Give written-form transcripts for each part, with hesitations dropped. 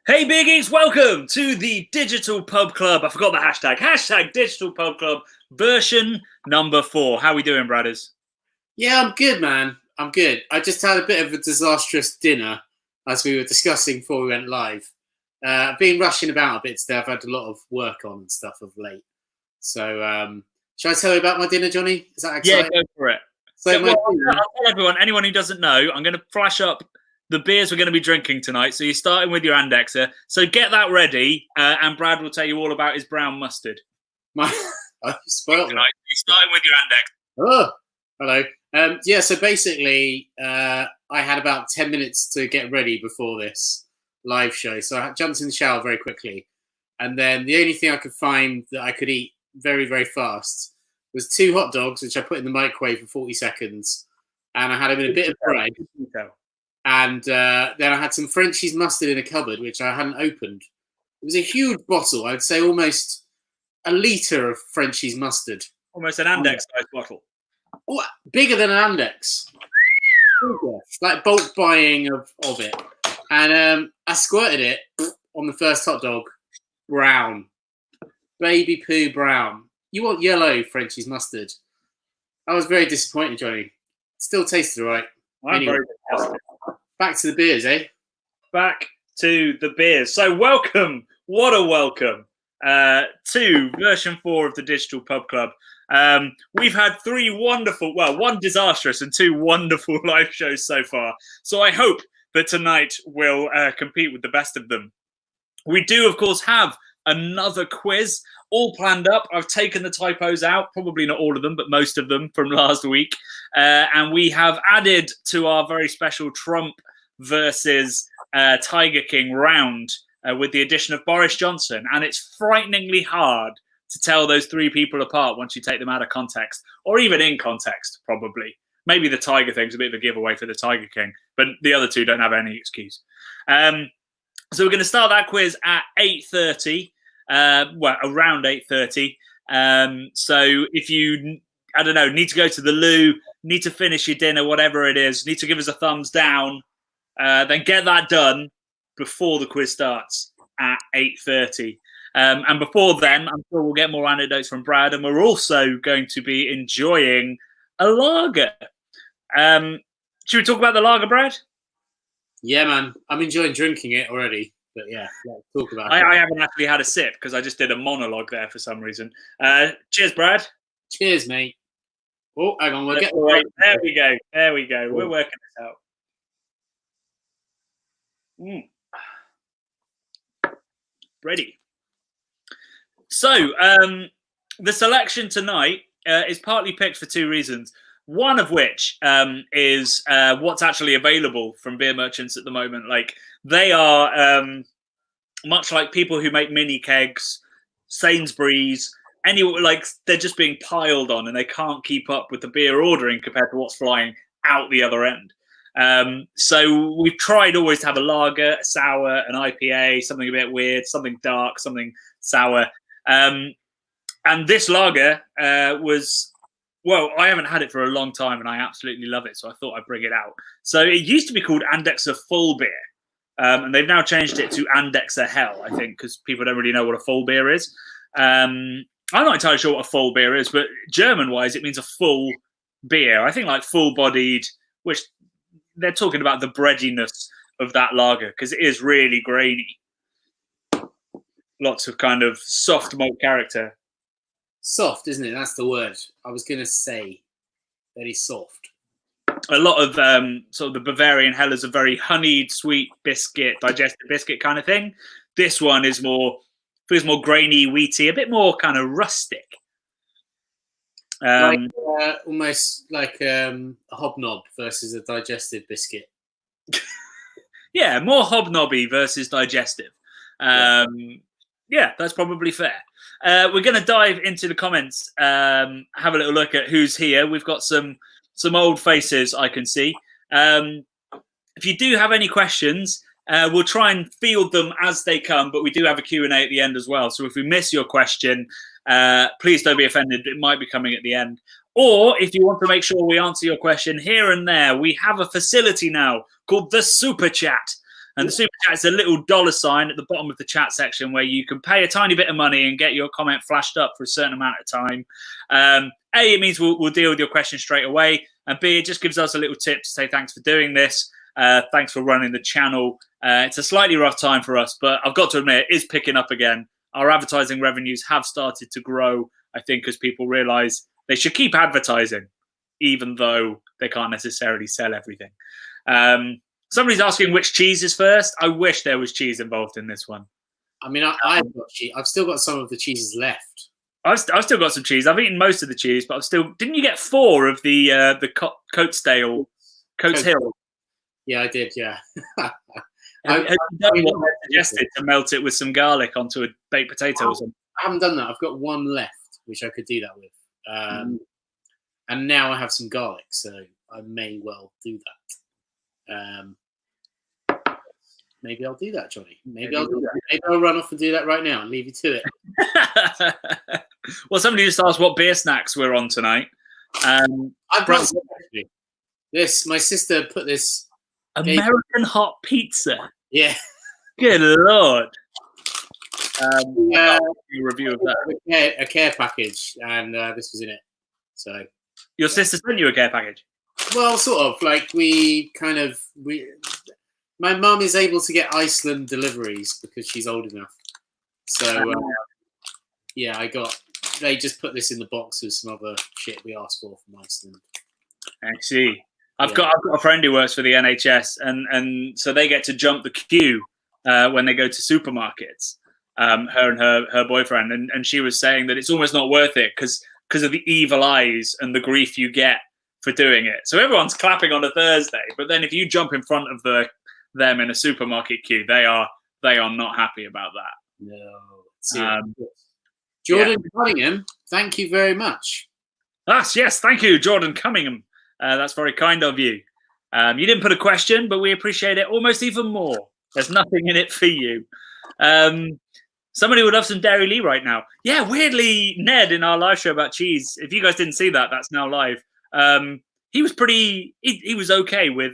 Hey biggies, welcome to the Digital Pub Club. I forgot the hashtag. Hashtag Digital Pub Club version number 4. How we doing, brothers? Yeah, I'm good, man. I'm good. I just had a bit of a disastrous dinner, as we were discussing before we went live. I've been rushing about a bit today. I've had a lot of work on and stuff of late. So, shall I tell you about my dinner, Johnny? Is that exciting? Yeah, go for it. So, I'll tell everyone, anyone who doesn't know, I'm going to flash up the beers we're going to be drinking tonight. So you're starting with your Andexer. So get that ready, and Brad will tell you all about his brown mustard. I spoiled tonight. You're starting with your Andexer. Oh, hello. Yeah, so basically, I had about 10 minutes to get ready before this live show. So I jumped in the shower very quickly. And then the only thing I could find that I could eat very, very fast was 2 hot dogs, which I put in the microwave for 40 seconds. And I had them in a bit of bread. And then I had some Frenchie's mustard in a cupboard, which I hadn't opened. It was a huge bottle. I'd say almost a litre of Frenchie's mustard. Almost an Andex-sized bottle. Oh, bigger than an Andex. Like bulk buying of it. And I squirted it on the first hot dog. Brown. Baby poo brown. You want yellow Frenchie's mustard. I was very disappointed, Johnny. Still tasted all right. Anyway, back to the beers, eh? Back to the beers. So welcome. What a welcome to version 4 of the Digital Pub Club. We've had 3 wonderful, well, 1 disastrous and 2 wonderful live shows so far. So I hope that tonight will compete with the best of them. We do, of course, have another quiz all planned up. I've taken the typos out, probably not all of them, but most of them from last week. And we have added to our very special Trump versus Tiger King round with the addition of Boris Johnson. And it's frighteningly hard to tell those 3 people apart once you take them out of context, or even in context, probably. Maybe the Tiger thing's a bit of a giveaway for the Tiger King, but the other 2 don't have any excuse. So we're going to start that quiz at 8:30, well, around 8:30. So if you, I don't know, need to go to the loo, need to finish your dinner, whatever it is, need to give us a thumbs down, then get that done before the quiz starts at 8:30. And before then, I'm sure we'll get more anecdotes from Brad, and we're also going to be enjoying a lager. Should we talk about the lager, Brad? Yeah, man. I'm enjoying drinking it already. But yeah, let's talk about it. I haven't actually had a sip because I just did a monologue there for some reason. Cheers, Brad. Cheers, mate. Oh, hang on. We'll get there we go. There we go. We're working this out. Ready. So, the selection tonight is partly picked for 2 reasons. One of which is what's actually available from beer merchants at the moment. Like, they are much like people who make mini kegs, Sainsbury's, like they're just being piled on and they can't keep up with the beer ordering compared to what's flying out the other end. So we've tried always to have a lager, a sour, an IPA, something a bit weird, something dark, something sour. And this lager was... Well, I haven't had it for a long time, and I absolutely love it, so I thought I'd bring it out. So it used to be called Andexer Full Beer, and they've now changed it to Andexer Hell, I think, because people don't really know what a full beer is. I'm not entirely sure what a full beer is, but German-wise, it means a full beer. I think like full-bodied, which they're talking about the breadiness of that lager, because it is really grainy. Lots of kind of soft malt character. Soft, isn't it? That's the word. I was going to say very soft. A lot of sort of the Bavarian Hell is a very honeyed, sweet biscuit, digestive biscuit kind of thing. This one is feels more grainy, wheaty, a bit more kind of rustic. Almost like a hobnob versus a digestive biscuit. Yeah, more hobnobby versus digestive. Yeah, that's probably fair. We're going to dive into the comments, have a little look at who's here. We've got some old faces I can see. If you do have any questions, we'll try and field them as they come, but we do have a Q&A at the end as well. So if we miss your question, please don't be offended. It might be coming at the end. Or if you want to make sure we answer your question here and there, we have a facility now called the Super Chat. And the super chat is a little dollar sign at the bottom of the chat section where you can pay a tiny bit of money and get your comment flashed up for a certain amount of time. A, it means we'll deal with your question straight away. And B, it just gives us a little tip to say thanks for doing this. Thanks for running the channel. It's a slightly rough time for us, but I've got to admit, it is picking up again. Our advertising revenues have started to grow, I think, as people realise they should keep advertising, even though they can't necessarily sell everything. Somebody's asking which cheese is first. I wish there was cheese involved in this one. I mean, I've got cheese. I've still got some of the cheeses left. I've still got some cheese. I've eaten most of the cheese, but I've still. Didn't you get 4 of the Coates Hill? Yeah, I did. Yeah. Have you done what I suggested to melt it with some garlic onto a baked potato or something? I haven't done that. I've got 1 left, which I could do that with. And now I have some garlic, so I may well do that. Maybe I'll do that, Johnny. Maybe I'll do that. Maybe I'll run off and do that right now and leave you to it. Well, somebody just asked what beer snacks we're on tonight. I've got some, actually. This, my sister put this American hot pizza. Yeah. Good Lord. A review of that. A care package, and this was in it. So your sister sent you a care package? Well, sort of. Like my mum is able to get Iceland deliveries because she's old enough. So yeah, they just put this in the box with some other shit we asked for from Iceland. I see. I've got a friend who works for the NHS, and so they get to jump the queue when they go to supermarkets. Her and her boyfriend, and she was saying that it's almost not worth it because of the evil eyes and the grief you get for doing it. So everyone's clapping on a Thursday, but then if you jump in front of them in a supermarket queue, they are not happy about that. No. Jordan Cunningham, thank you very much. Yes, thank you, Jordan Cunningham. That's very kind of you. You didn't put a question, but we appreciate it almost even more. There's nothing in it for you. Somebody would love some Dairy Lee right now. Yeah, weirdly, Ned in our live show about cheese, if you guys didn't see that, that's now live. He was he was okay with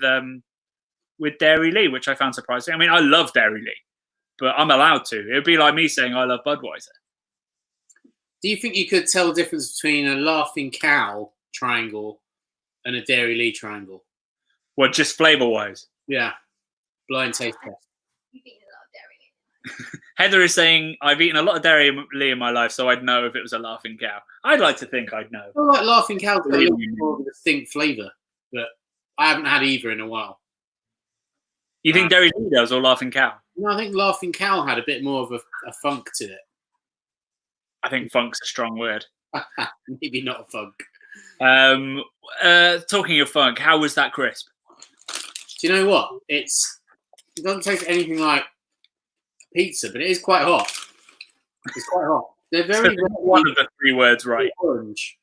Dairy Lee, which I found surprising. I mean, I love Dairy Lee, but I'm allowed to. It would be like me saying I love Budweiser. Do you think you could tell the difference between a Laughing Cow triangle and a Dairy Lee triangle? What, just flavour-wise? Yeah. Blind taste test. You've eaten a lot of Dairy Lee. Heather is saying, I've eaten a lot of Dairy Lee in my life, so I'd know if it was a Laughing Cow. I'd like to think I'd know. I feel like Laughing Cow's got a little more of a distinct flavour, but I haven't had either in a while. You think Dairy Lee does or Laughing Cow? No, I think Laughing Cow had a bit more of a funk to it. I think funk's a strong word. Maybe not a funk. Talking of funk, how was that crisp? Do you know what? It doesn't taste anything like pizza, but it is quite hot. It's quite hot. They're very one of the 3 words right. Orange.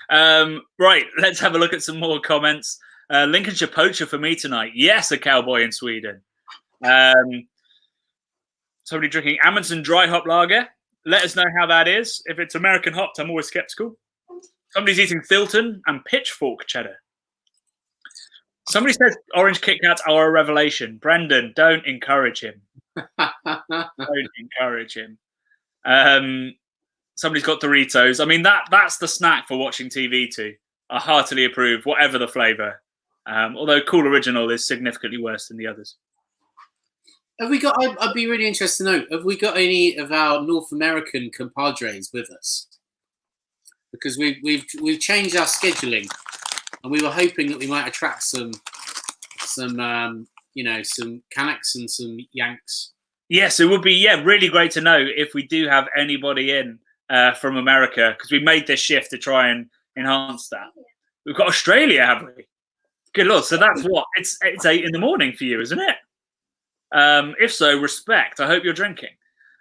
Right, let's have a look at some more comments. Lincolnshire poacher for me tonight. Yes, a cowboy in Sweden. Somebody drinking Amundsen dry hop lager. Let us know how that is. If it's American hopped, I'm always skeptical. Somebody's eating Thilton and Pitchfork cheddar. Somebody says orange Kit Kats are a revelation. Brendan, don't encourage him. Don't encourage him. Somebody's got Doritos. I mean, that's the snack for watching TV too. I heartily approve, whatever the flavour. Although Cool Original is significantly worse than the others. Have we got? I'd be really interested to know. Have we got any of our North American compadres with us? Because we've changed our scheduling, and we were hoping that we might attract some Canucks and some Yanks. Yes, it would be really great to know if we do have anybody in from America, because we made this shift to try and enhance that. We've got Australia, have we? Good Lord! So that's what it's 8 in the morning for you, isn't it? If so, respect. I hope you're drinking.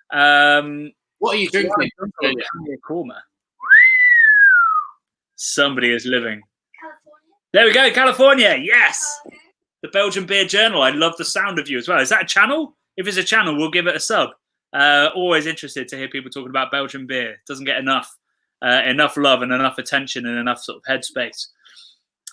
What are you drinking? Somebody is living. California. There we go, California. Yes, the Belgian Beer Journal. I love the sound of you as well. Is that a channel? If it's a channel, we'll give it a sub. Always interested to hear people talking about Belgian beer. Doesn't get enough love and enough attention and enough sort of headspace.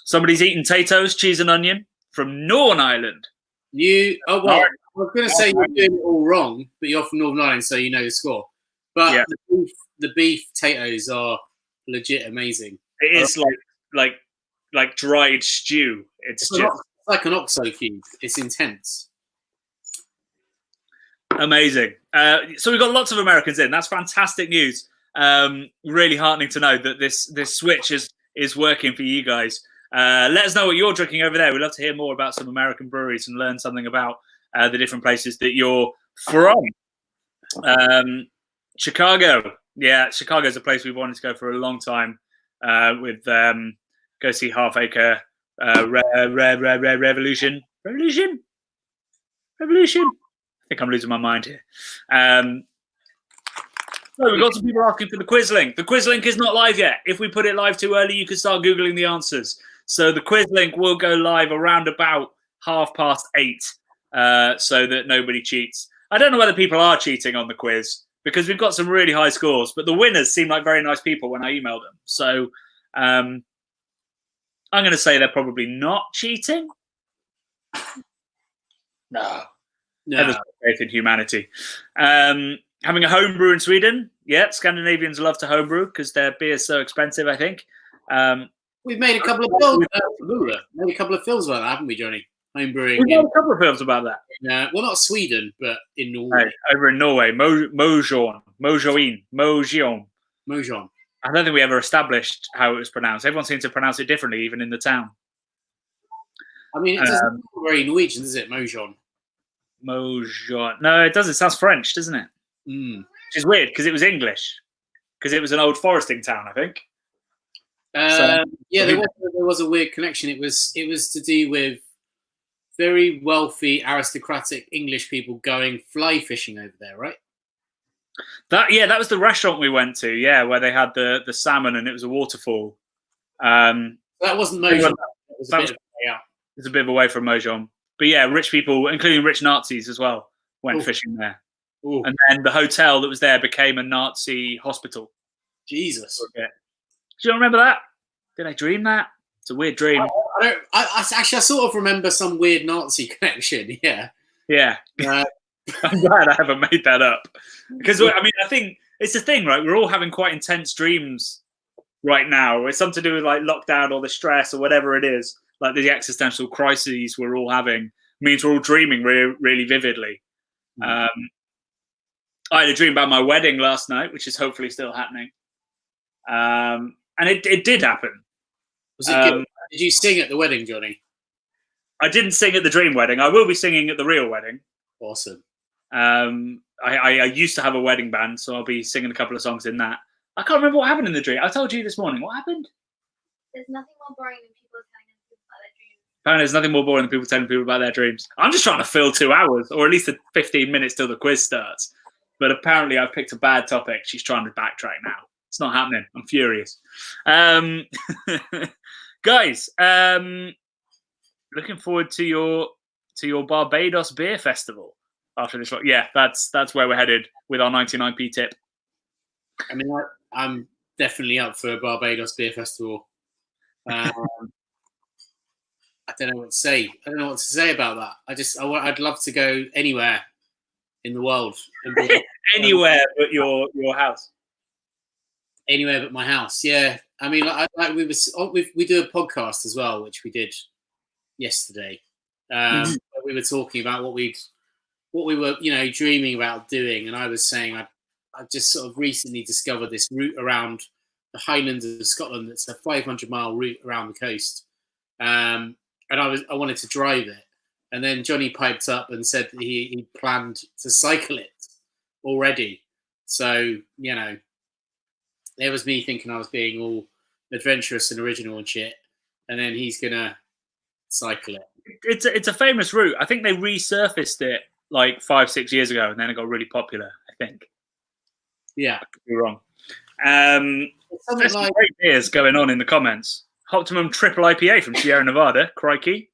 Somebody's eating potatoes, cheese and onion from Northern Ireland. Oh well, I was going to say you're doing it all wrong, but you're from Northern Ireland, so you know the score. But Yeah. the beef potatoes are legit amazing. It is like dried stew. It's just like an oxo cube. It's intense. amazing. So we've got lots of Americans in. That's fantastic news. Really heartening to know that this switch is working for you guys. Let us know what you're drinking over there. We'd love to hear more about some American breweries and learn something about the different places that you're from. Chicago. Yeah, Chicago's a place we've wanted to go for a long time. With go see Half Acre Revolution. I think I'm losing my mind here. So we've got some people asking for the quiz link. The quiz link is not live yet. If we put it live too early, you can start Googling the answers. So the quiz link will go live around about 8:30, so that nobody cheats. I don't know whether people are cheating on the quiz because we've got some really high scores, but the winners seem like very nice people when I emailed them. So I'm going to say they're probably not cheating. No. There's faith in humanity. Having a homebrew in Sweden. Yeah, Scandinavians love to homebrew because their beer is so expensive, I think. We've made a couple of films. Made a couple of films about that, haven't we, Johnny? Homebrewing. We've made a couple of films about that. Well, not Sweden, but in Norway. Right, over in Norway, Mojon. I don't think we ever established how it was pronounced. Everyone seems to pronounce it differently, even in the town. I mean, it doesn't sound very Norwegian, does it? Mojon. No, it does. It sounds French, doesn't it? Which is weird because it was English. Because it was an old foresting town, I think. There was a weird connection. It was to do with very wealthy, aristocratic English people going fly fishing over there, right? That was the restaurant we went to, where they had the salmon and it was a waterfall. That wasn't Mojon. It was a bit away from Mojon. But yeah, rich people, including rich Nazis as well, went fishing there. Ooh. And then the hotel that was there became a Nazi hospital. Jesus. Do you remember that? Did I dream that? It's a weird dream. I sort of remember some weird Nazi connection. Yeah. Yeah. I'm glad I haven't made that up. Because, I mean, I think it's the thing, right? We're all having quite intense dreams right now. It's something to do with like lockdown or the stress or whatever it is. Like the existential crises we're all having means we're all dreaming really vividly. I had a dream about my wedding last night, which is hopefully still happening. And it did happen. Was it good? Did you sing at the wedding, Johnny? I didn't sing at the dream wedding. I will be singing at the real wedding. Awesome. I used to have a wedding band, so I'll be singing a couple of songs in that. I can't remember what happened in the dream. I told you this morning. What happened? There's nothing more boring than people telling people about their dreams. Apparently, there's nothing more boring than people telling people about their dreams. I'm just trying to fill 2 hours, or at least the 15 minutes till the quiz starts. But apparently, I've picked a bad topic. She's trying to backtrack now. It's not happening. I'm furious. Guys, looking forward to your Barbados Beer Festival after this. Yeah, that's where we're headed with our 99p tip. I mean, I'm definitely up for a Barbados Beer Festival. I don't know what to say. I don't know what to say about that. I'd love to go anywhere in the world. Anywhere but your house. Anywhere but my house. Yeah. I mean, we do a podcast as well, which we did yesterday. Where we were talking about what we were, dreaming about doing, and I was saying I just sort of recently discovered this route around the Highlands of Scotland. That's a 500-mile route around the coast, and I wanted to drive it. And then Johnny piped up and said that he planned to cycle it already. So there was me thinking I was being all adventurous and original and shit, and then he's gonna cycle it. It's a famous route. I think they resurfaced it like 5-6 years ago, and then it got really popular. I think. Yeah, I could be wrong. There's some great beers going on in the comments. Optimum Triple IPA from Sierra Nevada. Crikey.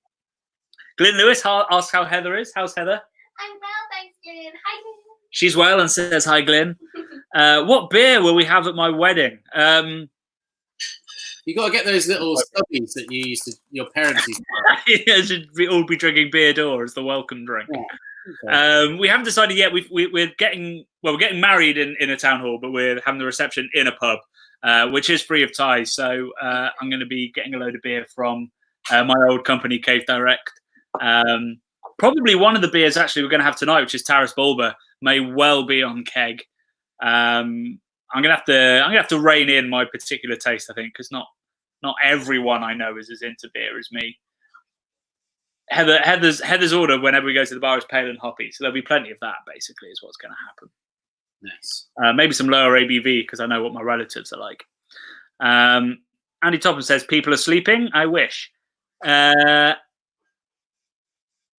Glyn Lewis asks how Heather is. How's Heather? I'm well, thanks, Glyn. Hi, Glyn. She's well and says hi, Glyn. What beer will we have at my wedding? You got to get those little stubbies that you used to, your parents used to. Yeah, should we all be drinking beer d'or as the welcome drink? Yeah. Okay. We haven't decided yet. We're getting married in a town hall, but we're having the reception in a pub, which is free of ties. So I'm going to be getting a load of beer from my old company, Cave Direct. Probably one of the beers actually we're going to have tonight, which is Taras Bulba, may well be on keg. I'm gonna have to rein in my particular taste, I think, because not everyone I know is as into beer as me. Heather's order whenever we go to the bar is pale and hoppy, so there'll be plenty of that. Basically, is what's going to happen. Nice. Maybe some lower ABV because I know what my relatives are like. Andy Topham says people are sleeping. I wish.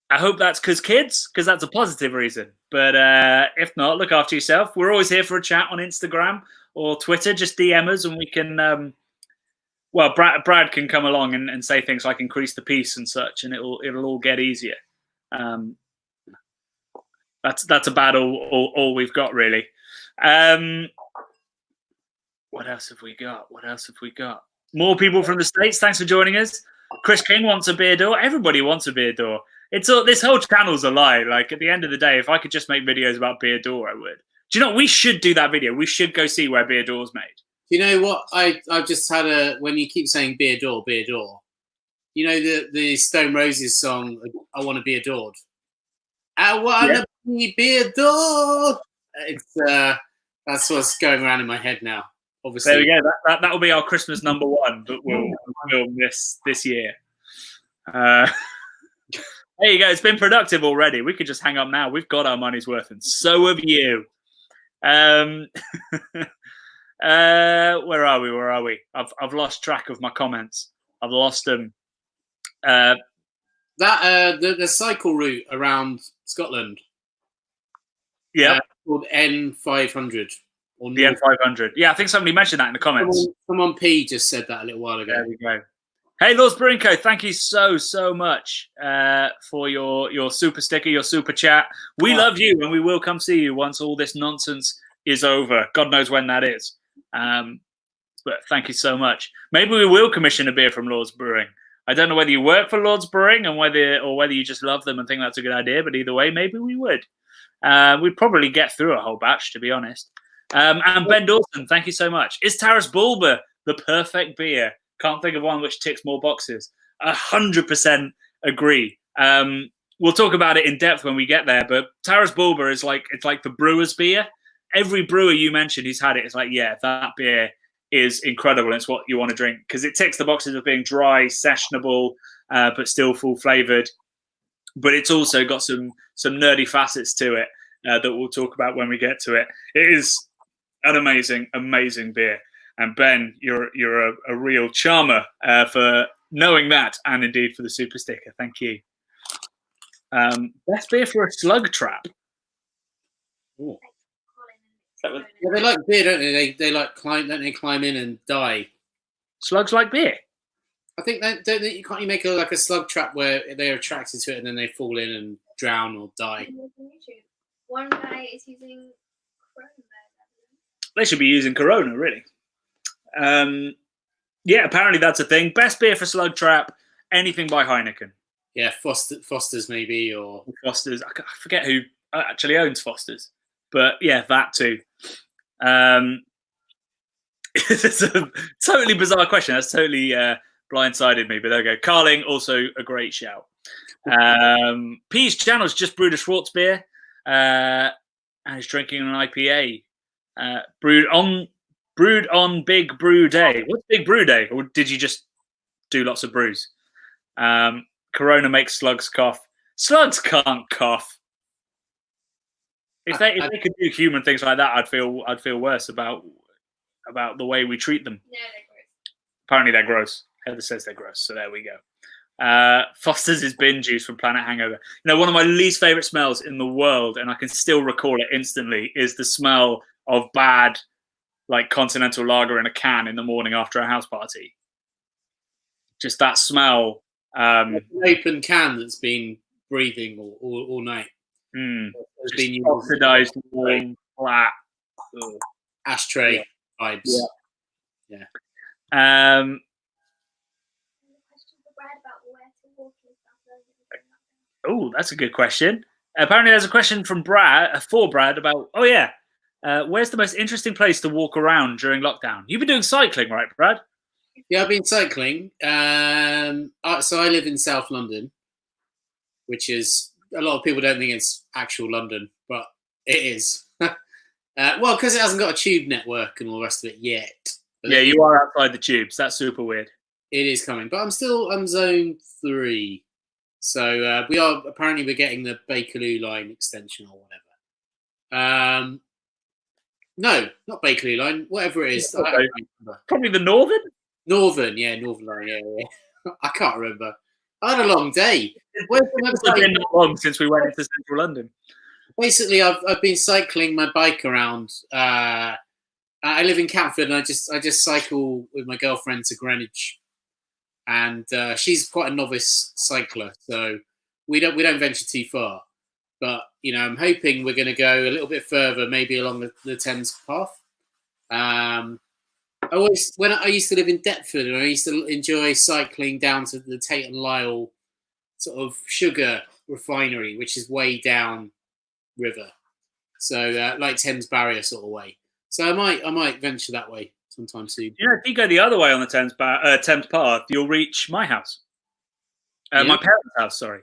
I hope that's because that's a positive reason. But if not, look after yourself. We're always here for a chat on Instagram or Twitter. Just DM us and we can. Brad can come along and say things like increase the peace and such, and it'll all get easier. That's about all we've got really. What else have we got? More people from the States. Thanks for joining us. Chris King wants a beer d'or. Everybody wants a beer d'or. This whole channel's a lie. Like at the end of the day, if I could just make videos about beer d'or, I would. Do you know what? We should do that video. We should go see where beer d'or's made. You know what? I've just had when you keep saying beer d'or, you know the Stone Roses song, I Want to Be Adored. I want to be adored. That's what's going around in my head now. Obviously. There we go. That will be our Christmas #1 that we'll film this year. There you go. It's been productive already. We could just hang up now. We've got our money's worth, and so have you. Where are we? I've lost track of my comments. I've lost them. The cycle route around Scotland. Yeah, called N500. Or the N500. Yeah, I think somebody mentioned that in the comments. Someone P just said that a little while ago. There we go. Hey, Lord's Brewing Co. Thank you so much for your super sticker, your super chat. We love you, and we will come see you once all this nonsense is over. God knows when that is. But thank you so much. Maybe we will commission a beer from Lord's Brewing. I don't know whether you work for Lord's Brewing and whether you just love them and think that's a good idea. But either way, maybe we would. We'd probably get through a whole batch, to be honest. And Ben Dawson, thank you so much. Is Taras Bulba the perfect beer? Can't think of one which ticks more boxes. 100% agree. We'll talk about it in depth when we get there. But Taras Bulba is like the brewer's beer. Every brewer you mentioned who's had it is like, yeah, that beer is incredible. It's what you want to drink because it ticks the boxes of being dry, sessionable, but still full flavored. But it's also got some nerdy facets to it that we'll talk about when we get to it. It is an amazing beer. And Ben, you're a real charmer for knowing that, and indeed for the super sticker. Thank you. Best beer for a slug trap. Ooh. Yeah, they like beer, don't they? They like climb in and die. Slugs like beer. I think you can't make a slug trap where they're attracted to it and then they fall in and drown or die. One guy is using Corona. They should be using Corona, really. Yeah, apparently that's a thing. Best beer for slug trap, anything by Heineken. Yeah, Foster's maybe, or Foster's. I forget who actually owns Foster's, but yeah, that too. It's a totally bizarre question. That's totally blindsided me, but there we go. Carling, also a great shout. P's channel's just brewed a Schwartz beer and is drinking an IPA brewed on Big Brew Day. What's Big Brew Day? Or did you just do lots of brews? Corona makes slugs cough. Slugs can't cough. If they could do human things like that, I'd feel worse about the way we treat them. No, they're gross. Apparently they're gross. Heather says they're gross, so there we go. Foster's is bin juice from Planet Hangover. You know, one of my least favorite smells in the world, and I can still recall it instantly, is the smell of bad, like continental lager in a can in the morning after a house party. Just that smell. An open can that's been breathing all night. Has been oxidized, warm, flat. Ashtray vibes. Yeah. Oh, that's a good question. Apparently, there's a question from Brad for Brad about. Oh yeah, where's the most interesting place to walk around during lockdown? You've been doing cycling, right, Brad? Yeah, I've been cycling. So I live in South London, which is a lot of people don't think it's actual London, but it is. Well, because it hasn't got a tube network and all the rest of it yet. But Yeah, you are outside the tubes. That's super weird. it is coming, but I'm zone 3, so we're getting the Bakerloo line extension or whatever. No, not Bakerloo line, whatever it is. I can't remember. Probably the Northern. Northern line. Yeah. I can't remember. I had a long day. It's been that long since we went into central London. Basically, I've been cycling my bike around. I live in Catford, and I just cycle with my girlfriend to Greenwich, and she's quite a novice cycler, so we don't venture too far. But I'm hoping we're going to go a little bit further, maybe along the Thames path. When I used to live in Deptford, and I used to enjoy cycling down to the Tate and Lyle sort of sugar refinery, which is way down river, so like Thames Barrier sort of way. So I might venture that way sometime soon. If you go the other way on the Thames path, you'll reach my house, my parents' house. Sorry.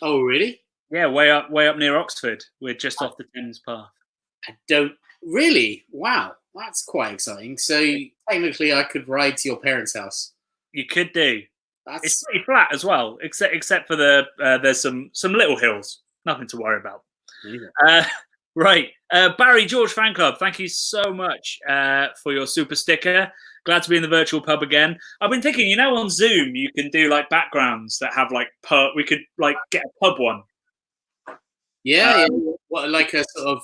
Oh, really? Yeah, way up near Oxford. We're just off the Thames path. I don't really. Wow, that's quite exciting. So technically, I could ride to your parents' house. You could do. That's... It's pretty flat as well, except for there's some little hills. Nothing to worry about. Right, Barry George fan club. Thank you so much for your super sticker. Glad to be in the virtual pub again. I've been thinking, on Zoom you can do like backgrounds that have like we could like get a pub one. Yeah. What, like a sort of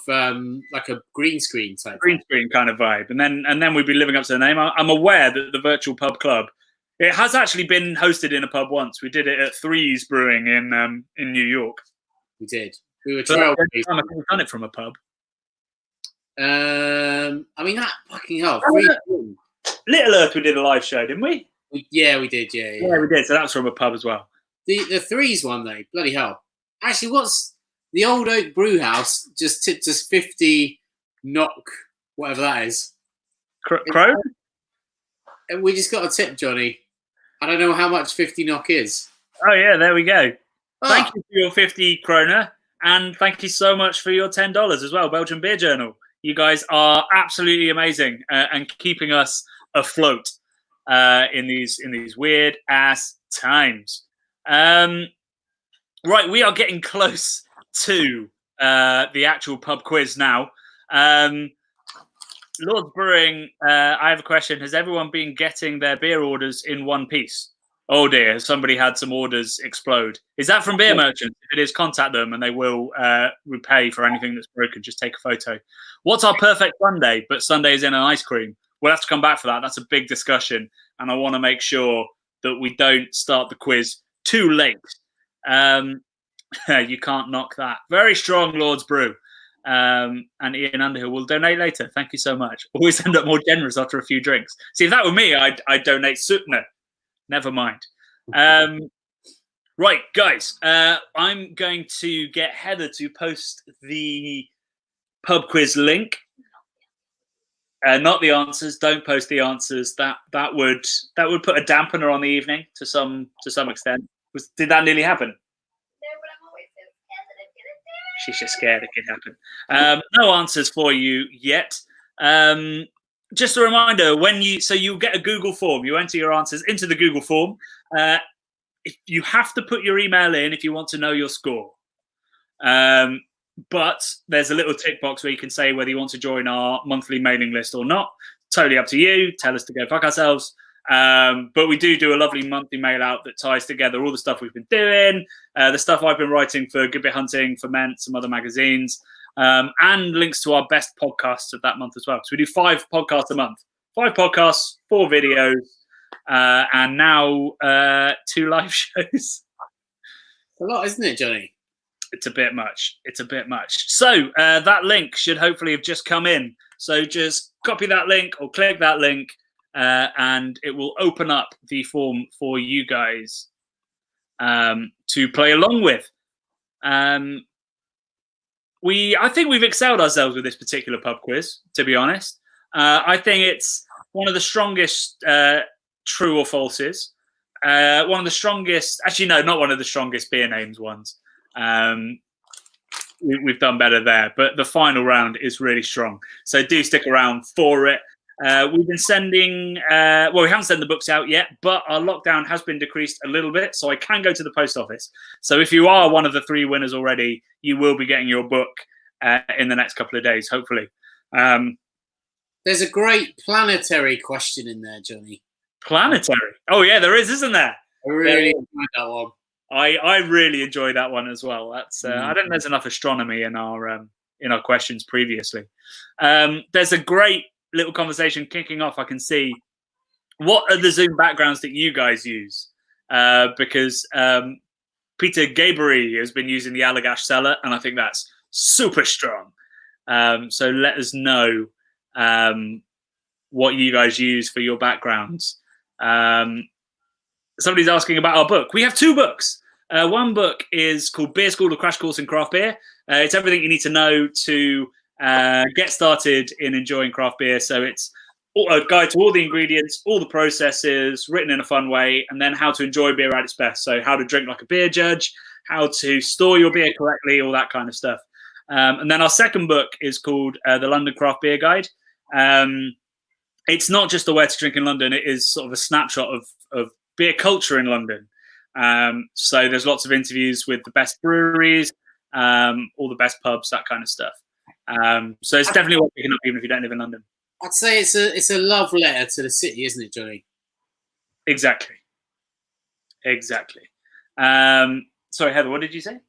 like a green screen type. Green screen kind of vibe, and then we'd be living up to the name. I'm aware that the virtual pub club, it has actually been hosted in a pub once. We did it at Threes Brewing in New York. We did. We were I think we've done it from a pub. I mean, that fucking hell. Little Earth, we did a live show, didn't we? Yeah, we did. Yeah, we did. So that's from a pub as well. The Threes one though, bloody hell. Actually, what's the Old Oak Brew House just tipped us 50 knock, whatever that is. Crow? And we just got a tip, Johnny. I don't know how much 50 knock is. Oh yeah, there we go. Thank you for your 50 kroner, and thank you so much for your $10 as well, Belgian Beer Journal. You guys are absolutely amazing and keeping us afloat in these weird ass times. Right, we are getting close to the actual pub quiz now. Lord's Brewing, I have a question. Has everyone been getting their beer orders in one piece? Oh dear, somebody had some orders explode. Is that from beer merchants? If it is, contact them and they will repay for anything that's broken. Just take a photo. What's our perfect Sunday? But Sunday is in an ice cream. We'll have to come back for that. That's a big discussion. And I want to make sure that we don't start the quiz too late. You can't knock that. Very strong, Lord's Brew. And Ian Underhill will donate later. Thank you so much. Always end up more generous after a few drinks. See, if that were me, I'd donate no. Never mind. Right, guys, I'm going to get Heather to post the pub quiz link. Not the answers. Don't post the answers. That would put a dampener on the evening to some extent. Did that nearly happen? No, but I'm always so scared that I'm gonna do it. She's just scared it could happen. No answers for you yet. Just a reminder, you'll get a Google form. You enter your answers into the Google form. If you have to put your email in if you want to know your score. But there's a little tick box where you can say whether you want to join our monthly mailing list or not. Totally up to you. Tell us to go fuck ourselves. But we do a lovely monthly mail out that ties together all the stuff we've been doing, the stuff I've been writing for Good Bit Hunting, Ferment, some other magazines. And links to our best podcasts of that month as well. So we do 5 podcasts a month. 5 podcasts, 4 videos, and now 2 live shows. A lot, isn't it, Johnny? It's a bit much. So that link should hopefully have just come in. So just copy that link or click that link, and it will open up the form for you guys to play along with. I think we've excelled ourselves with this particular pub quiz, to be honest. I think it's one of the strongest true or falses. One of the strongest, actually, no, not one of the strongest beer names ones. We've done better there, but the final round is really strong. So do stick around for it. We've been sending, we haven't sent the books out yet, but our lockdown has been decreased a little bit, so I can go to the post office. So if you are one of the 3 winners already, you will be getting your book in the next couple of days, hopefully. There's a great planetary question in there, Johnny. Planetary? Oh, yeah, there is, isn't there? I really enjoyed that one. I really enjoyed that one as well. That's I don't think there's enough astronomy in our questions previously. There's a great little conversation kicking off. I can see. What are the Zoom backgrounds that you guys use? Because Peter Gabriel has been using the Allagash cellar, and I think that's super strong. So let us know what you guys use for your backgrounds. Somebody's asking about our book. We have 2 books. One book is called Beer School: A Crash Course in Craft Beer. It's everything you need to know to get started in enjoying craft beer. So it's a guide to all the ingredients, all the processes, written in a fun way, and then how to enjoy beer at its best. So how to drink like a beer judge, how to store your beer correctly, all that kind of stuff. And then our second book is called The London Craft Beer Guide. It's not just the way to drink in London. It is sort of a snapshot of beer culture in London. So there's lots of interviews with the best breweries, all the best pubs, that kind of stuff. So it's definitely worth picking up even if you don't live in London. I'd say it's a love letter to the city, isn't it, Johnny? Exactly. Sorry, Heather, what did you say?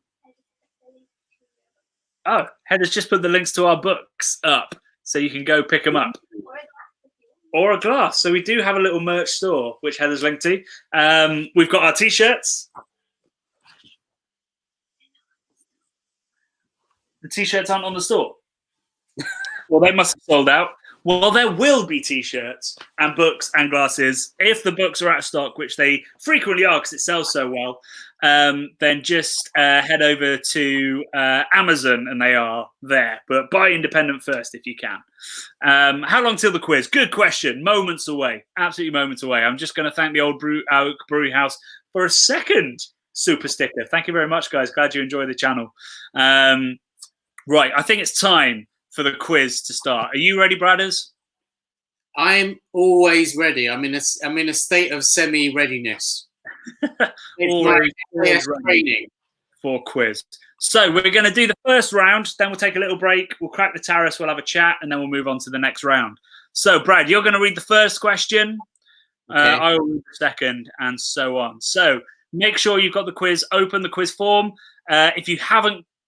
Oh, Heather's just put the links to our books up, so you can go pick them up. Or a glass. So we do have a little merch store, which Heather's linked to. We've got our T-shirts. The T-shirts aren't on the store. Well, they must have sold out. Well, there will be T-shirts and books and glasses. If the books are out of stock, which they frequently are because it sells so well, then just head over to Amazon and they are there. But buy independent first if you can. How long till the quiz? Good question. Moments away. Absolutely moments away. I'm just going to thank the old Brewery House for a second super sticker. Thank you very much, guys. Glad you enjoy the channel. Right, I think it's time for the quiz to start. Are you ready, Bradders? I'm always ready. I'm in a state of semi-readiness. Always training for quiz. So we're going to do the first round, then we'll take a little break, we'll crack the terrace, we'll have a chat, and then we'll move on to the next round. So, Brad, you're going to read the first question. Okay. I will read the second, and so on. So make sure you've got the quiz open, the quiz form.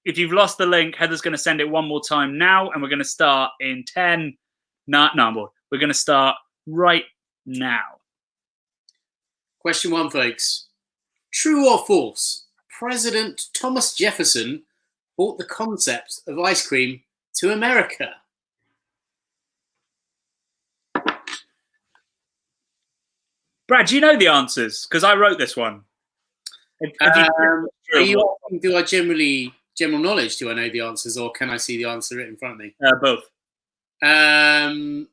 If you've lost the link, Heather's going to send it one more time now, and we're going to start in 10. No, we're going to start right now. Question 1, folks. True or false? President Thomas Jefferson brought the concept of ice cream to America. Brad, do you know the answers? Because I wrote this one. Are you asking, do I general knowledge, do I know the answers, or can I see the answer written in front of me? Both. That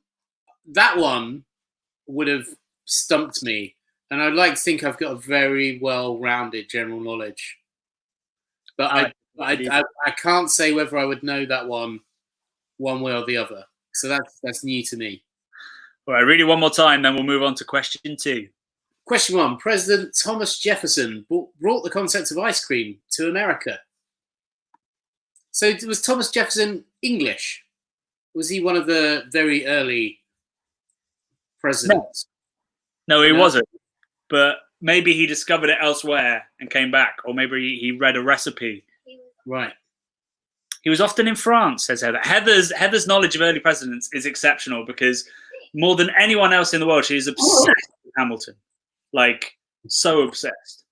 one would have stumped me, and I'd like to think I've got a very well-rounded general knowledge. But I can't say whether I would know that one way or the other. So that's new to me. All right, read it one more time, then we'll move on to question 2. Question 1. President Thomas Jefferson brought the concept of ice cream to America. So was Thomas Jefferson English? Was he one of the very early presidents? No, he wasn't. But maybe he discovered it elsewhere and came back, or maybe he read a recipe. Right. He was often in France, says Heather. Heather's knowledge of early presidents is exceptional because more than anyone else in the world, she is obsessed with Hamilton. Like, so obsessed.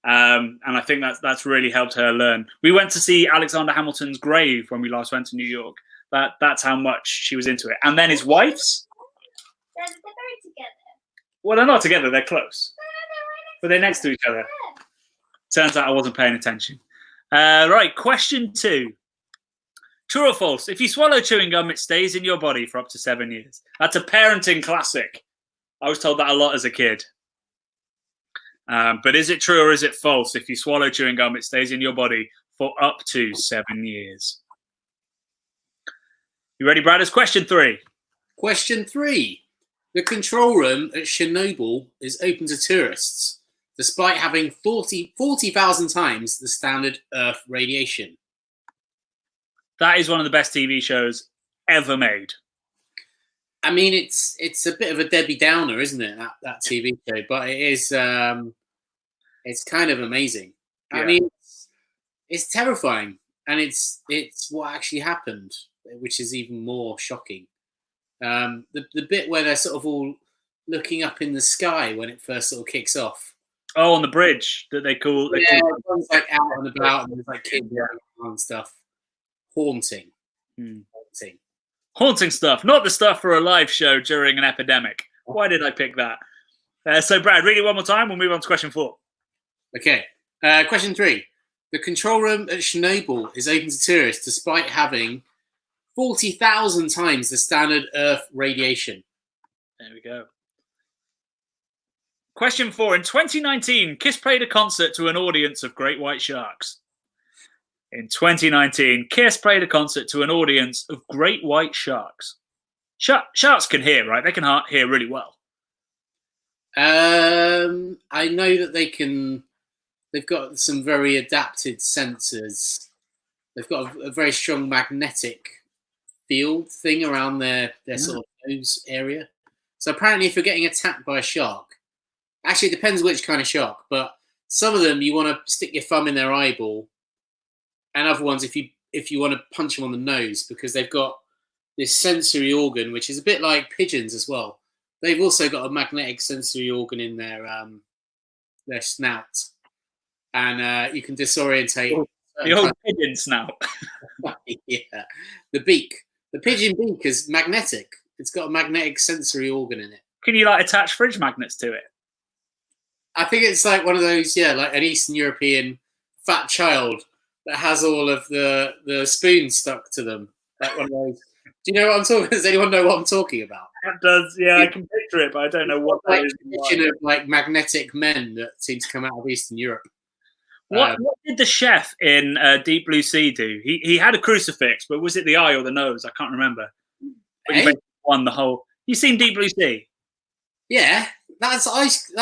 And I think that's really helped her learn. We went to see Alexander Hamilton's grave when we last went to New York. That's how much she was into it. And then his wife's. They're very together. Well, they're not together. They're close. But they're next to each other. Turns out I wasn't paying attention. Right, question 2. True or false? If you swallow chewing gum, it stays in your body for up to 7 years. That's a parenting classic. I was told that a lot as a kid. But is it true or is it false? If you swallow chewing gum, it stays in your body for up to 7 years. You ready, Brad? It's question 3. Question 3. The control room at Chernobyl is open to tourists, despite having 40,000 times the standard Earth radiation. That is one of the best TV shows ever made. I mean, it's a bit of a Debbie Downer, isn't it? That TV show, but it is. It's kind of amazing. Yeah. I mean, it's terrifying, and it's what actually happened, which is even more shocking. The bit where they're sort of all looking up in the sky when it first sort of kicks off. Oh, on the bridge that they call. Everyone's like out and about, and there's like kids and stuff. Haunting. Haunting stuff, not the stuff for a live show during an epidemic. Why did I pick that? So, Brad, read it one more time. We'll move on to question 4. Okay. Question 3. The control room at Chernobyl is open to tourists despite having 40,000 times the standard Earth radiation. There we go. Question 4. In 2019, Kiss played a concert to an audience of great white sharks. In 2019, Kiss played a concert to an audience of great white sharks. Sharks can hear, right? They can hear really well. I know that they can. They've got some very adapted sensors. They've got a very strong magnetic field thing around their sort of nose area. So apparently, if you're getting attacked by a shark, actually it depends which kind of shark, but some of them you want to stick your thumb in their eyeball. And other ones, if you want to punch them on the nose, because they've got this sensory organ, which is a bit like pigeons as well. They've also got a magnetic sensory organ in their snout, and you can disorientate. The old pigeon snout. Yeah, the beak. The pigeon beak is magnetic. It's got a magnetic sensory organ in it. Can you like attach fridge magnets to it? I think it's like one of those, like an Eastern European fat child that has all of the spoons stuck to them. Like one of those. Do you know what I'm talking? Does anyone know what I'm talking about? That does, yeah. I can picture it, but I don't know what that is. Tradition of like magnetic men that seem to come out of Eastern Europe. What did the chef in Deep Blue Sea do? He had a crucifix, but was it the eye or the nose? I can't remember. But he basically won the whole. You seen Deep Blue Sea? Yeah, that's ice.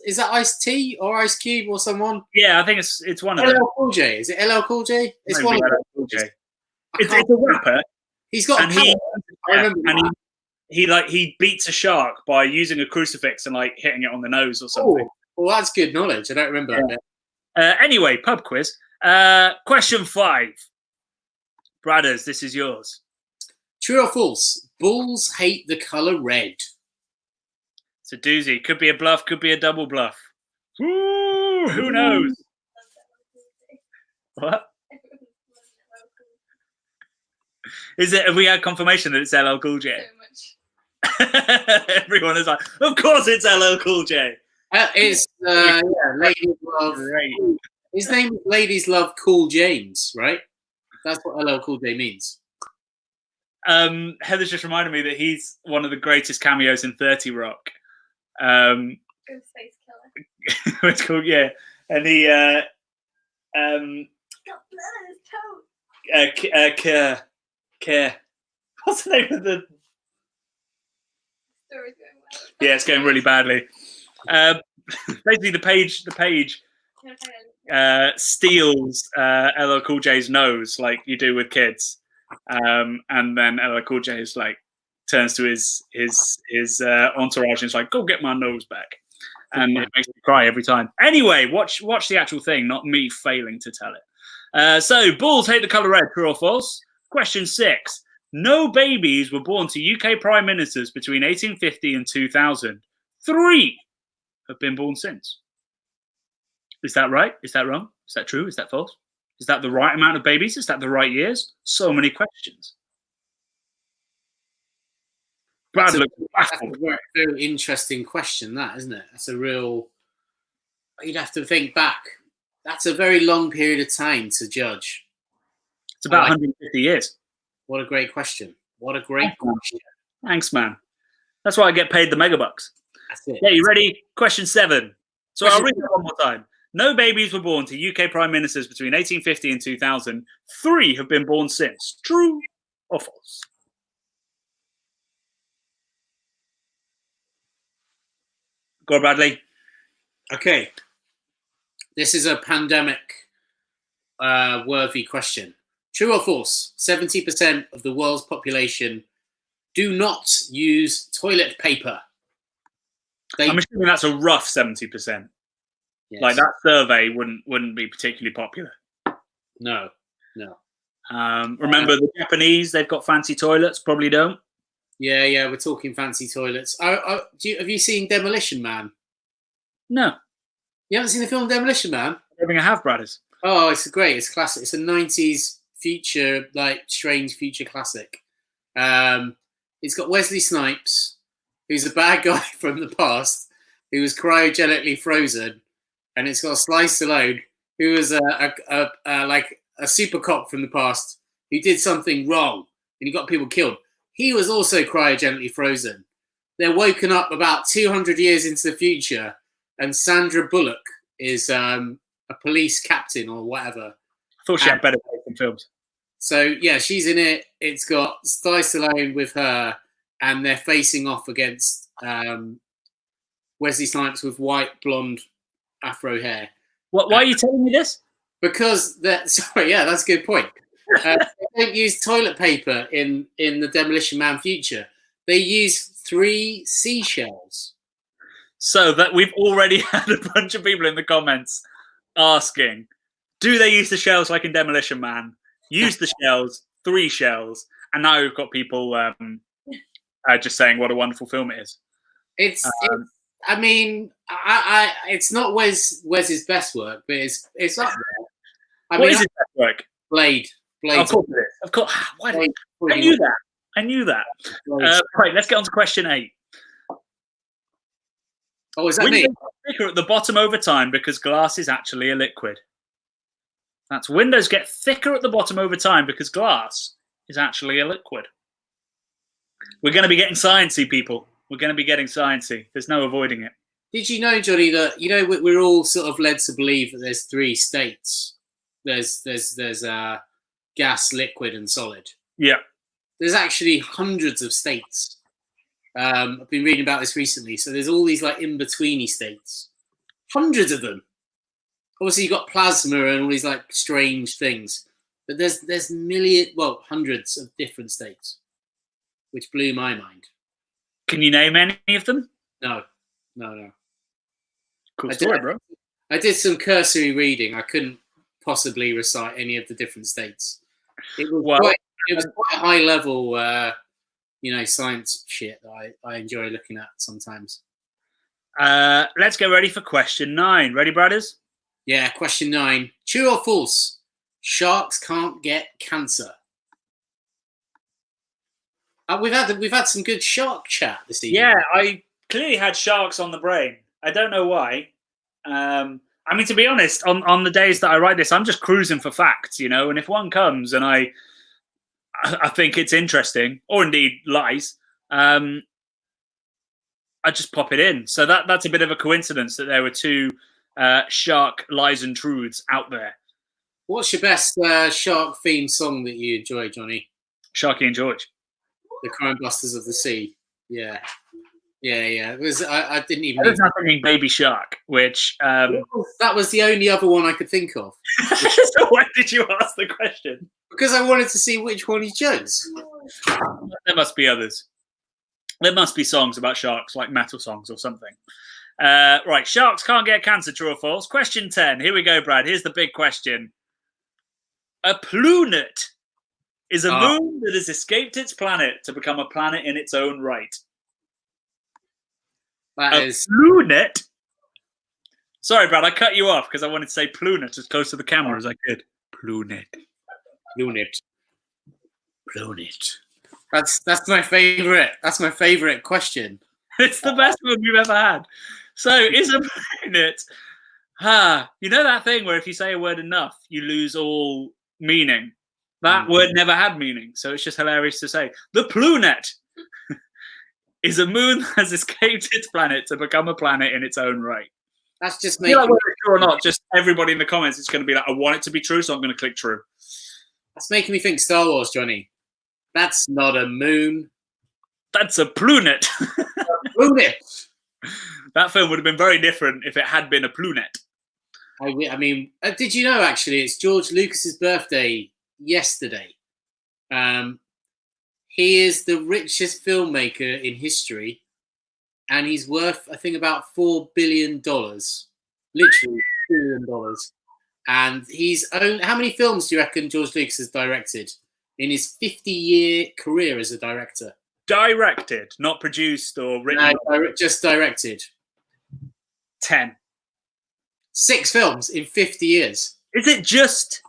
Is that Ice T or Ice Cube or someone? Yeah, I think it's one of them. LL Cool J. Is it LL Cool J? It's one of them. Cool J. It's a rapper. He's got and I remember that. he beats a shark by using a crucifix and like hitting it on the nose or something. Oh, well, that's good knowledge. I don't remember that bit. Anyway, pub quiz. Question 5. Bradders, this is yours. True or false? Bulls hate the colour red. It's a doozy. Could be a bluff, could be a double bluff. Ooh, who knows? What? Is it? Have we had confirmation that it's LL Cool J? So much. Everyone is like, of course it's LL Cool J. It's Ladies Love. Great. His name is Ladies Love Cool James, right? That's what LL Cool J means. Heather's just reminded me that he's one of the greatest cameos in 30 Rock. Ghostface Killer. It's called, yeah. And he Got blood in his toe. care. What's the name of the? Story's going well. Yeah, it's going really badly. Basically, the page steals LL Cool J's nose, like you do with kids, and then LL Cool J is like turns to his entourage and is like, "Go get my nose back," and it makes me cry every time. Anyway, watch the actual thing, not me failing to tell it. So, Bulls hate the colour red. True or false? Question 6. No babies were born to UK prime ministers between 1850 and 2000. 3 have been born since. Is that right? Is that wrong? Is that true? Is that false? Is that the right amount of babies? Is that the right years? So many questions. Brad looks baffled. That's a very interesting question, that, isn't it? That's a real. You'd have to think back That's a very long period of time to judge. It's about 150 years. What a great question. What a great question. Thanks, man. That's why I get paid the megabucks. That's it. Yeah, you ready? Question 7. So Question I'll read it one more time. No babies were born to UK prime ministers between 1850 and 2000. 3 have been born since. True or false? Go on, Bradley. Okay. This is a pandemic worthy question. True or false? 70% of the world's population do not use toilet paper. I'm assuming that's a rough 70%. Yes. Like that survey wouldn't be particularly popular. No. Remember the Japanese? They've got fancy toilets. Probably don't. Yeah. We're talking fancy toilets. Have you seen Demolition Man? No. You haven't seen the film Demolition Man? I don't think I have, brothers. Oh, it's great. It's classic. It's a 90s future, like strange future classic. It's got Wesley Snipes, who's a bad guy from the past, who was cryogenically frozen, and it's got Sly Stallone, who was a super cop from the past who did something wrong and he got people killed. He was also cryogenically frozen. They're woken up about 200 years into the future, and Sandra Bullock is a police captain or whatever. I thought she had better taste in films. So yeah, she's in it. It's got Sly Stallone with her, and they're facing off against Wesley Snipes with white blonde afro hair. Why are you telling me this? Because that's a good point. They don't use toilet paper in the Demolition Man future. They use 3 seashells. So that we've already had a bunch of people in the comments asking, do they use the shells like in Demolition Man? Use the shells, 3 shells, and now we've got people just saying what a wonderful film it is. It's not Wes's best work, but it's up there. What is his best work? Blade. Of course it is. Of course. Why did I knew that. Right, let's get on to question 8. Oh, is that Windows me? get thicker at the bottom over time because glass is actually a liquid. That's windows get thicker at the bottom over time because glass is actually a liquid. We're going to be getting sciencey, people. We're going to be getting sciencey. There's no avoiding it. Did you know, Johnny, that we're all sort of led to believe that there's 3 states. There's gas, liquid, and solid. Yeah. There's actually hundreds of states. I've been reading about this recently. So there's all these like in-betweeny states. Hundreds of them. Obviously, you've got plasma and all these like strange things. But there's hundreds of different states, which blew my mind. Can you name any of them? No. Cool story, bro. I did some cursory reading. I couldn't possibly recite any of the different states. It was quite a high level, science shit that I enjoy looking at sometimes. Let's get ready for question 9. Ready, brothers? Yeah, question 9. True or false? Sharks can't get cancer. We've had some good shark chat this evening. Yeah, I clearly had sharks on the brain. I don't know why. To be honest, on the days that I write this, I'm just cruising for facts, and if one comes and I think it's interesting, or indeed lies, I just pop it in. So that's a bit of a coincidence that there were 2 shark lies and truths out there. What's your best shark themed song that you enjoy, Johnny? Sharky and George. The Crime Busters of the Sea. Yeah. It was, I didn't even. There's nothing Baby Shark, which that was the only other one I could think of. So why did you ask the question? Because I wanted to see which one he chose. There must be others. There must be songs about sharks, like metal songs or something. Right, sharks can't get cancer, true or false? Question 10. Here we go, Brad. Here's the big question. A planet is a moon that has escaped its planet to become a planet in its own right. That is planet. Sorry, Brad, I cut you off because I wanted to say planet as close to the camera as I could. Planet. That's my favorite. That's my favorite question. It's the best one we've ever had. So, is a planet You know that thing where if you say a word enough, you lose all meaning. That word never had meaning, so it's just hilarious to say. The Plunet is a moon that has escaped its planet to become a planet in its own right. That's just Whether making. it's true or not, just everybody in the comments is going to be like, I want it to be true, so I'm going to click true. That's making me think Star Wars, Johnny. That's not a moon. That's a Plunet. Plunet. That film would have been very different if it had been a Plunet. I mean, did you know actually it's George Lucas's birthday yesterday? He is the richest filmmaker in history, and he's worth, I think, about $4 billion. Literally $4 billion. And he's owned. How many films do you reckon George Lucas has directed in his 50-year career as a director? Directed, not produced or written. No, just directed. 10. 6 films in 50 years. Is it just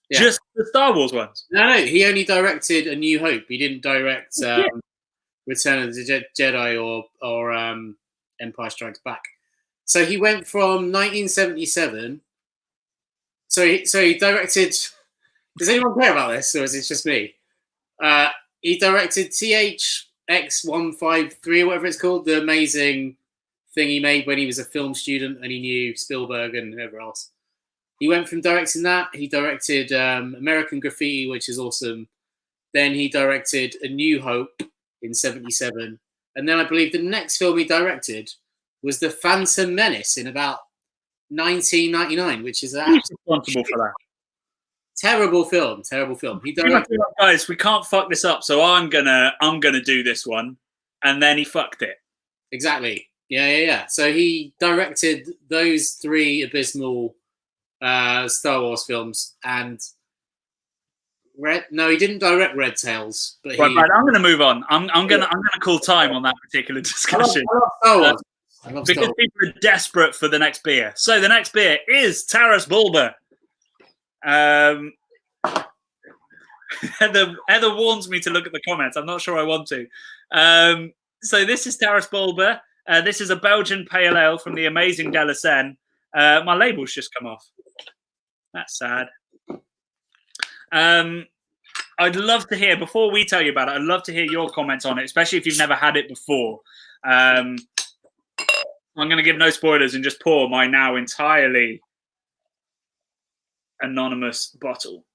the Star Wars ones? No, he only directed A New Hope. He didn't direct Return of the Jedi or Empire Strikes Back. So he went from 1977. So he directed. Does anyone care about this, or is it just me? He directed THX153, whatever it's called, the amazing thing he made when he was a film student and he knew Spielberg and whoever else. He went from directing that. He directed American Graffiti, which is awesome. Then he directed A New Hope in 77. And then I believe the next film he directed was The Phantom Menace in about 1999, which is responsible for that. Terrible film. He directed. Guys, we can't fuck this up, so I'm gonna do this one, and then he fucked it. Exactly. Yeah. So he directed those 3 abysmal Star Wars films, and he didn't direct Red Tails, but right, I'm going to move on. I'm going to call time on that particular discussion. I love Star Wars. Because people are desperate for the next beer. So the next beer is Taras Bulba. Heather warns me to look at the comments. I'm not sure I want to. So this is Taras Bulba. This is a Belgian pale ale from the amazing Delacenne. My label's just come off. That's sad. I'd love to hear, before we tell you about it, I'd love to hear your comments on it, especially if you've never had it before. I'm going to give no spoilers and just pour my now entirely anonymous bottle.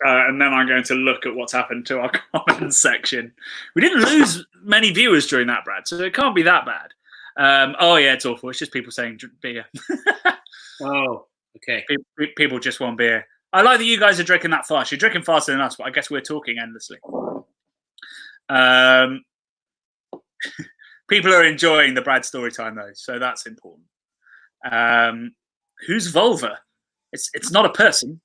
And then I'm going to look at what's happened to our comments section. We didn't lose many viewers during that, Brad, so it can't be that bad. Oh, yeah, it's awful. It's just people saying beer. Oh, okay. People just want beer. I like that you guys are drinking that fast. You're drinking faster than us, but I guess we're talking endlessly. People are enjoying the Brad story time, though, so that's important. Who's vulva? It's not a person.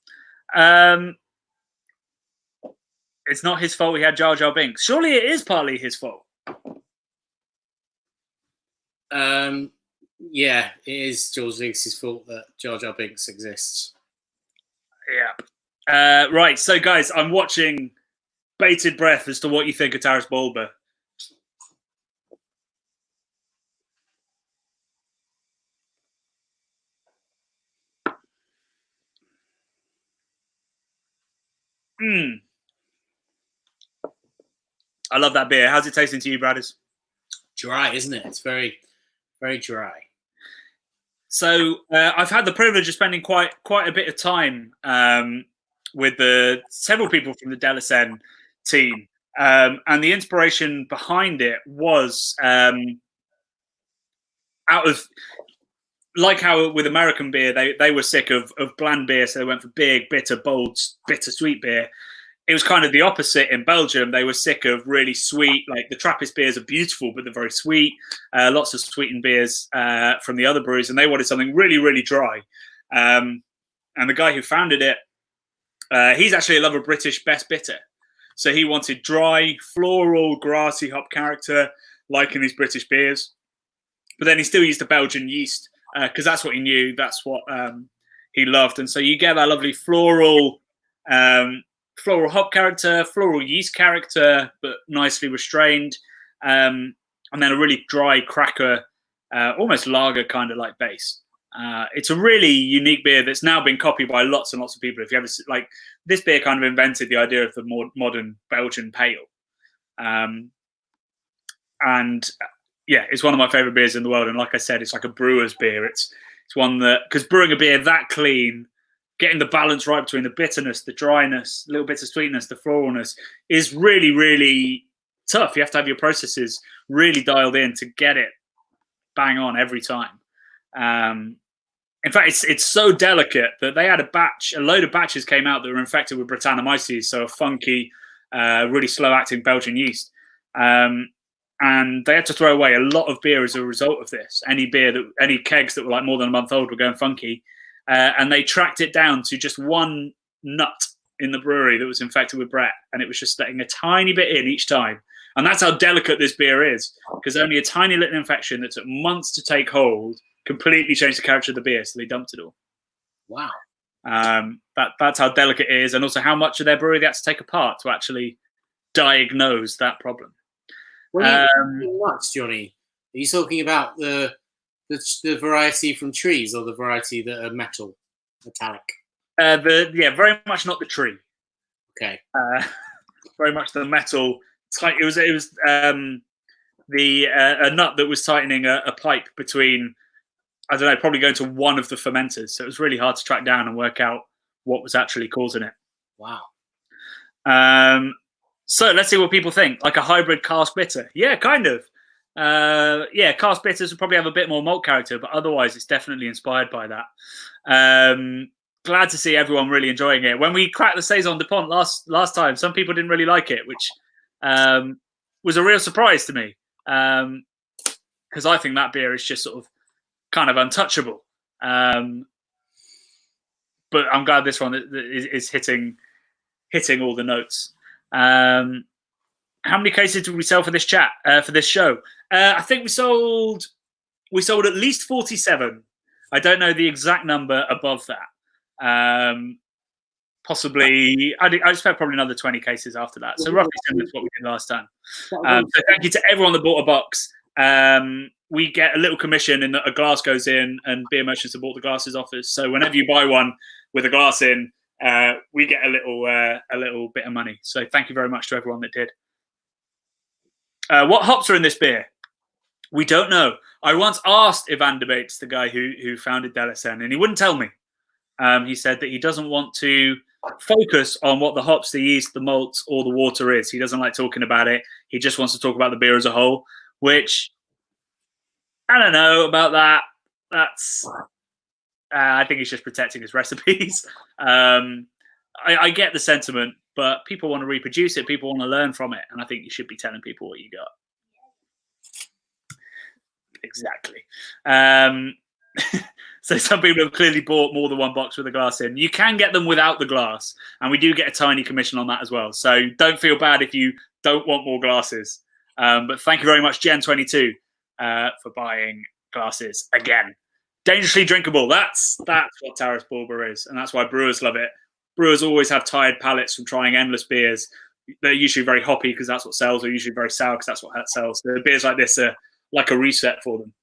It's not his fault he had Jar Jar Binks. Surely it is partly his fault. Yeah, it is George Lucas's fault that Jar Jar Binks exists. Yeah. Right, so guys, I'm watching bated breath as to what you think of Taras Bulba. I love that beer. How's it tasting to you, Bradders? Dry, isn't it? It's very, very dry. So I've had the privilege of spending quite a bit of time with several people from the Delacenne team, and the inspiration behind it was out of, like how with American beer they were sick of bland beer, so they went for big, bitter, bold, bitter sweet beer. It was kind of the opposite in Belgium. They were sick of really sweet, like the Trappist beers are beautiful, but they're very sweet. Lots of sweetened beers from the other breweries, and they wanted something really, really dry. And the guy who founded it, he's actually a lover of British best bitter. So he wanted dry, floral, grassy hop character, like in these British beers. But then he still used the Belgian yeast because that's what he knew. That's what he loved. And so you get that lovely floral hop character, floral yeast character, but nicely restrained. And then a really dry cracker, almost lager kind of like base. It's a really unique beer that's now been copied by lots and lots of people. If you ever like, this beer kind of invented the idea of the more modern Belgian pale, and yeah, it's one of my favorite beers in the world. And like I said, it's like a brewer's beer. It's one that, because brewing a beer that clean, getting the balance right between the bitterness, the dryness, a little bit of sweetness, the floralness, is really, really tough. You have to have your processes really dialed in to get it bang on every time. In fact, it's so delicate that they had a load of batches came out that were infected with Brettanomyces, so a funky, really slow-acting Belgian yeast. And they had to throw away a lot of beer as a result of this. Any kegs that were like more than a month old were going funky. And they tracked it down to just one nut in the brewery that was infected with Brett. And it was just letting a tiny bit in each time. And that's how delicate this beer is, because only a tiny little infection that took months to take hold completely changed the character of the beer. So they dumped it all. Wow. That's how delicate it is. And also how much of their brewery they had to take apart to actually diagnose that problem. When you talking nuts, Johnny, are you talking about the variety from trees or the variety that are metallic? Very much not the tree. Okay. Very much the metal. It was a nut that was tightening a pipe between, I don't know, probably going to one of the fermenters. So it was really hard to track down and work out what was actually causing it. Wow. So let's see what people think. Like a hybrid cask bitter. Yeah, kind of. Cask bitters will probably have a bit more malt character, but otherwise it's definitely inspired by that. Glad to see everyone really enjoying it. When we cracked the Saison de Pont last time, some people didn't really like it, which was a real surprise to me. Because I think that beer is just sort of kind of untouchable. But I'm glad this one is hitting all the notes. How many cases did we sell for this for this show? I think we sold at least 47. I don't know the exact number above that. Possibly, I expect probably another 20 cases after that. So roughly similar to what we did last time. So thank you to everyone that bought a box. We get a little commission in that a glass goes in, and beer merchants that bought the glasses off us. So whenever you buy one with a glass in, we get a little bit of money. So thank you very much to everyone that did. What hops are in this beer? We don't know. I once asked Ivan Debates, the guy who founded Delesen, and he wouldn't tell me. He said that he doesn't want to focus on what the hops, the yeast, the malts, or the water is. He doesn't like talking about it. He just wants to talk about the beer as a whole, which I don't know about that. That's I think he's just protecting his recipes. I get the sentiment, but people want to reproduce it. People want to learn from it. And I think you should be telling people what you got. Exactly. So some people have clearly bought more than one box with a glass in. You can get them without the glass. And we do get a tiny commission on that as well. So don't feel bad if you don't want more glasses. But thank you very much, Gen22, for buying glasses again. Dangerously drinkable. That's what Taras Bulba is. And that's why brewers love it. Brewers always have tired palates from trying endless beers. They're usually very hoppy because that's what sells, or usually very sour because that's what sells. The beers like this are like a reset for them.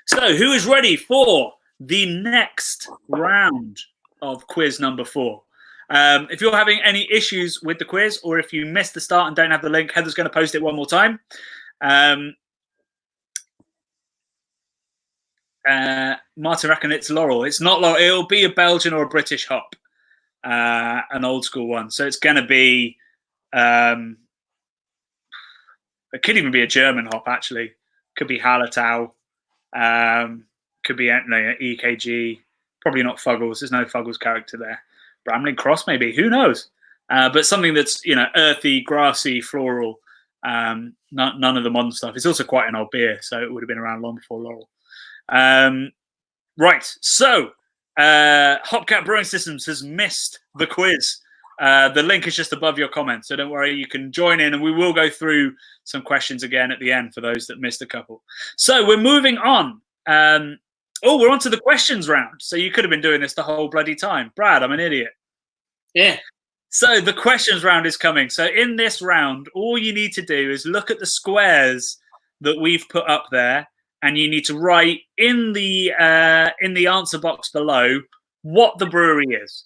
So who is ready for the next round of quiz number 4? If you're having any issues with the quiz, or if you missed the start and don't have the link, Heather's going to post it one more time. Martin reckon it's Laurel. It's not Laurel. It'll be a Belgian or a British hop, an old school one. So it's going to be, it could even be a German hop, actually. Could be Hallertau. Could be EKG. Probably not Fuggles. There's no Fuggles character there. Bramling Cross, maybe. Who knows? But something that's, earthy, grassy, floral. None of the modern stuff. It's also quite an old beer, so it would have been around long before Laurel. Right, so Hopcat Brewing Systems has missed the quiz. The link is just above your comment, so don't worry, you can join in, and we will go through some questions again at the end for those that missed a couple. So we're moving on. We're on to the questions round. So you could have been doing this the whole bloody time. Brad, I'm an idiot. Yeah. So the questions round is coming. So in this round, all you need to do is look at the squares that we've put up there and you need to write in the answer box below what the brewery is.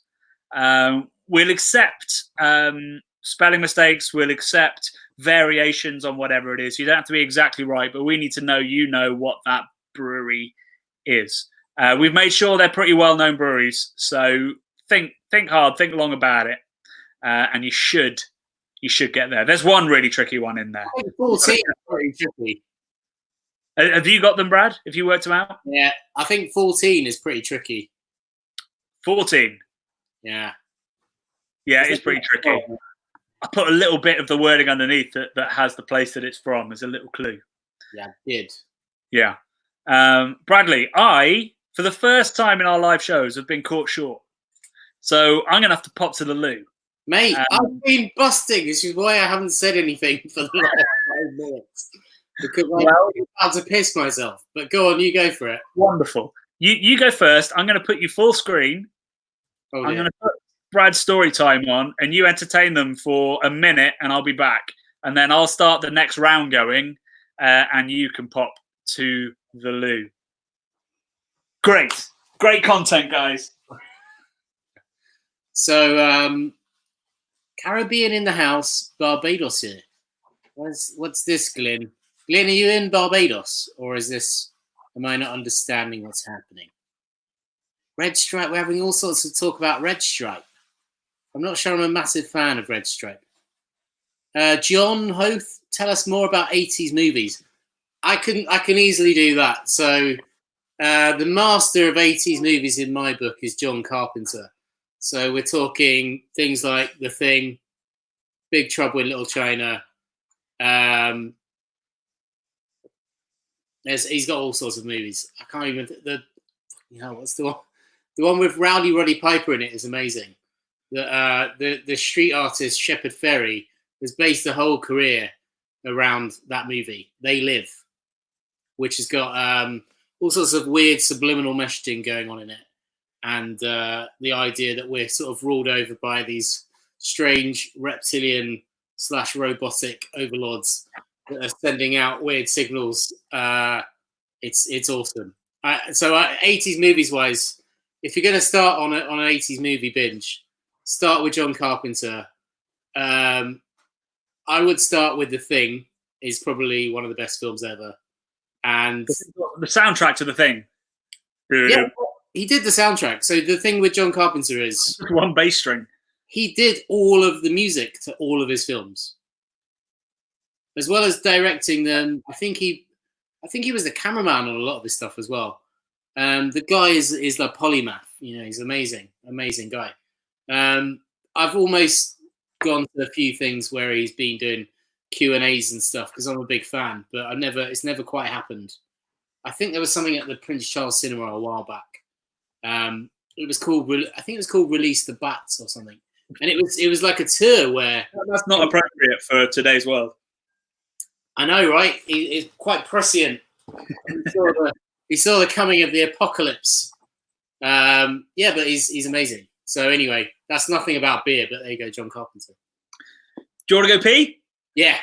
We'll accept spelling mistakes. We'll accept variations on whatever it is. You don't have to be exactly right, but we need to know what that brewery is. We've made sure they're pretty well-known breweries, so think hard, think long about it, and you should get there. There's one really tricky one in there. I think 14 is pretty tricky. Have you got them, Brad? Have you worked them out? Yeah, I think 14 is pretty tricky. 14. Yeah. Yeah, it's pretty tricky. I put a little bit of the wording underneath that has the place that it's from as a little clue. Yeah, I did. Yeah. Bradley, I, for the first time in our live shows, have been caught short. So I'm going to have to pop to the loo. Mate, I've been busting. This is why I haven't said anything for the last 5 minutes. Because I'm about to piss myself. But go on, you go for it. Wonderful. You go first. I'm going to put you full screen. Oh, I'm going to put Brad's story time on, and you entertain them for a minute, and I'll be back. And then I'll start the next round going, and you can pop to the loo. Great content, guys. So, Caribbean in the house, Barbados here. What's this, Glyn? Glyn, are you in Barbados, or am I not understanding what's happening? Red Stripe, we're having all sorts of talk about Red Stripe. I'm not sure I'm a massive fan of Red Stripe. John Hoth, tell us more about 80s movies. I can easily do that. So the master of 80s movies in my book is John Carpenter. So we're talking things like The Thing, Big Trouble in Little China. He's got all sorts of movies. I can't even what's the one? The one with Rowdy Roddy Piper in it is amazing. The street artist Shepard Fairey has based the whole career around that movie. They Live, which has got all sorts of weird subliminal messaging going on in it, and the idea that we're sort of ruled over by these strange reptilian / robotic overlords that are sending out weird signals. It's awesome. So 80s movies wise, if you're going to start on an 80s movie binge, start with John Carpenter. I would start with The Thing. Is probably one of the best films ever. And the soundtrack to The Thing. Yeah, he did the soundtrack. So the thing with John Carpenter is one bass string. He did all of the music to all of his films, as well as directing them. I think he was the cameraman on a lot of his stuff as well. The guy is like polymath. He's amazing guy. I've almost gone to a few things where he's been doing Q&As and stuff because I'm a big fan, but it's never quite happened. I think there was something at the Prince Charles Cinema a while back. It was called Release the Bats or something, and it was like a tour where that's not appropriate for today's world. I know, right? He's quite prescient. He saw the coming of the apocalypse. Yeah, but he's amazing. So anyway, that's nothing about beer, but there you go, John Carpenter. Do you want to go pee? Yeah.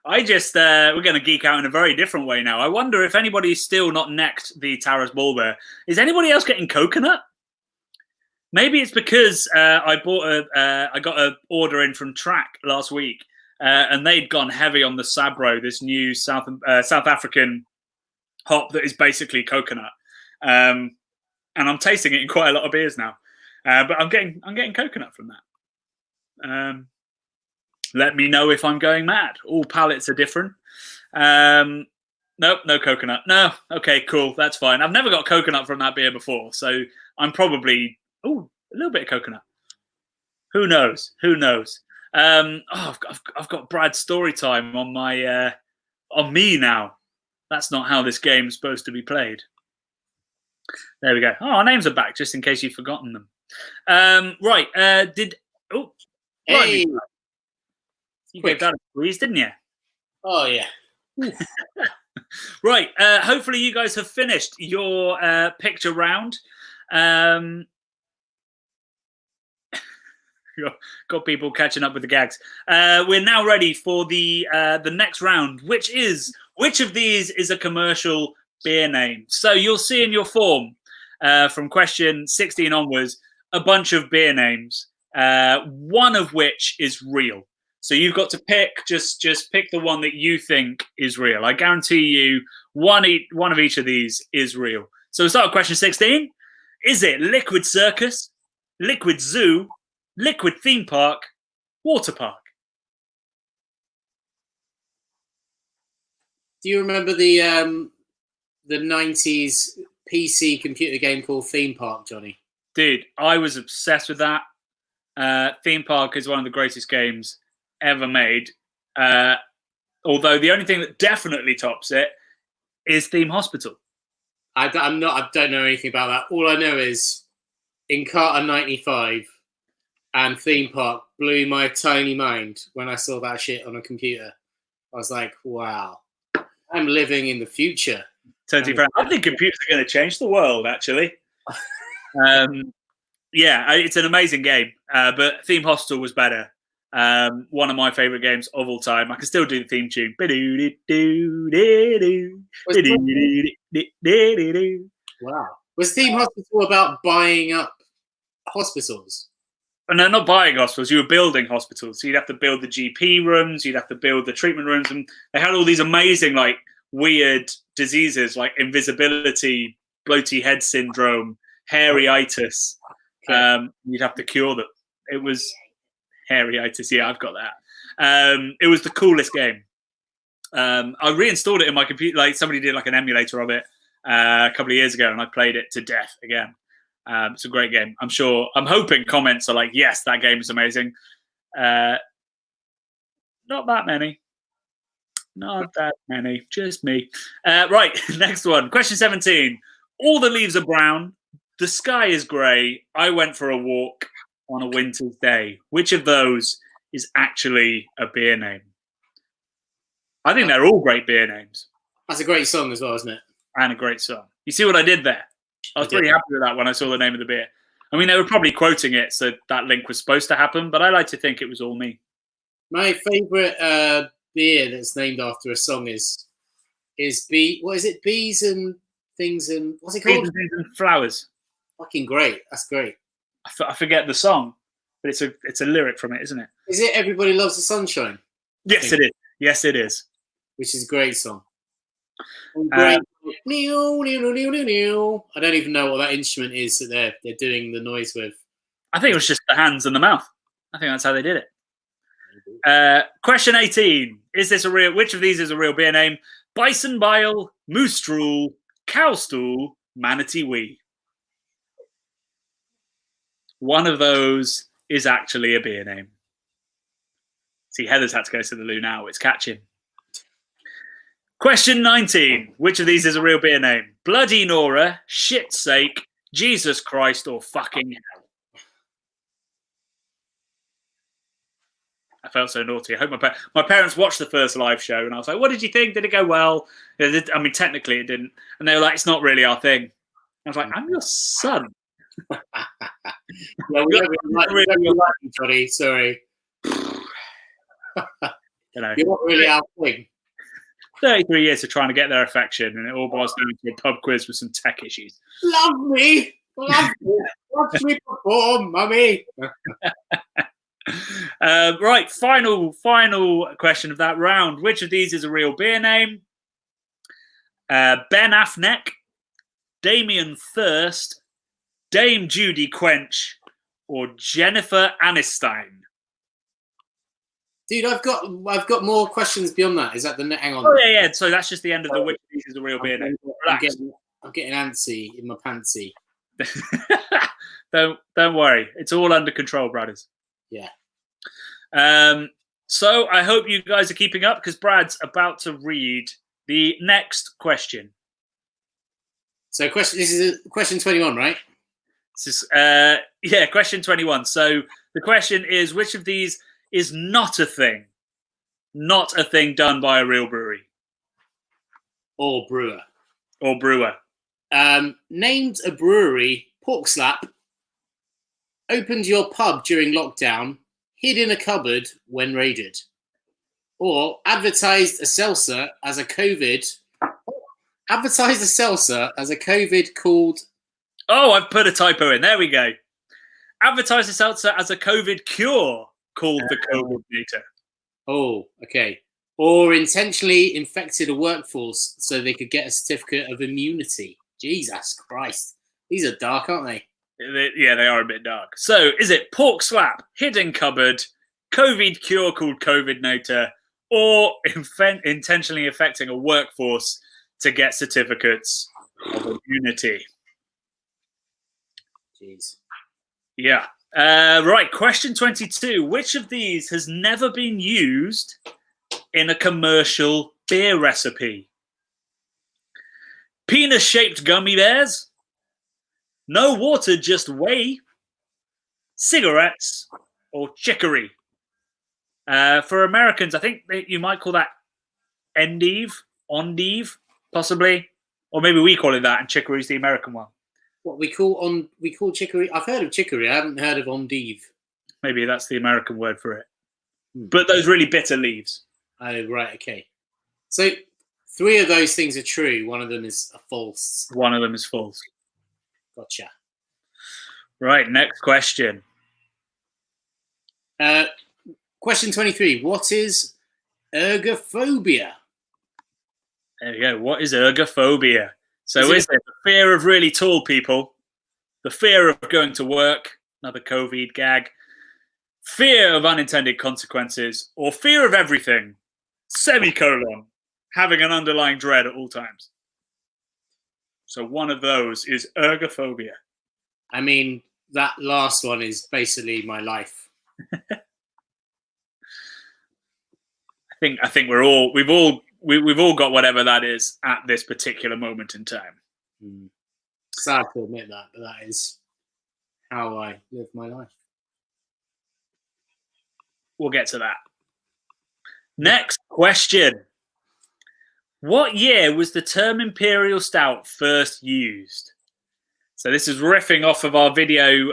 I just, we're going to geek out in a very different way now. I wonder if anybody's still not necked the Taras Bulba. Is anybody else getting coconut? Maybe it's because I got an order in from Track last week, and they'd gone heavy on the Sabro, this new South African hop that is basically coconut. And I'm tasting it in quite a lot of beers now. But I'm getting coconut from that. Let me know if I'm going mad. All palates are different. Nope, no coconut. No, okay, cool, that's fine. I've never got coconut from that beer before, so I'm probably a little bit of coconut. Who knows? I've got Brad's story time on my on me now. That's not how this game's supposed to be played. There we go. Oh, our names are back, just in case you've forgotten them. Right. Hey. You gave that a squeeze, didn't you? Oh, yeah. Right. Hopefully you guys have finished your picture round. Got people catching up with the gags. We're now ready for the next round, which is Which of these is a commercial beer name? So you'll see in your form from question 16 onwards a bunch of beer names, one of which is real. So you've got to pick, just pick the one that you think is real. I guarantee you one of each of these is real. So we'll start with question 16. Is it Liquid Circus, Liquid Zoo, Liquid Theme Park, Water Park? Do you remember the 90s PC computer game called Theme Park, Johnny? Dude, I was obsessed with that. Theme Park is one of the greatest games ever made. Although the only thing that definitely tops it is Theme Hospital. I don't know anything about that. All I know is Encarta 95 and Theme Park blew my tiny mind when I saw that shit on a computer. I was like, wow, I'm living in the future. Totally fair. I think computers are going to change the world, actually. Yeah, it's an amazing game, but Theme Hospital was better. One of my favorite games of all time. I can still do the theme tune. Wow. Was Theme Hospital about buying up hospitals? No, not buying hospitals. You were building hospitals. So you'd have to build the GP rooms. You'd have to build the treatment rooms. And they had all these amazing, like, weird diseases like invisibility, bloaty head syndrome, hairyitis. You'd have to cure them. It was hairyitis. Yeah, I've got that. It was the coolest game. I reinstalled it in my computer. Like somebody did like an emulator of it a couple of years ago, and I played it to death again. It's a great game. I'm hoping comments are like, yes, that game is amazing. Not that many. Not that many. Just me. Right, next one. Question 17. All the leaves are brown. The sky is grey. I went for a walk on a winter's day. Which of those is actually a beer name? I think they're all great beer names. That's a great song as well, isn't it? And a great song. You see what I did there? I was pretty happy with that when I saw the name of the beer. I mean, they were probably quoting it, so that link was supposed to happen, but I like to think it was all me. My favourite beer that's named after a song is what is it? Bees and things and what's it called? Bees and Things and Flowers. Fucking great. That's great. I forget the song, but it's a lyric from it, isn't it? Is it Everybody Loves the Sunshine? Yes, it is. Yes, it is. Which is a great song. Great. I don't even know what that instrument is that they're doing the noise with. I think it was just the hands and the mouth. I think that's how they did it. Question 18. Which of these is a real beer name? Bison bile, moose drool, cow stool, manatee wee. One of those is actually a beer name. See, Heather's had to go to the loo now. It's catching. Question 19. Which of these is a real beer name? Bloody Nora, shit's sake, Jesus Christ, or fucking hell? I felt so naughty. I hope my parents watched the first live show, and I was like, what did you think? Did it go well? I mean, technically it didn't. And they were like, it's not really our thing. I was like, I'm your son. Yeah, we don't really like you, Johnny. Sorry. You know, you're not really our thing. 33 years of trying to get their affection, and it all boils down to a pub quiz with some tech issues. Love me. Watch me perform, mummy. Right, final question of that round. Which of these is a real beer name? Ben Affleck, Damien Thirst, Dame Judy Quench, or Jennifer Aniston? Dude, I've got more questions beyond that. Is that the hang on? Oh yeah. So that's just the end of the which of these is a real beer name. I'm getting antsy in my pantsy. Don't worry, it's all under control, brothers. Yeah. So I hope you guys are keeping up because Brad's about to read the next question. So this is question 21, right? This is question 21. So the question is, which of these is not a thing done by a real brewery or brewer? Named a brewery, Pork Slap, opened your pub during lockdown, hid in a cupboard when raided. Or advertised a seltzer as a COVID called. Oh, I've put a typo in. There we go. Advertised a seltzer as a COVID cure called the COVID meter. Oh, okay. Or intentionally infected a workforce so they could get a certificate of immunity. Jesus Christ. These are dark, aren't they? Yeah, they are a bit dark. So, is it pork slap, hidden cupboard, COVID cure called COVID nator, or intentionally affecting a workforce to get certificates of immunity? Jeez. Yeah. Right. Question 22. Which of these has never been used in a commercial beer recipe? Penis-shaped gummy bears? No water, just whey? Cigarettes? Or chicory? For Americans, I think you might call that endive, possibly. Or maybe we call it that, and chicory is the American one. What we call chicory? I've heard of chicory. I haven't heard of endive. Maybe that's the American word for it. But those really bitter leaves. Oh, right. Okay. So 3 of those things are true. One of them is a false. One of them is false. Gotcha. Right. Next question. Question 23. What is ergophobia? There you go. What is ergophobia? So is it the fear of really tall people, the fear of going to work, another COVID gag, fear of unintended consequences, or fear of everything, semicolon, having an underlying dread at all times? So one of those is ergophobia. I mean, that last one is basically my life. I think we've all got whatever that is at this particular moment in time. Sad to admit that, but that is how I live my life. We'll get to that. Next question. What year was the term Imperial Stout first used? So this is riffing off of our video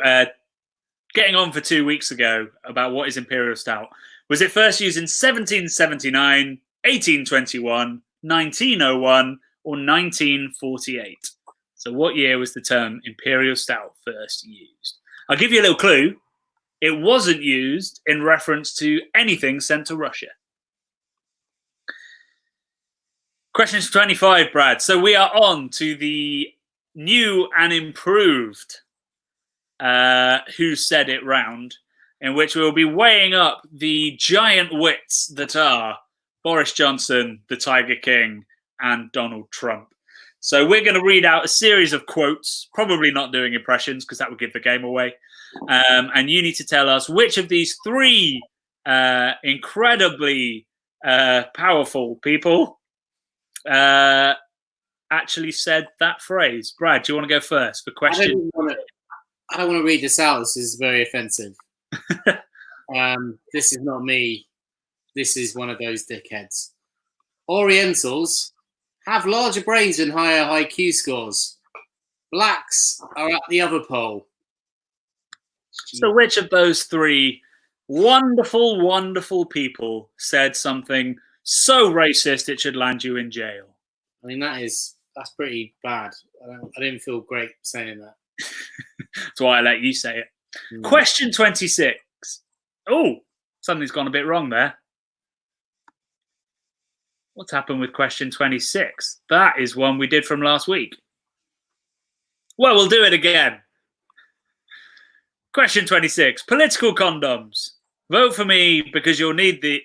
getting on for 2 weeks ago about what is Imperial Stout. Was it first used in 1779, 1821, 1901, or 1948? So what year was the term Imperial Stout first used? I'll give you a little clue. It wasn't used in reference to anything sent to Russia. Question 25, Brad. So we are on to the new and improved Who Said It round, in which we'll be weighing up the giant wits that are Boris Johnson, the Tiger King, and Donald Trump. So we're going to read out a series of quotes, probably not doing impressions because that would give the game away. And you need to tell us which of these 3 incredibly powerful people actually said that phrase. Brad, do you want to go first for question? I don't want to read this out. This is very offensive. This is not me. This is one of those dickheads. Orientals have larger brains and higher IQ scores. Blacks are at the other pole. So which of those 3 wonderful, wonderful people said something so racist it should land you in jail? I mean, that's pretty bad. I didn't feel great saying that. That's why I let you say it. Question 26. Oh, something's gone a bit wrong there. What's happened with question 26? That is one we did from last week. Well, we'll do it again. Question 26. Political condoms. Vote for me because you'll need the.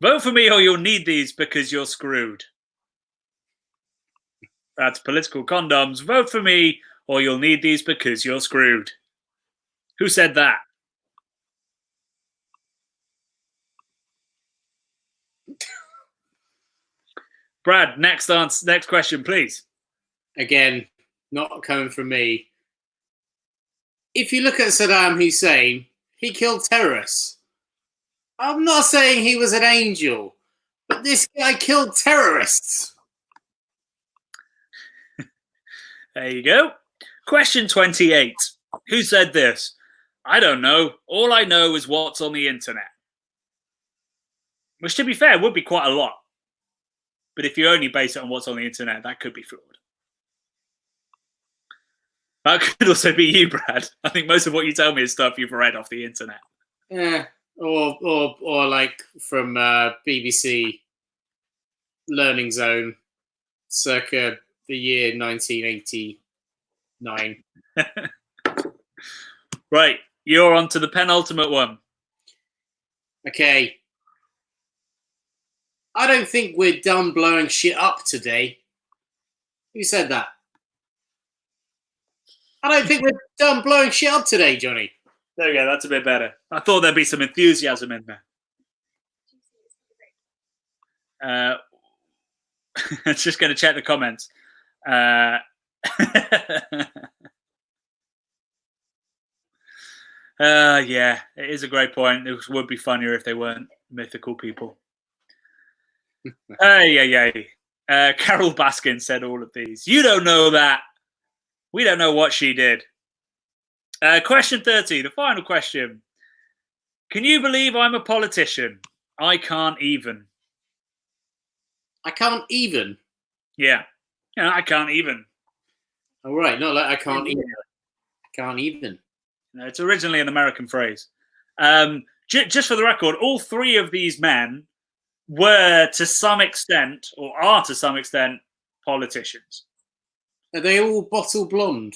Vote for me or you'll need these because you're screwed. That's political condoms. Vote for me or you'll need these because you're screwed. Who said that? Brad, next question, please. Again, not coming from me. If you look at Saddam Hussein, he killed terrorists. I'm not saying he was an angel, but this guy killed terrorists. There you go. Question 28. Who said this? I don't know. All I know is what's on the internet. Which, to be fair, would be quite a lot. But if you only base it on what's on the internet, that could be flawed. That could also be you, Brad. I think most of what you tell me is stuff you've read off the internet. Yeah, or like from BBC Learning Zone, circa the year 1989. Right, you're on to the penultimate one. Okay. I don't think we're done blowing shit up today. Who said that? I don't think we're done blowing shit up today, Johnny. There we go, that's a bit better. I thought there'd be some enthusiasm in there. It's just going to check the comments. Yeah, it is a great point. It would be funnier if they weren't mythical people. Carol Baskin said all of these. You don't know that. We don't know what she did. Question 30, the final question. Can you believe I'm a politician? I can't even. I can't even? Yeah. I can't even. All right, not like I can't even. I can't even. No, it's originally an American phrase. Just for the record, all three of these men were to some extent, or are to some extent, politicians. Are they all bottle blonde?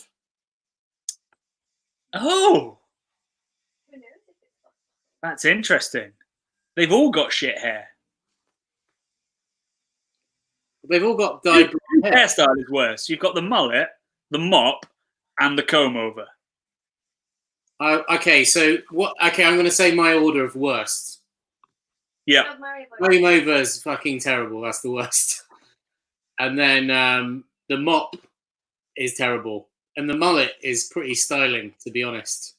Oh, Who knows if it's possible? that's interesting. They've all got shit hair. They've all got dyed blonde hair. Hairstyle is worse. You've got the mullet, the mop, and the comb over. Okay, so what? Okay, I'm going to say my order of worst. Yeah. Oh, Mario Boy. Comb over is fucking terrible. That's the worst. And then the mop is terrible. And the mullet is pretty styling, to be honest.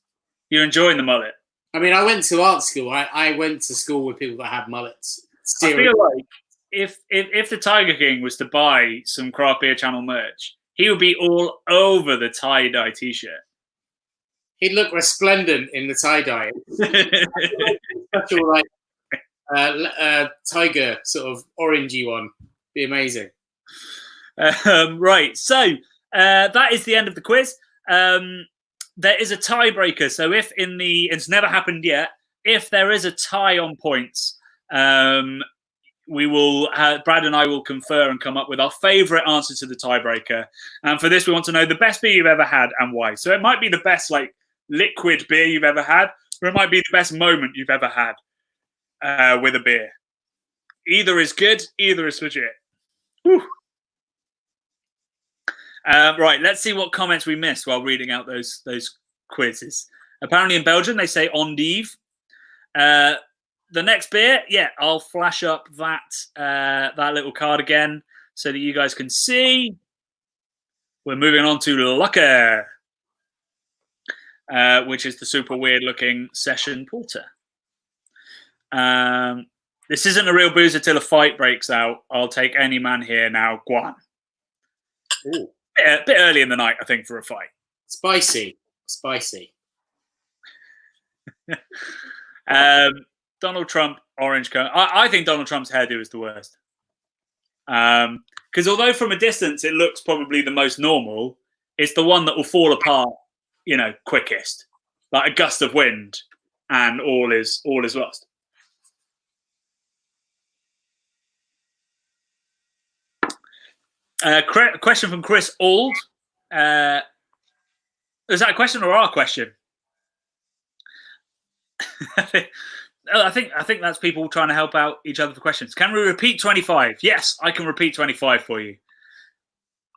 You're enjoying the mullet. I mean, I went to art school. I went to school with people that had mullets. I feel like if the Tiger King was to buy some Craft Beer Channel merch, he would be all over the tie-dye t-shirt. He'd look resplendent in the tie-dye. Special, like, tiger sort of orangey one. Be amazing. Right, so that is the end of the quiz. There is a tiebreaker. So if it's never happened yet, if there is a tie on points, we will Brad and I will confer and come up with our favourite answer to the tiebreaker. And for this, we want to know the best beer you've ever had and why. So it might be the best liquid beer you've ever had, or it might be the best moment you've ever had with a beer. Either is good, either is legit. Whew. Right, let's see what comments we missed while reading out those quizzes. Apparently in Belgium, they say endive. The next beer, I'll flash up that little card again so that you guys can see. We're moving on to Lucker, which is the super weird-looking session porter. This isn't a real boozer till a fight breaks out. I'll take any man here now. Guan. Ooh. A bit early in the night, I think, for a fight. Spicy. Donald Trump, orange cone. I think Donald Trump's hairdo is the worst. Because although from a distance it looks probably the most normal, it's the one that will fall apart, quickest. Like a gust of wind, and all is lost. Question from Chris Auld. Is that a question or our question? I think that's people trying to help out each other for questions. Can we repeat 25? Yes, I can repeat 25 for you. I'm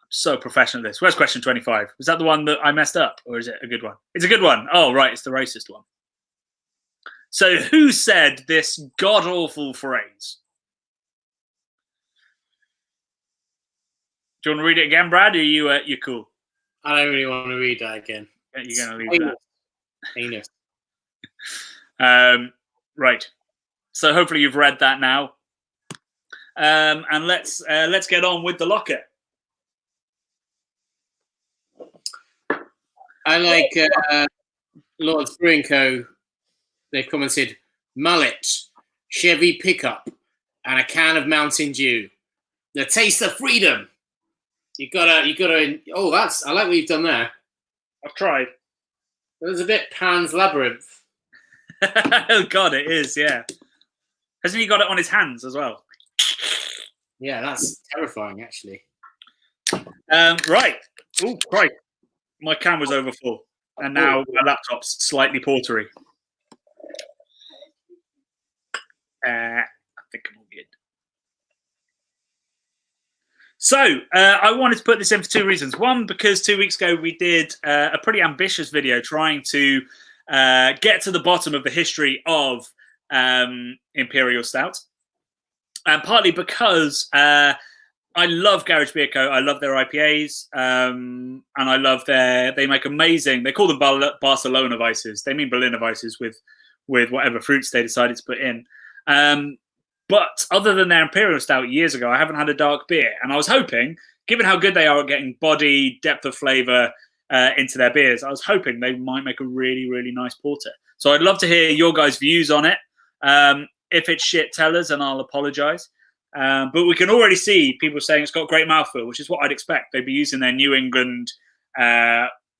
so professional at this. Where's question 25? Was that the one that I messed up, or is it a good one? It's a good one. Oh, right, it's the racist one. So who said this god-awful phrase? Do you want to read it again, Brad, or you're cool? I don't really want to read that again. You're going to leave that. Anus. Right. So hopefully you've read that now. And let's get on with the locker. I like Lord's Brewing Co. They've commented, mullet, Chevy pickup, and a can of Mountain Dew. The taste of freedom. You gotta. Oh, I like what you've done there. I've tried. There's a bit Pan's Labyrinth. Oh God, it is. Yeah. Hasn't he got it on his hands as well? Yeah, that's terrifying, actually. Right. Oh, Christ. My camera's over full, and now my laptop's slightly portery. I think I'm all good. So I wanted to put this in for two reasons. One, because 2 weeks ago we did a pretty ambitious video trying to get to the bottom of the history of Imperial Stout. And partly because I love Garage Beer Co. I love their IPAs. And I love they make amazing, they call them Barcelona Weisses. They mean Berliner Weisses with whatever fruits they decided to put in. But other than their Imperial Stout years ago, I haven't had a dark beer. And I was hoping, given how good they are at getting body, depth of flavour into their beers, I was hoping they might make a really, really nice porter. So I'd love to hear your guys' views on it. If it's shit, tell us and I'll apologise. But we can already see people saying it's got great mouthfeel, which is what I'd expect. They'd be using their New England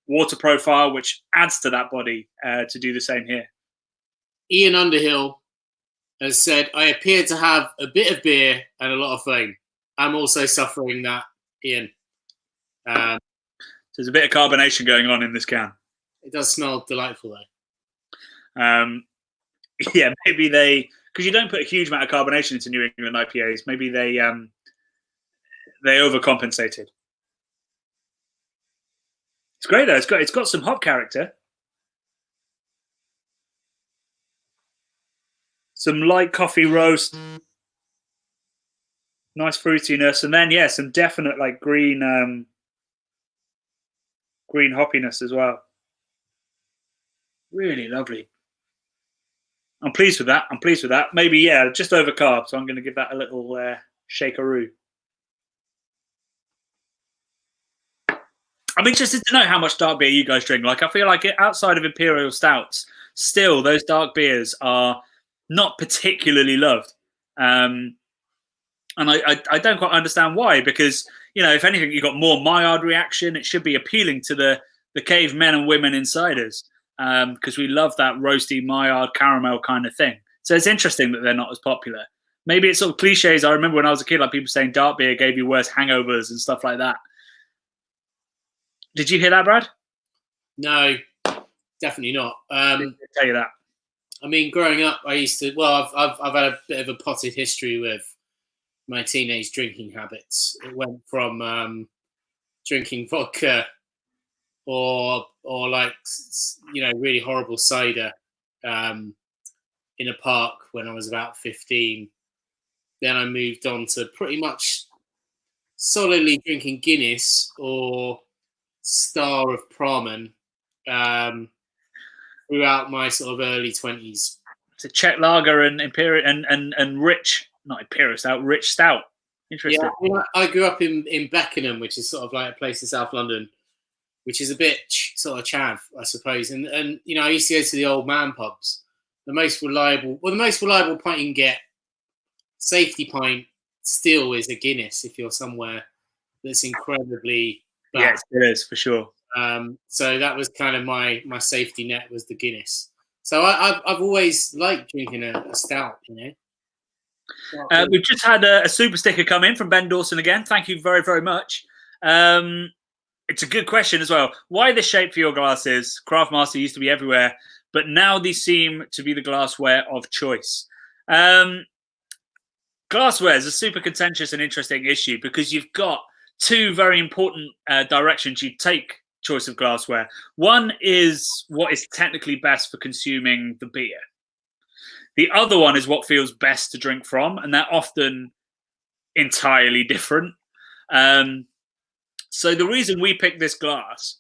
water profile, which adds to that body to do the same here. Ian Underhill has said, I appear to have a bit of beer and a lot of foam. I'm also suffering that, Ian. There's a bit of carbonation going on in this can. It does smell delightful, though. Yeah, maybe because you don't put a huge amount of carbonation into New England IPAs, maybe they overcompensated. It's great though. It's got some hop character. Some light coffee roast, nice fruitiness, and then some definite like green hoppiness as well. Really lovely. I'm pleased with that. Maybe just over carb, so I'm going to give that a little shakeroo. I'm interested to know how much dark beer you guys drink. Like, I feel like outside of Imperial Stouts, still those dark beers are not particularly loved, and I don't quite understand why. Because if anything, you got more Maillard reaction. It should be appealing to the cave men and women inside us, because we love that roasty Maillard caramel kind of thing. So it's interesting that they're not as popular. Maybe it's sort of cliches. I remember when I was a kid, like people saying dark beer gave you worse hangovers and stuff like that. Did you hear that, Brad? No, definitely not. I tell you that. I mean, growing up, I used to. Well, I've had a bit of a potted history with my teenage drinking habits. It went from drinking vodka or like really horrible cider in a park when I was about 15. Then I moved on to pretty much solidly drinking Guinness or Star of Pramen throughout my sort of early 20s. It's a Czech lager and Imperial and rich, not Imperial Stout, rich stout. Interesting. Yeah, I grew up in Beckenham, which is sort of like a place in South London, which is a bit sort of chav, I suppose. And I used to go to the old man pubs. The most reliable pint you can get, safety pint, still is a Guinness if you're somewhere that's incredibly bad. Yes, it is for sure. So that was kind of my safety net, was the Guinness. So I've always liked drinking a stout, We've just had a super sticker come in from Ben Dawson again. Thank you very, very much. It's a good question as well. Why this shape for your glasses? Craftmaster used to be everywhere, but now these seem to be the glassware of choice. Glassware is a super contentious and interesting issue because you've got two very important directions you take choice of glassware. One is what is technically best for consuming the beer. The other one is what feels best to drink from, and they're often entirely different. So the reason we picked this glass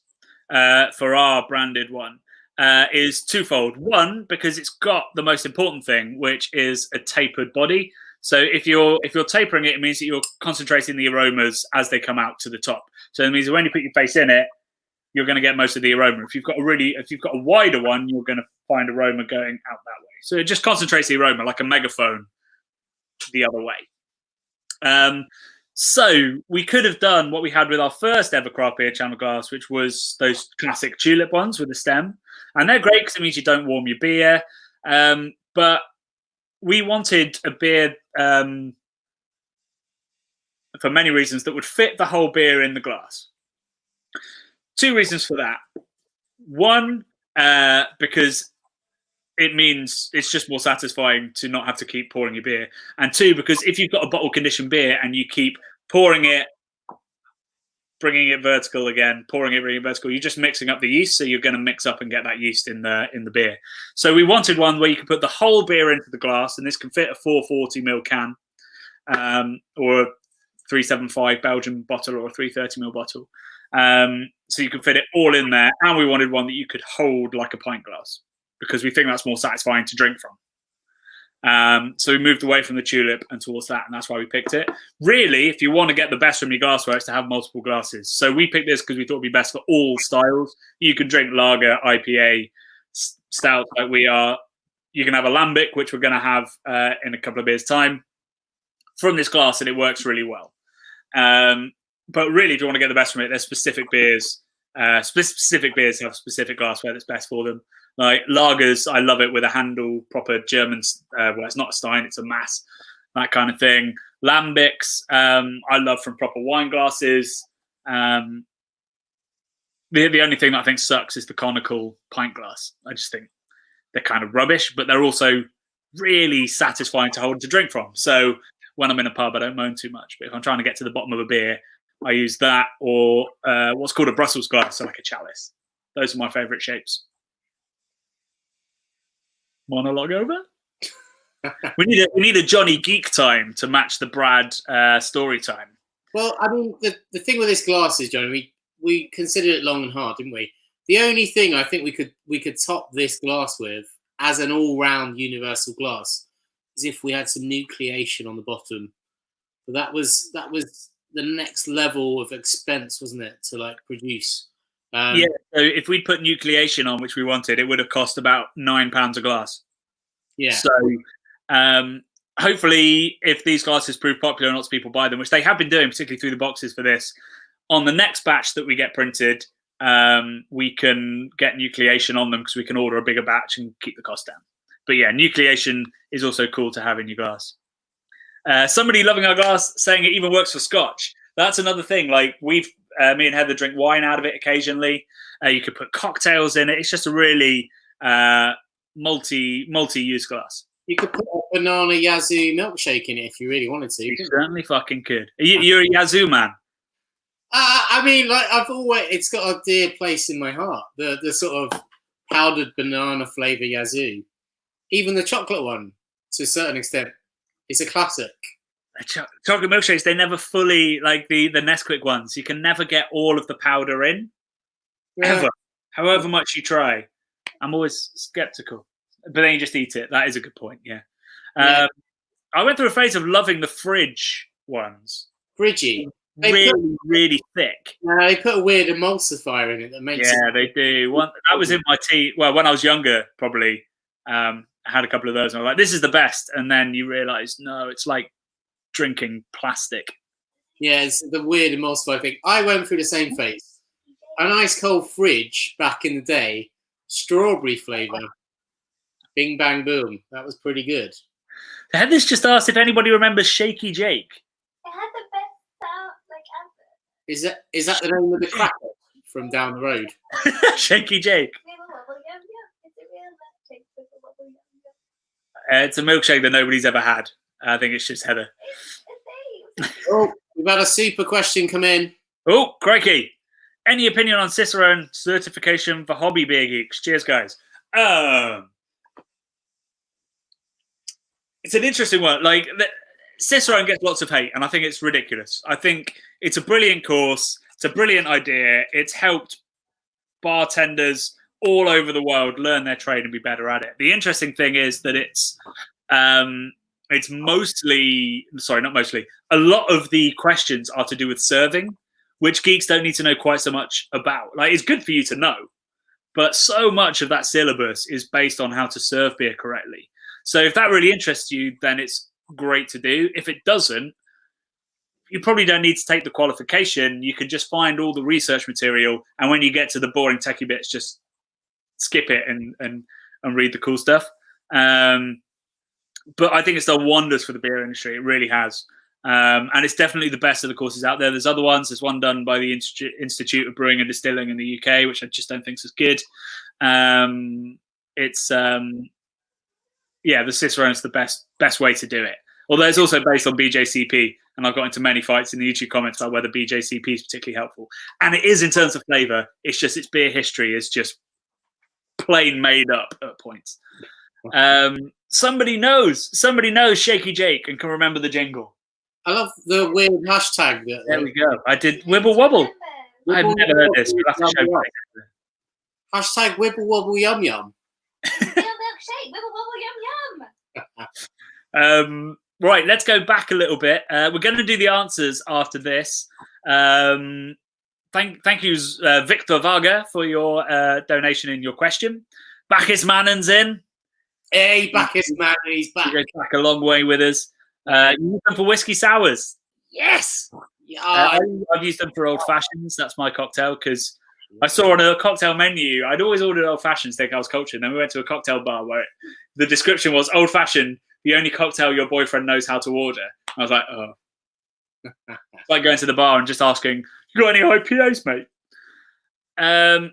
for our branded one is twofold. One, because it's got the most important thing, which is a tapered body. So if you're tapering it, it means that you're concentrating the aromas as they come out to the top. So it means that when you put your face in it, you're going to get most of the aroma. If you've got a wider one, you're going to find aroma going out that way. So it just concentrates the aroma like a megaphone the other way. So we could have done what we had with our first ever craft beer channel glass, which was those classic tulip ones with the stem. And they're great because it means you don't warm your beer. But we wanted a beer for many reasons that would fit the whole beer in the glass. 2 reasons for that. One, because it means it's just more satisfying to not have to keep pouring your beer. And 2, because if you've got a bottle conditioned beer and you keep pouring it, bringing it vertical again, pouring it, bringing it vertical, you're just mixing up the yeast. So you're going to mix up and get that yeast in the beer. So we wanted one where you can put the whole beer into the glass, and this can fit a 440ml can, or a 375 Belgian bottle, or a 330ml bottle. So you can fit it all in there. And we wanted one that you could hold like a pint glass, because we think that's more satisfying to drink from. So we moved away from the tulip and towards that, and that's why we picked it. Really, if you want to get the best from your glassware, it's to have multiple glasses. So we picked this because we thought it'd be best for all styles. You can drink lager, IPA, stout like we are. You can have a lambic, which we're going to have in a couple of beers' time, from this glass, and it works really well. But really, if you want to get the best from it, there's specific beers. Specific beers have specific glassware that's best for them. Like lagers, I love it with a handle, proper German. Well, it's not a stein, it's a mass, that kind of thing. Lambics, I love from proper wine glasses. The only thing that I think sucks is the conical pint glass. I just think they're kind of rubbish, but they're also really satisfying to hold and to drink from. So when I'm in a pub, I don't moan too much. But if I'm trying to get to the bottom of a beer, I use that, or what's called a Brussels glass, so like a chalice. Those are my favourite shapes. Monologue over? we need a Johnny Geek time to match the Brad story time. Well, I mean, the thing with this glass is, Johnny, we considered it long and hard, didn't we? The only thing I think we could top this glass with as an all-round universal glass is if we had some nucleation on the bottom. But that was the next level of expense, wasn't it, to like produce? Yeah, so if we'd put nucleation on, which we wanted, it would have cost about £9 a glass. Yeah. So hopefully, if these glasses prove popular and lots of people buy them, which they have been doing, particularly through the boxes for this, on the next batch that we get printed, we can get nucleation on them because we can order a bigger batch and keep the cost down. But yeah, nucleation is also cool to have in your glass. Somebody loving our glass saying it even works for Scotch. That's another thing. Like me and Heather drink wine out of it occasionally. You could put cocktails in it. It's just a really multi-use glass. You could put a banana yazoo milkshake in it if you really wanted to. You certainly fucking could. You're a yazoo man. I mean, like it's got a dear place in my heart. The sort of powdered banana flavor yazoo, even the chocolate one to a certain extent. It's a classic. Chocolate milkshakes, they never fully, like the Nesquik ones, you can never get all of the powder in. Yeah. Ever. However much you try. I'm always skeptical. But then you just eat it. That is a good point, yeah. I went through a phase of loving the fridge ones. Fridgy. Really thick. They put a weird emulsifier in it that makes it... Yeah, they do. That was in my tea. Well, when I was younger, probably. I had a couple of those and I was like, this is the best. And then you realise, no, it's like drinking plastic. Yeah, it's the weird emulsifier thing. I went through the same phase. An ice cold fridge back in the day, strawberry flavour. Bing, bang, boom. That was pretty good. Heather's just asked if anybody remembers Shaky Jake. It had the best sound, like, advert. Is that the name of the cracker from down the road? Shaky Jake. It's a milkshake that nobody's ever had. I think it's just Heather. Oh, we've had a super question come in. Oh, crikey. Any opinion on Cicerone certification for hobby beer geeks? Cheers, guys. It's an interesting one. Like, Cicerone gets lots of hate, and I think it's ridiculous. I think it's a brilliant course. It's a brilliant idea. It's helped bartenders all over the world learn their trade and be better at it. The interesting thing is that it's mostly, sorry, not mostly, a lot of the questions are to do with serving, which geeks don't need to know quite so much about. Like, it's good for you to know, but so much of that syllabus is based on how to serve beer correctly. So if that really interests you, then it's great to do. If it doesn't, you probably don't need to take the qualification. You can just find all the research material, and when you get to the boring techie bits, just skip it and read the cool stuff. But I think it's done wonders for the beer industry. It really has. And it's definitely the best of the courses out there. There's other ones. There's one done by the Institute of Brewing and Distilling in the UK, which I just don't think is as good. The Cicerone's the best way to do it. Although it's also based on BJCP, and I've got into many fights in the YouTube comments about whether BJCP is particularly helpful. And it is in terms of flavour. It's just its beer history is just plain made up at points. Somebody knows Shaky Jake and can remember the jingle. I love the weird hashtag. There we go. I did Wibble Wobble. I've never heard this. We'll have to show you. Hashtag Wibble Wobble Yum Yum. Milkshake, wibble wobble yum yum. Right, let's go back a little bit. We're going to do the answers after this. Thank you, Victor Varga, for your donation in your question. Bacchus Mannon's in. Hey, Bacchus Mannon, he's back. He goes back a long way with us. You use them for whiskey sours. Yes. I've used them for old fashions. That's my cocktail because I saw on a cocktail menu, I'd always ordered old fashions, think I was cultured. Then we went to a cocktail bar where the description was old fashioned, the only cocktail your boyfriend knows how to order. I was like, oh. It's like going to the bar and just asking, you got any IPAs, mate?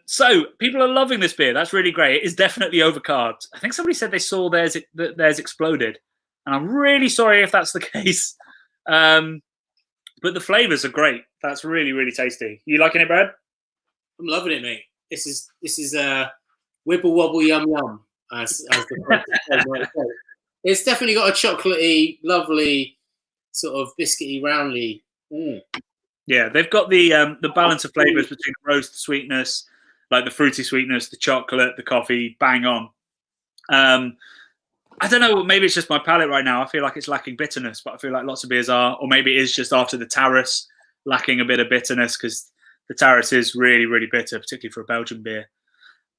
So people are loving this beer. That's really great. It is definitely overcarbed. I think somebody said they saw theirs exploded. And I'm really sorry if that's the case. But the flavors are great. That's really, really tasty. You liking it, Brad? I'm loving it, mate. This is Wibble Wobble Yum Yum. As the it's definitely got a chocolatey, lovely, sort of biscuity, roundly. Yeah, they've got the balance of flavors between the roast, the sweetness, like the fruity sweetness, the chocolate, the coffee, bang on. I don't know, maybe it's just my palate right now. I feel like it's lacking bitterness, but I feel like lots of beers are, or maybe it is just after the Taurus lacking a bit of bitterness because the Taurus is really, really bitter, particularly for a Belgian beer.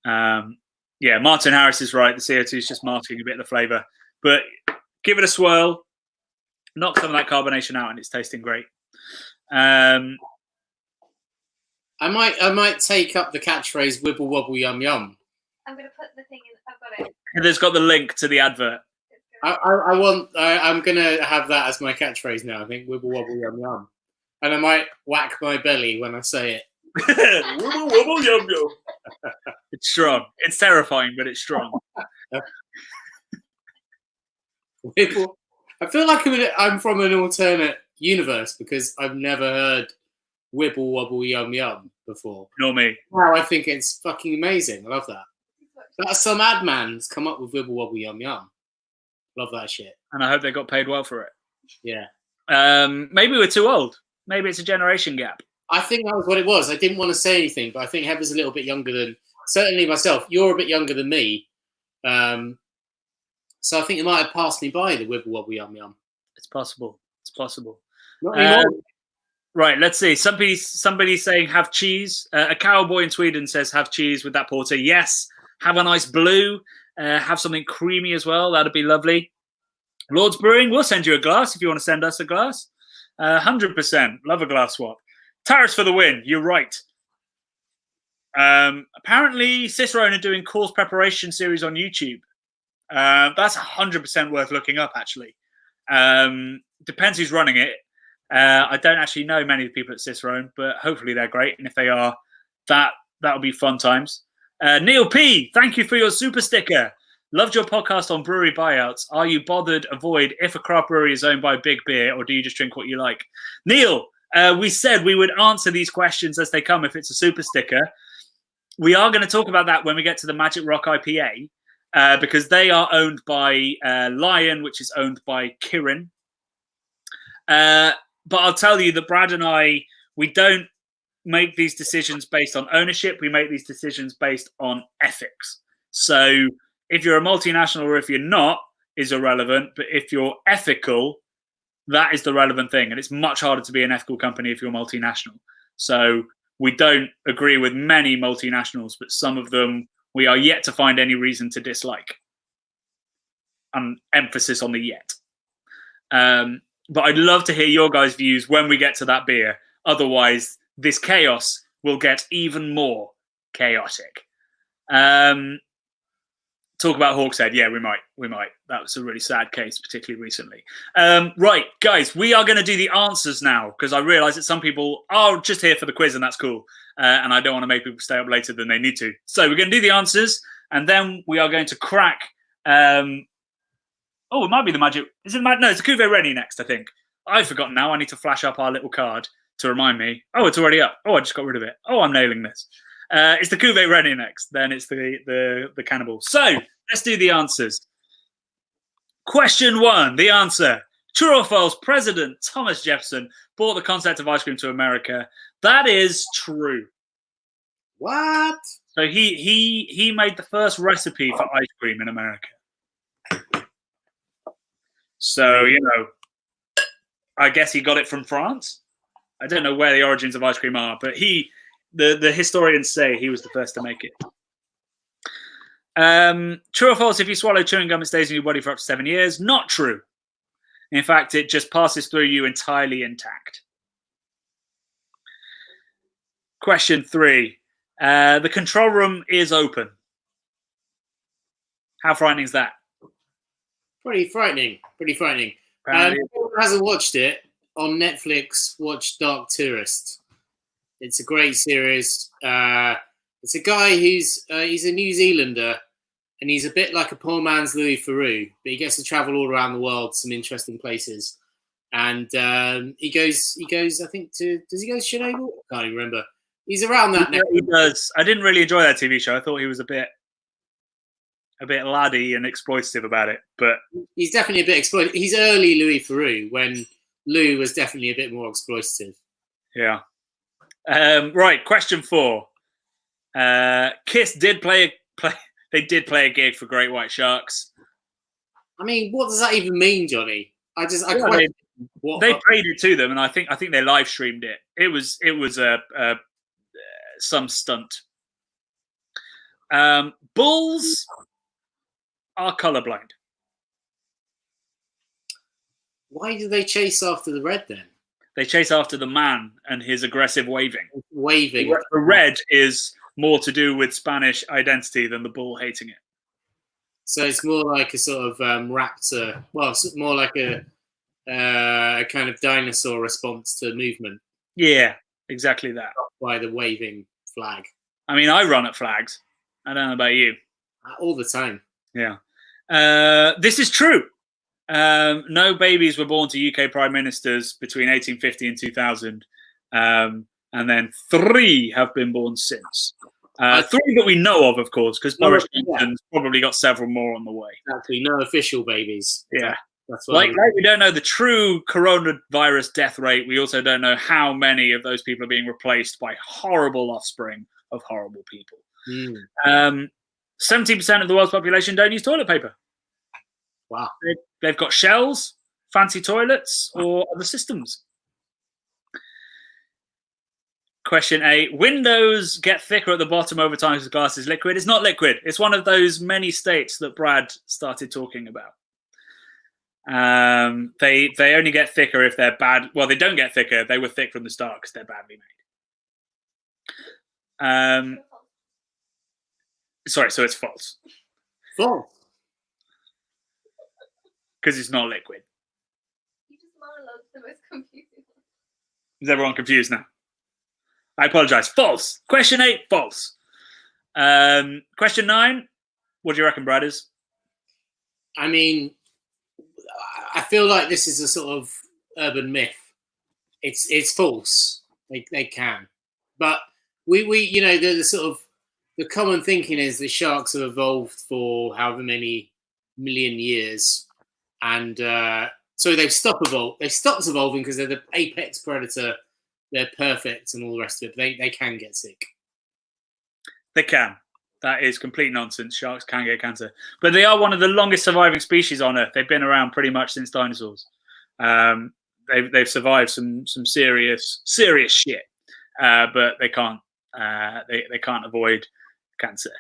Yeah, Martin Harris is right. The CO2 is just masking a bit of the flavour. But give it a swirl, knock some of that carbonation out, and it's tasting great. I might take up the catchphrase "Wibble Wobble Yum Yum." I'm gonna put the thing in. I've got it. And there's got the link to the advert. I'm gonna have that as my catchphrase now. I think "Wibble Wobble Yum Yum," and I might whack my belly when I say it. Wibble Wobble Yum Yum. It's strong. It's terrifying, but it's strong. Wibble. I feel like I'm from an alternate universe because I've never heard "Wibble Wobble Yum Yum" before. Nor me. Wow, I think it's fucking amazing. I love that. That's some ad man's come up with "Wibble Wobble Yum Yum." Love that shit. And I hope they got paid well for it. Yeah. Maybe we're too old. Maybe it's a generation gap. I think that was what it was. I didn't want to say anything, but I think Heather's a little bit younger than, certainly myself. You're a bit younger than me. So I think it might have passed me by, the Wibble Wobble Yum Yum. It's possible. It's possible. Not anymore. Right, let's see. Somebody's saying have cheese. A cowboy in Sweden says have cheese with that porter. Yes. Have a nice blue. Have something creamy as well. That'd be lovely. Lord's Brewing, we'll send you a glass if you want to send us a glass. 100%. Love a glass swap. Taurus for the win. You're right. Apparently, Cicerone are doing course preparation series on YouTube. That's 100% worth looking up, actually. Depends who's running it. I don't actually know many of the people at Cicerone, but hopefully they're great. And if they are, that'll be fun times. Neil P, thank you for your super sticker. Loved your podcast on brewery buyouts. Are you bothered avoid if a craft brewery is owned by a big beer, or do you just drink what you like? Neil, we said we would answer these questions as they come if it's a super sticker. We are going to talk about that when we get to the Magic Rock IPA, because they are owned by Lion, which is owned by Kirin. But I'll tell you that Brad and I, we don't make these decisions based on ownership. We make these decisions based on ethics. So if you're a multinational or if you're not is irrelevant. But if you're ethical, that is the relevant thing. And it's much harder to be an ethical company if you're multinational. So we don't agree with many multinationals, but some of them we are yet to find any reason to dislike. Emphasis on the yet. But I'd love to hear your guys' views when we get to that beer. Otherwise, this chaos will get even more chaotic. Talk about Hawkshead. Yeah, we might. That was a really sad case, particularly recently. Right, guys, we are going to do the answers now because I realise that some people are just here for the quiz and that's cool. And I don't want to make people stay up later than they need to. So we're going to do the answers and then we are going to crack... it might be the magic... Is it no, it's a Cuvée Rennie next, I think. I've forgotten now. I need to flash up our little card to remind me. Oh, it's already up. Oh, I just got rid of it. Oh, I'm nailing this. It's the Cuvée Rennie next. Then it's the Cannibal. So let's do the answers. Question 1. The answer. True or false? President Thomas Jefferson brought the concept of ice cream to America. That is true. What? So he made the first recipe for ice cream in America. So, I guess he got it from France. I don't know where the origins of ice cream are, but the historians say he was the first to make it. True or false? If you swallow chewing gum, it stays in your body for up to 7 years. Not true. In fact, it just passes through you entirely intact. Question 3. The control room is open. How frightening is that? Pretty frightening. Who hasn't watched it, on Netflix, watch Dark Tourist. It's a great series. It's a guy who's he's a New Zealander, and he's a bit like a poor man's Louis Theroux, but he gets to travel all around the world, some interesting places. And he goes. I think does he go to Chernobyl? I can't even remember. He's around that. He does. I didn't really enjoy that TV show. I thought he was a bit laddie and exploitative about it, but he's definitely a bit exploitative. He's early Louis Theroux when Lou was definitely a bit more exploitative. Yeah. Right. Question 4. Kiss did play. They did play a gig for Great White Sharks. I mean, what does that even mean, Johnny? They played it to them, and I think they live streamed it. It was some stunt. Bulls are colorblind. Why do they chase after the red then? They chase after the man and his aggressive waving. The red is more to do with Spanish identity than the bull hating it. So it's more like a sort of raptor. Well, it's more like a kind of dinosaur response to movement. Yeah, exactly that. By the waving flag. I mean, I run at flags. I don't know about you. All the time. Yeah. This is true. No babies were born to UK prime ministers between 1850 and 2000. And then 3 have been born since. 3 that we know of course, because Boris Johnson's probably got several more on the way. Exactly. No official babies. Yeah. That's what we don't know the true coronavirus death rate. We also don't know how many of those people are being replaced by horrible offspring of horrible people. 70% of the world's population don't use toilet paper. Wow. They've got shells, fancy toilets, or other systems. Question 8. Windows get thicker at the bottom over time because glass is liquid. It's not liquid. It's one of those many states that Brad started talking about. They only get thicker if they're bad. Well, they don't get thicker. They were thick from the start because they're badly made. Sorry, so it's false. False. Because it's not liquid. You just monologued the most confusing. Is everyone confused now? I apologize. False. Question 8, false. Question 9, what do you reckon, Brad, is? I mean, I feel like this is a sort of urban myth. It's false. They can. But we the sort of the common thinking is that sharks have evolved for however many million years. And so they've stopped evolving because they're the apex predator. They're perfect and all the rest of it. But they can get sick. They can. That is complete nonsense. Sharks can get cancer. But they are one of the longest surviving species on Earth. They've been around pretty much since dinosaurs. They've survived some serious shit. But they can't avoid cancer.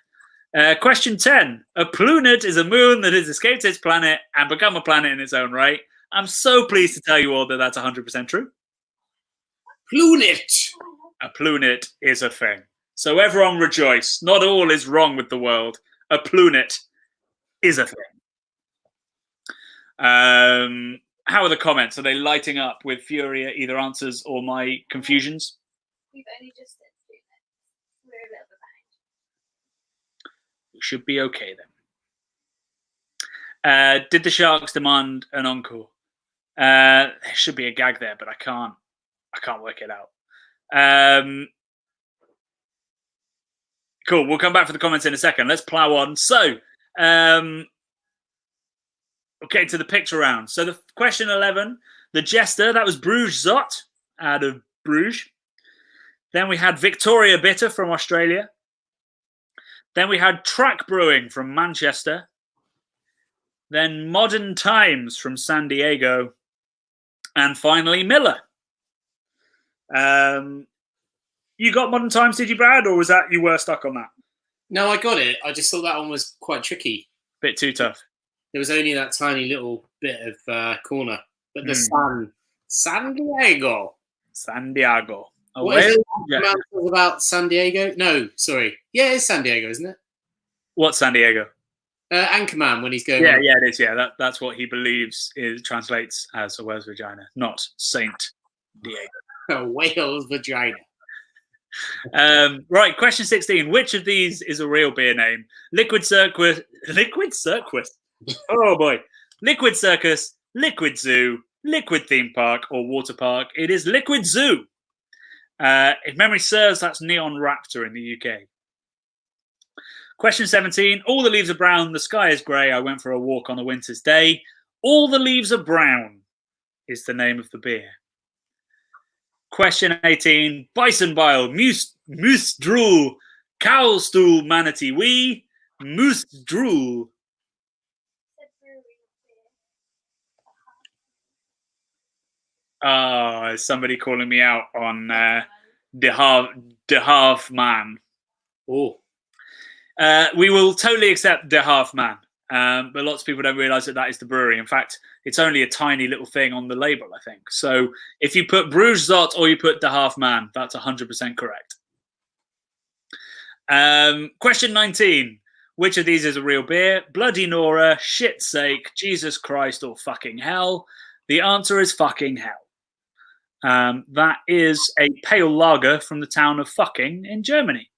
Question 10. A planet is a moon that has escaped its planet and become a planet in its own right. I'm so pleased to tell you all that that's 100% true. Plunit. A plunit is a thing. So everyone rejoice. Not all is wrong with the world. A plunit is a thing. How are the comments? Are they lighting up with fury at either answers or my confusions? We've only just said 2 minutes. We're a little bit behind. We should be okay then. Did the Sharks demand an encore? There should be a gag there, but I can't work it out. Cool. We'll come back for the comments in a second. Let's plow on. So, okay, to the picture round. So the question 11, the Jester, that was Bruges Zot out of Bruges. Then we had Victoria Bitter from Australia. Then we had Track Brewing from Manchester. Then Modern Times from San Diego. And finally, Miller. You got Modern Times, did you, Brad? Or was that you were stuck on that? No, I got it. I just thought that one was quite tricky. Bit too tough. There was only that tiny little bit of corner. But the San Diego. San Diego. Oh, What is it about San Diego? No, sorry. Yeah, it's San Diego, isn't it? What's San Diego? Anchorman when he's going. Yeah, it is. Yeah, that's what he believes it translates as a whale's vagina, not Saint Diego. A whale's vagina. Right, question 16. Which of these is a real beer name? Liquid Circus. Oh boy. Liquid Circus, Liquid Zoo, Liquid Theme Park, or Water Park. It is Liquid Zoo. If memory serves, that's Neon Raptor in the UK. Question 17. All the leaves are brown, the sky is grey. I went for a walk on a winter's day. All the leaves are brown is the name of the beer. Question 18. Bison bile, moose drool, cow stool, manatee wee, moose drool. Is somebody calling me out on the half man? Oh. We will totally accept the half man, but lots of people don't realise that is the brewery. In fact, it's only a tiny little thing on the label, I think. So if you put Bruges Zot or you put the half man, that's 100% correct. Question 19. Which of these is a real beer? Bloody Nora, shit's sake, Jesus Christ, or fucking hell? The answer is fucking hell. That is a pale lager from the town of Fucking in Germany.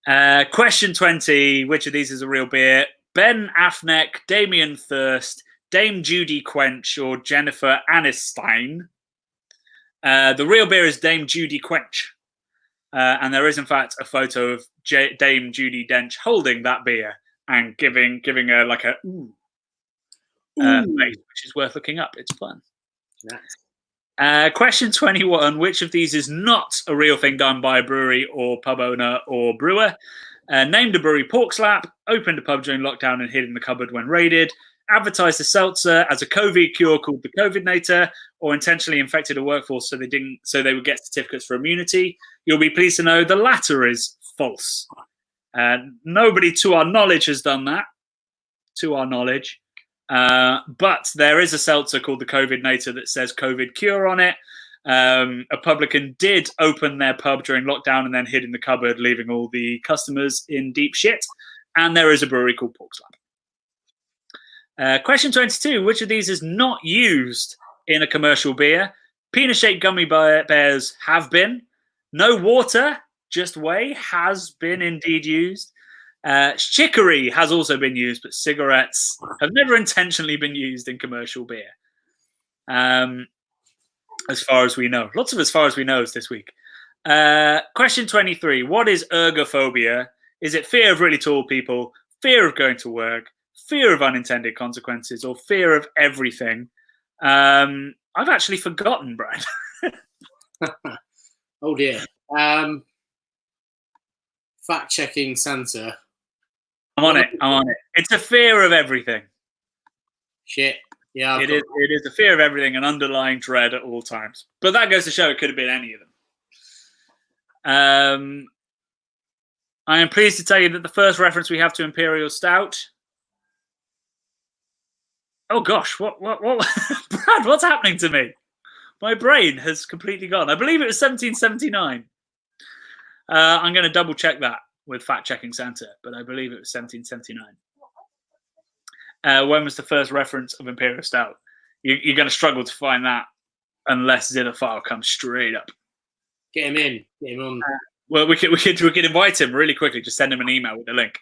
Question 20. Which of these is a real beer? Ben Affleck, Damien Thirst, Dame Judy Quench, or Jennifer Aniston? The real beer is Dame Judy Quench. And there is, in fact, a photo of Dame Judy Dench holding that beer and giving her like a ooh. Which is worth looking up. It's fun. Nice. Question 21. Which of these is not a real thing done by a brewery or pub owner or brewer? Named a brewery pork slap, opened a pub during lockdown and hid in the cupboard when raided, advertised a seltzer as a COVID cure called the COVIDnator, or intentionally infected a workforce so they would get certificates for immunity. You'll be pleased to know the latter is false. Nobody to our knowledge has done that. To our knowledge. But there is a seltzer called the COVIDnator that says COVID cure on it. A publican did open their pub during lockdown and then hid in the cupboard, leaving all the customers in deep shit. And there is a brewery called Pork Slap. Question 22. Which of these is not used in a commercial beer? Peanut-shaped gummy bears have been. No water, just whey, has been indeed used. Chicory has also been used, but cigarettes have never intentionally been used in commercial beer. As far as we know. Lots of as far as we knows this week. Question 23. What is ergophobia? Is it fear of really tall people, fear of going to work, fear of unintended consequences, or fear of everything? I've actually forgotten, Brad. Oh, dear. Fact-checking Santa. I'm on it. It's a fear of everything. Shit. Yeah, it is a fear of everything, an underlying dread at all times. But that goes to show it could have been any of them. I am pleased to tell you that the first reference we have to Imperial Stout Oh gosh, what? Brad, what's happening to me? My brain has completely gone. I believe it was 1779. I'm going to double check that with fact checking Santa, but I believe it was 1779. When was the first reference of Imperial Stout? You're going to struggle to find that unless Zitherfile comes straight up. Get him in. Get him on. Well, we could invite him really quickly. Just send him an email with the link.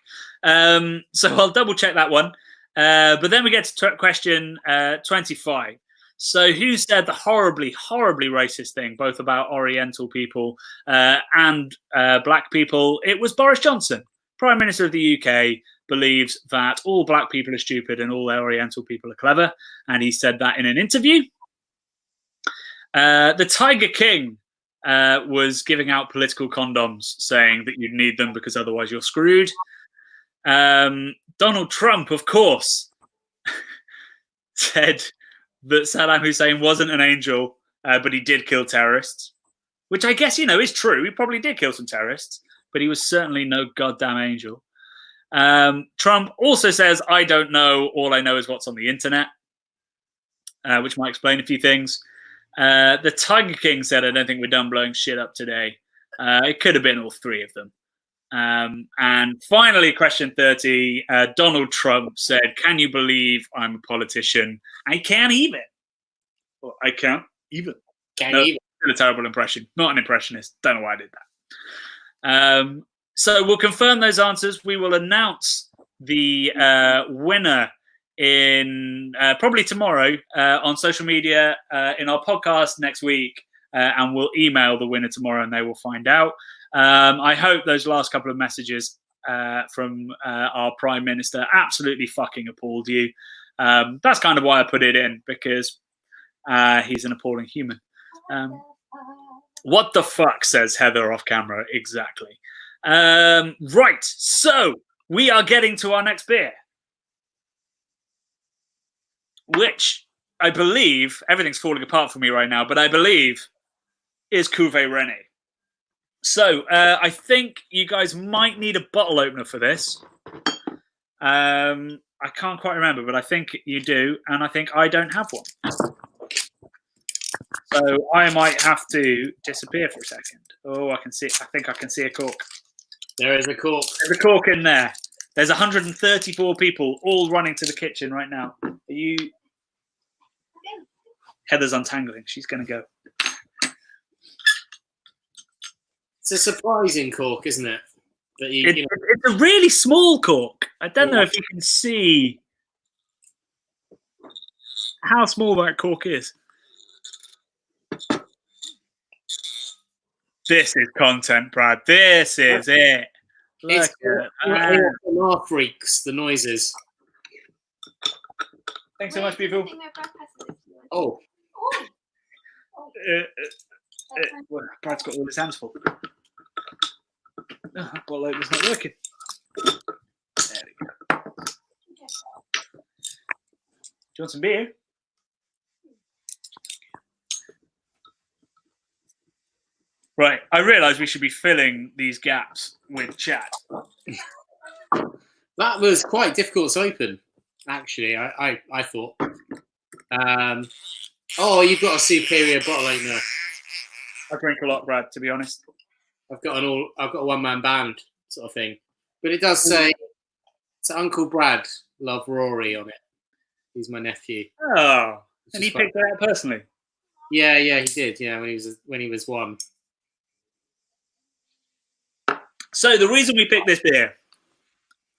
So I'll double check that one. But then we get to question 25. So who said the horribly, horribly racist thing, both about Oriental people and black people? It was Boris Johnson, Prime Minister of the UK, believes that all black people are stupid and all Oriental people are clever. And he said that in an interview. The Tiger King was giving out political condoms, saying that you'd need them because otherwise you're screwed. Donald Trump, of course, said that Saddam Hussein wasn't an angel, but he did kill terrorists, which I guess, is true. He probably did kill some terrorists, but he was certainly no goddamn angel. Trump also says, I don't know. All I know is what's on the internet, which might explain a few things. The Tiger King said, I don't think we're done blowing shit up today. It could have been all three of them. And finally, question 30, Donald Trump said, can you believe I'm a politician? I can't even. Well, I can't even. Can't even. A terrible impression. Not an impressionist. Don't know why I did that. So we'll confirm those answers. We will announce the winner in probably tomorrow on social media, in our podcast next week, and we'll email the winner tomorrow and they will find out. I hope those last couple of messages from our Prime Minister absolutely fucking appalled you. That's kind of why I put it in, because he's an appalling human. What the fuck, says Heather off camera. Exactly. Right, so we are getting to our next beer, which I believe, everything's falling apart for me right now, but I believe is Cuvée René. So I think you guys might need a bottle opener for this. I can't quite remember, but I think you do, and I think I don't have one. So I might have to disappear for a second. Oh, I can see. I think I can see a cork. There is a cork. There's a cork in there. There's 134 people all running to the kitchen right now. Are you? Heather's untangling. She's going to go. It's a surprising cork, isn't it? That it's a really small cork. I don't know if you can see how small that cork is. This is content, Brad. This is it. Look at that. Freaks, the noises. Thanks so much, people. Oh. Well, Brad's got all his hands full. Oh, that bottle opener's not working. There we go. Do you want some beer? Right, I realise we should be filling these gaps with chat. That was quite difficult to open, actually, I thought. Oh, you've got a superior bottle opener. I drink a lot, Brad, to be honest. I've got a one-man band sort of thing. But it does say, to Uncle Brad, love Rory on it. He's my nephew. Oh, and he picked that out personally? Yeah, he did, yeah, when he was one. So the reason we picked this beer,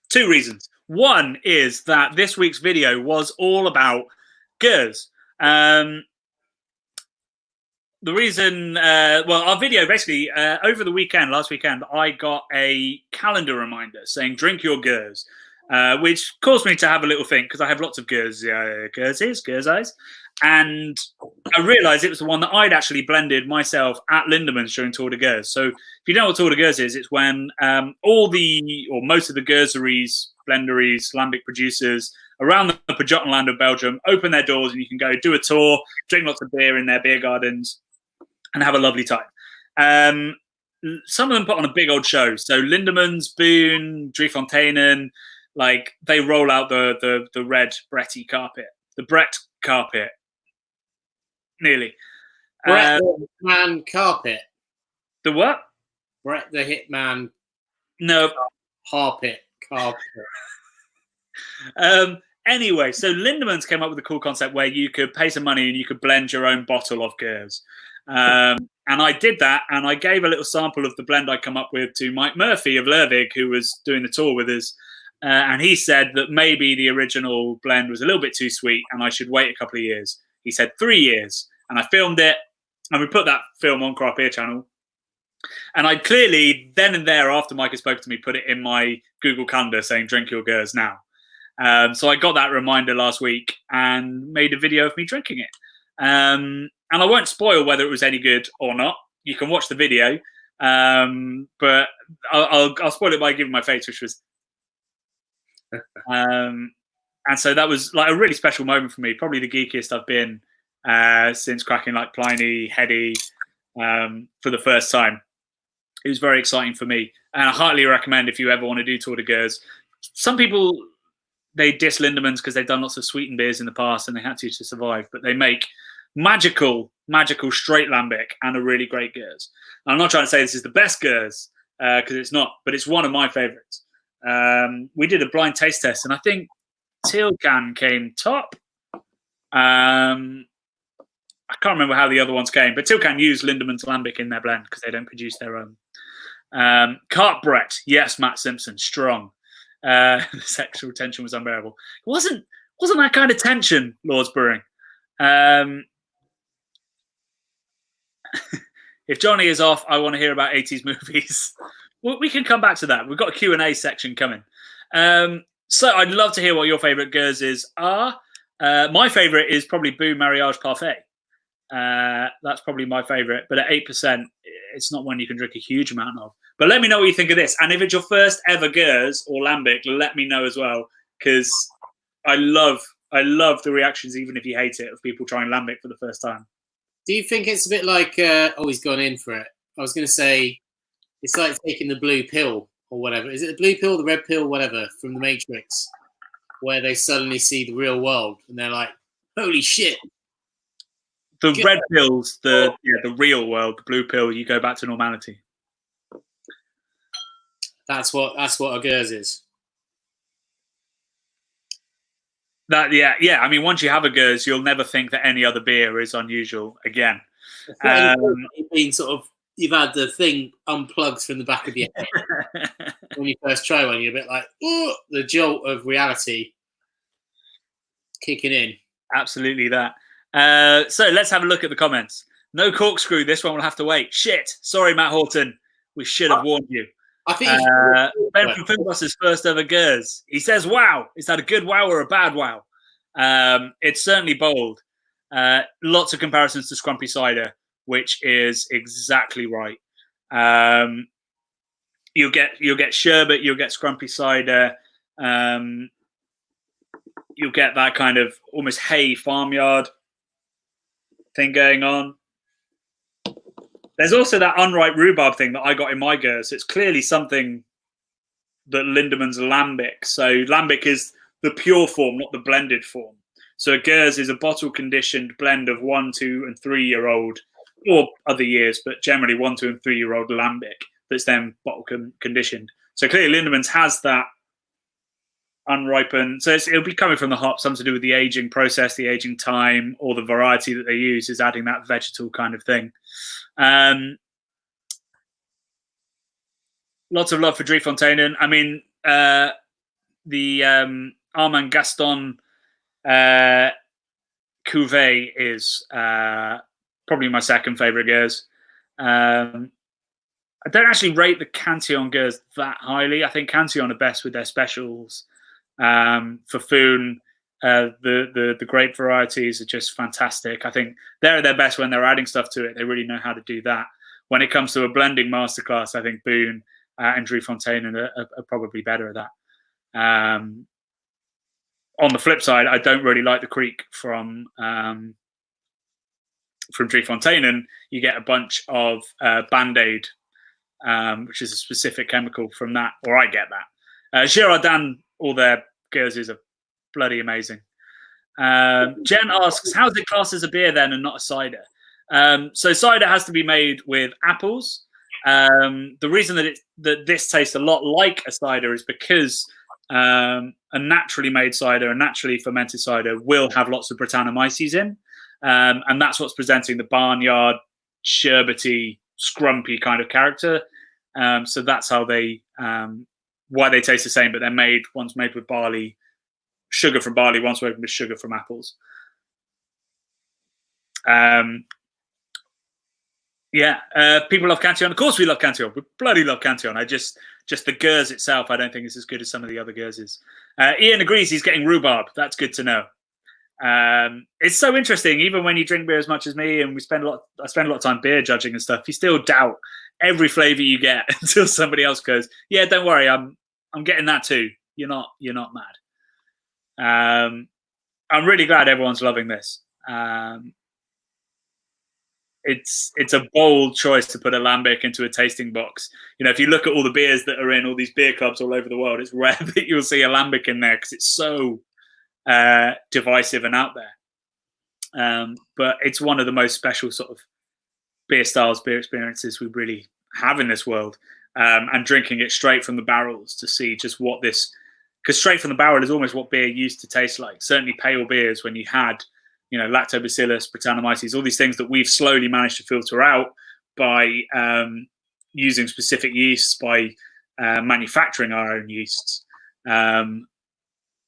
two reasons. One is that this week's video was all about Geuze. The reason, our video basically, over the weekend, last weekend, I got a calendar reminder saying, drink your Geuze, which caused me to have a little think, because I have lots of Geuzes, and I realised it was the one that I'd actually blended myself at Lindeman's during Tour de Geuze. So if you know what Tour de Geuze is, it's when most of the Geuzeries, blenderies, Lambic producers around the Pajottenland of Belgium open their doors and you can go do a tour, drink lots of beer in their beer gardens and have a lovely time. Some of them put on a big old show. So Lindeman's, Boone, Driefonteinen, like they roll out the red Bretty carpet. the Brett carpet. Nearly. Brett the Hitman carpet. The what? Brett the Hitman No. carpet. Anyway, so Lindemans came up with a cool concept where you could pay some money and you could blend your own bottle of Geuze. And I did that, and I gave a little sample of the blend I come up with to Mike Murphy of Lervig, who was doing the tour with us. And he said that maybe the original blend was a little bit too sweet and I should wait a couple of years. He said 3 years. And I filmed it, and we put that film on Craft Beer Channel. And I clearly, then and there, after Mike had spoken to me, put it in my Google Calendar saying, drink your Geuze now. So I got that reminder last week and made a video of me drinking it. And I won't spoil whether it was any good or not. You can watch the video. But I'll spoil it by giving my face, which was... and so that was like a really special moment for me, probably the geekiest I've been since cracking like Pliny, Heady for the first time. It was very exciting for me, and I highly recommend if you ever want to do Tour de Geuze. Some people, they diss Lindemans because they've done lots of sweetened beers in the past and they had to survive, but they make magical straight lambic and a really great Geuze. And I'm not trying to say this is the best Geuze because it's not, but it's one of my favorites. We did a blind taste test, and I think Tilcan came top. I can't remember how the other ones came, but Tilcan used Lindemans Lambic in their blend because they don't produce their own. Cart Brett, yes, Matt Simpson, strong. The sexual tension was unbearable. It wasn't that kind of tension, Lord's Brewing. If Johnny is off, I want to hear about 80s movies. We can come back to that. We've got a Q&A section coming. So I'd love to hear what your favourite Geuzes are. My favourite is probably Boo Mariage Parfait. That's probably my favourite. But at 8%, it's not one you can drink a huge amount of. But let me know what you think of this. And if it's your first ever Geuze or Lambic, let me know as well. Because I love the reactions, even if you hate it, of people trying Lambic for the first time. Do you think it's a bit like, he's gone in for it? I was going to say, it's like taking the blue pill or whatever. Is it the blue pill, the red pill, whatever, from the Matrix, where they suddenly see the real world and they're like, holy shit. The red pill's the real world. The blue pill, you go back to normality. That's what a Geuze is. Yeah. I mean, once you have a Geuze, you'll never think that any other beer is unusual again. You've had the thing unplugged from the back of your head when you first try one. You're a bit like, oh, the jolt of reality kicking in. Absolutely that. So let's have a look at the comments. No corkscrew. This one will have to wait. Shit. Sorry, Matt Horton. We should have warned you. I think Ben from Finboss's first ever Geuze. He says, wow. Is that a good wow or a bad wow? It's certainly bold. Lots of comparisons to Scrumpy Cider, which is exactly right. You'll get sherbet, you'll get Scrumpy Cider, you'll get that kind of almost hay farmyard thing going on. There's also that unripe rhubarb thing that I got in my Geuze. It's clearly something that Lindemans Lambic. So Lambic is the pure form, not the blended form. So a Geuze is a bottle-conditioned blend of 1, 2, and 3-year-old, or other years, but generally 1, 2, and 3-year-old Lambic that's then bottle conditioned. So clearly Lindemans has that unripened. So it'll be coming from the hop, something to do with the aging process, the aging time, or the variety that they use is adding that vegetal kind of thing. Lots of love for Driefonteinen. I mean, the Armand Gaston Cuvée is probably my second favourite Geuze. I don't actually rate the Cantillon Geuze that highly. I think Cantillon are best with their specials. For Foon, the grape varieties are just fantastic. I think they're at their best when they're adding stuff to it. They really know how to do that. When it comes to a blending masterclass, I think Boone and Driefonteinen are probably better at that. On the flip side, I don't really like the Creek from Driefonteinen. You get a bunch of Band-Aid, which is a specific chemical from that, or I get that. Girardin, all their Geuzes are bloody amazing. Jen asks, how is it classed as a beer then and not a cider? So cider has to be made with apples. The reason that this tastes a lot like a cider is because a naturally made cider, a naturally fermented cider, will have lots of Brettanomyces in, and that's what's presenting the barnyard, sherbety, scrumpy kind of character. So that's how they why they taste the same, but they're made one's made with barley, sugar from barley, one's made with sugar from apples. People love Cantillon. Of course we love Cantillon. We bloody love Cantillon. Just the Geuze itself, I don't think is as good as some of the other Geuzes. Ian agrees he's getting rhubarb. That's good to know. It's so interesting, even when you drink beer as much as me, and I spend a lot of time beer judging and stuff, you still doubt every flavour you get until somebody else goes, yeah, don't worry, I'm getting that too. You're not mad. I'm really glad everyone's loving this. It's a bold choice to put a Lambic into a tasting box. You know, if you look at all the beers that are in all these beer clubs all over the world, it's rare that you'll see a Lambic in there because it's so divisive and out there. But it's one of the most special sort of beer styles, beer experiences we really have in this world. And drinking it straight from the barrels to see just what this, because straight from the barrel is almost what beer used to taste like. Certainly pale beers, when you had, you know, lactobacillus, Brettanomyces, all these things that we've slowly managed to filter out by using specific yeasts, by manufacturing our own yeasts.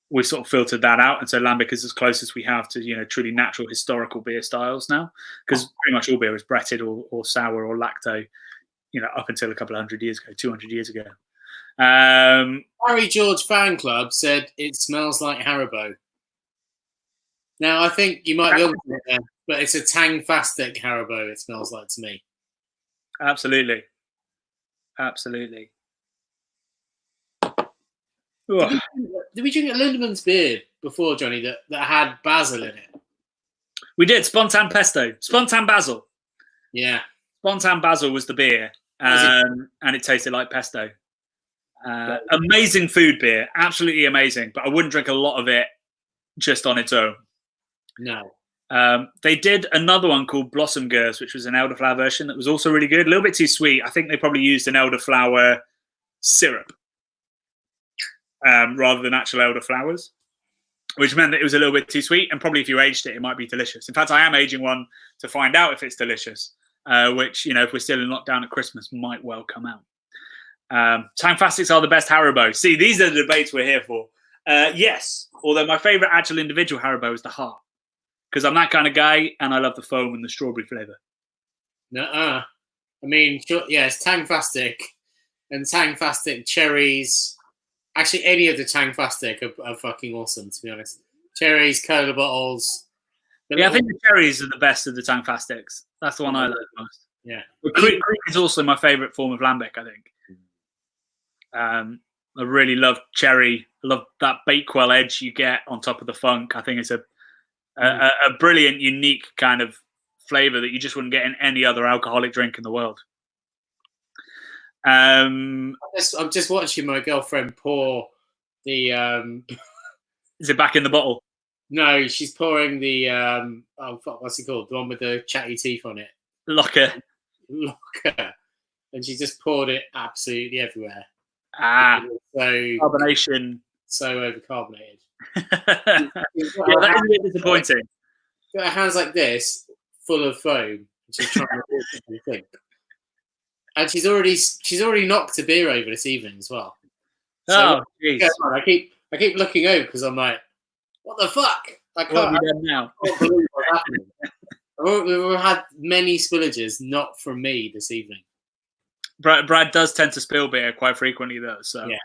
We've sort of filtered that out, and so Lambic is as close as we have to, you know, truly natural historical beer styles now, because pretty much all beer is Bretted or sour or lacto, you know, up until a couple of 100 years ago, 200 years ago. Harry George fan club said it smells like Haribo. Now I think you might be able to there, but it's a Tang-fastic Haribo. It smells like to me. Absolutely. Did we drink a Lindeman's beer before, Johnny, that had basil in it? We did. Spontan Pesto. Spontan Basil. Yeah. Spontan Basil was the beer, and it tasted like pesto. Amazing food beer. Absolutely amazing. But I wouldn't drink a lot of it just on its own. No. They did another one called Blossom Geuze, which was an elderflower version that was also really good. A little bit too sweet. I think they probably used an elderflower syrup rather than actual elderflowers, which meant that it was a little bit too sweet. And probably if you aged it, it might be delicious. In fact, I am aging one to find out if it's delicious, which, you know, if we're still in lockdown at Christmas, might well come out. Tang-fastics are the best Haribo. See, these are the debates we're here for. Yes, although my favourite actual individual Haribo is the heart, because I'm that kind of guy, and I love the foam and the strawberry flavour. I mean, yeah, it's Tang-fastic and Tang-fastic cherries. Actually, any of the Tang-fastic are fucking awesome, to be honest. Cherries, cola bottles. I think the cherries are the best of the Tang-fastics. That's the one I like most. Yeah. But Creek is also my favourite form of Lambic, I think. I really love cherry. I love that Bakewell edge you get on top of the funk. I think it's a brilliant, unique kind of flavour that you just wouldn't get in any other alcoholic drink in the world. I'm just watching my girlfriend pour the. Is it back in the bottle? No, she's pouring the. What's it called? The one with the chatty teeth on it. Locker. And she just poured it absolutely everywhere. So carbonation. So overcarbonated. Yeah, that is a bit disappointing. Got her hands like this, full of foam. And she's trying to do something. And she's already knocked a beer over this evening as well. So I keep looking over because I'm like, what the fuck? I can't. What have we done now? Can't believe what's happening. We've had many spillages, not from me this evening. Brad does tend to spill beer quite frequently, though, so yeah.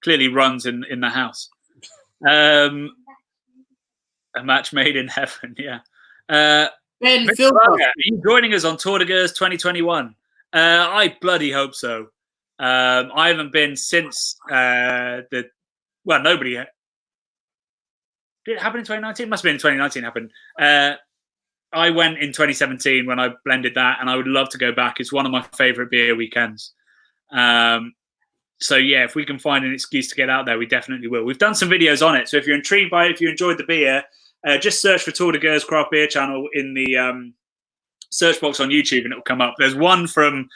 Clearly runs in the house. A match made in heaven, yeah. Ben, Phil, are you joining us on Tour de Geuze 2021? I bloody hope so. I haven't been since nobody. Did it happen in 2019? It must have been in 2019 happened. I went in 2017 when I blended that, and I would love to go back. It's one of my favourite beer weekends. So, yeah, if we can find an excuse to get out there, we definitely will. We've done some videos on it. So if you're intrigued by it, if you enjoyed the beer, just search for Tour de Geuze Craft Beer Channel in the search box on YouTube and it will come up. There's one from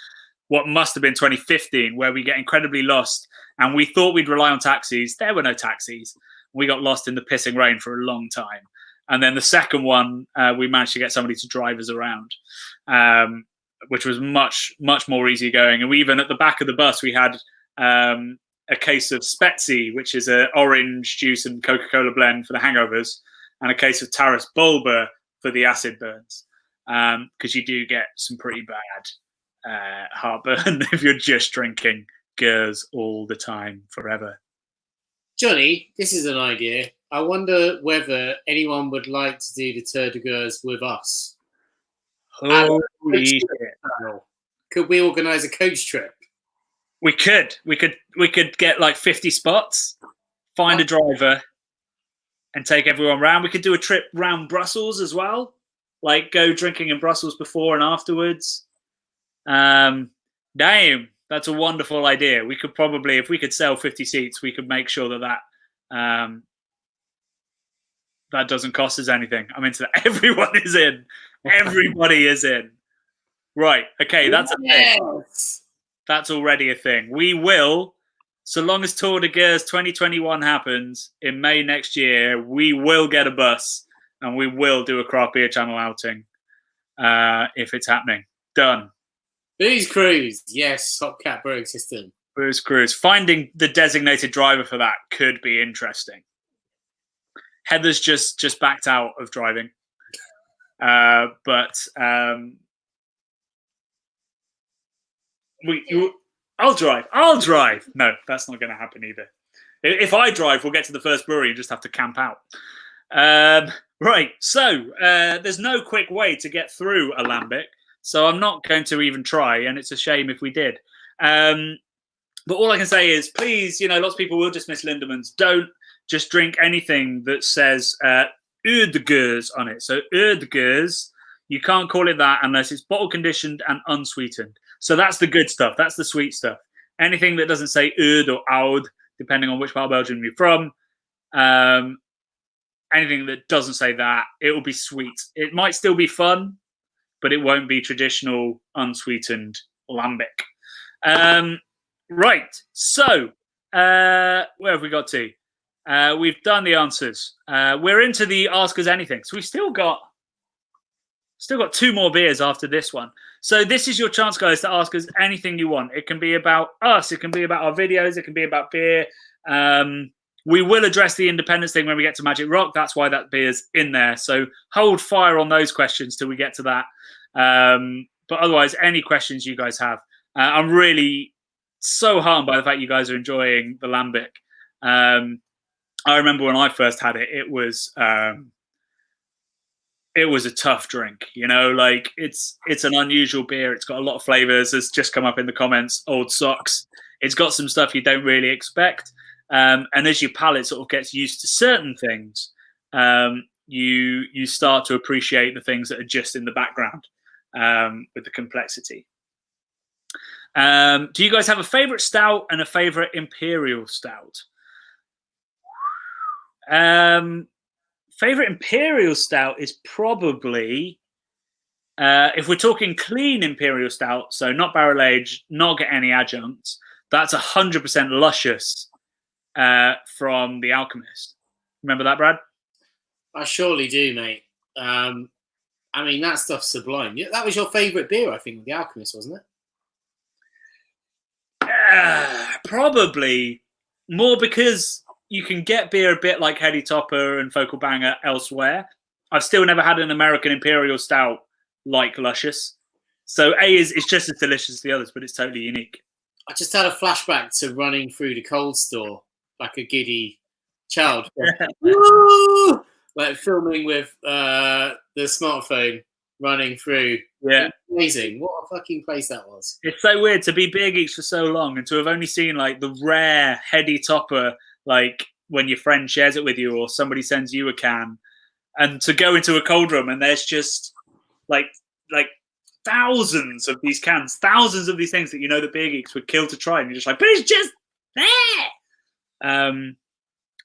what must have been 2015 where we get incredibly lost and we thought we'd rely on taxis. There were no taxis. We got lost in the pissing rain for a long time. And then the second one, we managed to get somebody to drive us around, which was much, much more easygoing. And we even at the back of the bus, we had a case of XVII, which is an orange juice and Coca-Cola blend for the hangovers, and a case of Taras Bulba for the acid burns, because you do get some pretty bad heartburn if you're just drinking Geuze all the time forever. Johnny, this is an idea. I wonder whether anyone would like to do the Tour de Geuze with us. Holy shit. Could we organise a coach trip? We could get like 50 spots, find a driver, and take everyone round. We could do a trip round Brussels as well, like go drinking in Brussels before and afterwards. Damn, that's a wonderful idea. We could probably, if we could sell 50 seats, we could make sure that that doesn't cost us anything. I'm into that. Everyone is in. Everybody is in. Right. Okay, that's a thing. That's already a thing. We will, so long as Tour de Geuze 2021 happens in May next year, we will get a bus and we will do a craft beer channel outing if it's happening. Done. Booze Cruise. Yes, Top Cat Brewing System. Booze Cruise. Finding the designated driver for that could be interesting. Heather's just backed out of driving. But I'll drive. No, that's not going to happen either. If I drive, we'll get to the first brewery and just have to camp out. Right. So there's no quick way to get through a Lambic. So I'm not going to even try. And it's a shame if we did. But all I can say is, please, lots of people will dismiss Lindeman's. Don't just drink anything that says Eau de Geuze on it. So Eau de Geuze, you can't call it that unless it's bottle conditioned and unsweetened. So that's the good stuff. That's the sweet stuff. Anything that doesn't say Oud or Oud, depending on which part of Belgium you're from, anything that doesn't say that, it will be sweet. It might still be fun, but it won't be traditional unsweetened Lambic. Right. So where have we got to? We've done the answers. We're into the Ask Us Anything. So we've still got 2 more beers after this one. So this is your chance, guys, to ask us anything you want. It can be about us. It can be about our videos. It can be about beer. We will address the independence thing when we get to Magic Rock. That's why that beer's in there. So hold fire on those questions till we get to that. But otherwise, any questions you guys have. I'm really so heartened by the fact you guys are enjoying the Lambic. I remember when I first had it, it was a tough drink, like it's an unusual beer. It's got a lot of flavors. It's just come up in the comments, old socks. It's got some stuff you don't really expect. And as your palate sort of gets used to certain things, you start to appreciate the things that are just in the background with the complexity. Do you guys have a favorite stout and a favorite imperial stout? Favorite imperial stout is probably, if we're talking clean imperial stout, so not barrel aged, not get any adjuncts, that's 100% luscious from The Alchemist. Remember that, Brad? I surely do, mate. I mean, that stuff's sublime. That was your favourite beer, I think, with The Alchemist, wasn't it? Probably more because you can get beer a bit like Heady Topper and Focal Banger elsewhere. I've still never had an American Imperial Stout like Luscious. So it's just as delicious as the others, but it's totally unique. I just had a flashback to running through the cold store like a giddy child. Woo! Like filming with the smartphone running through. Yeah. Amazing. What a fucking place that was. It's so weird to be beer geeks for so long and to have only seen like the rare Heady Topper, like when your friend shares it with you or somebody sends you a can, and to go into a cold room and there's just like thousands of these cans, thousands of these things that the beer geeks would kill to try, and you're just like, but it's just there.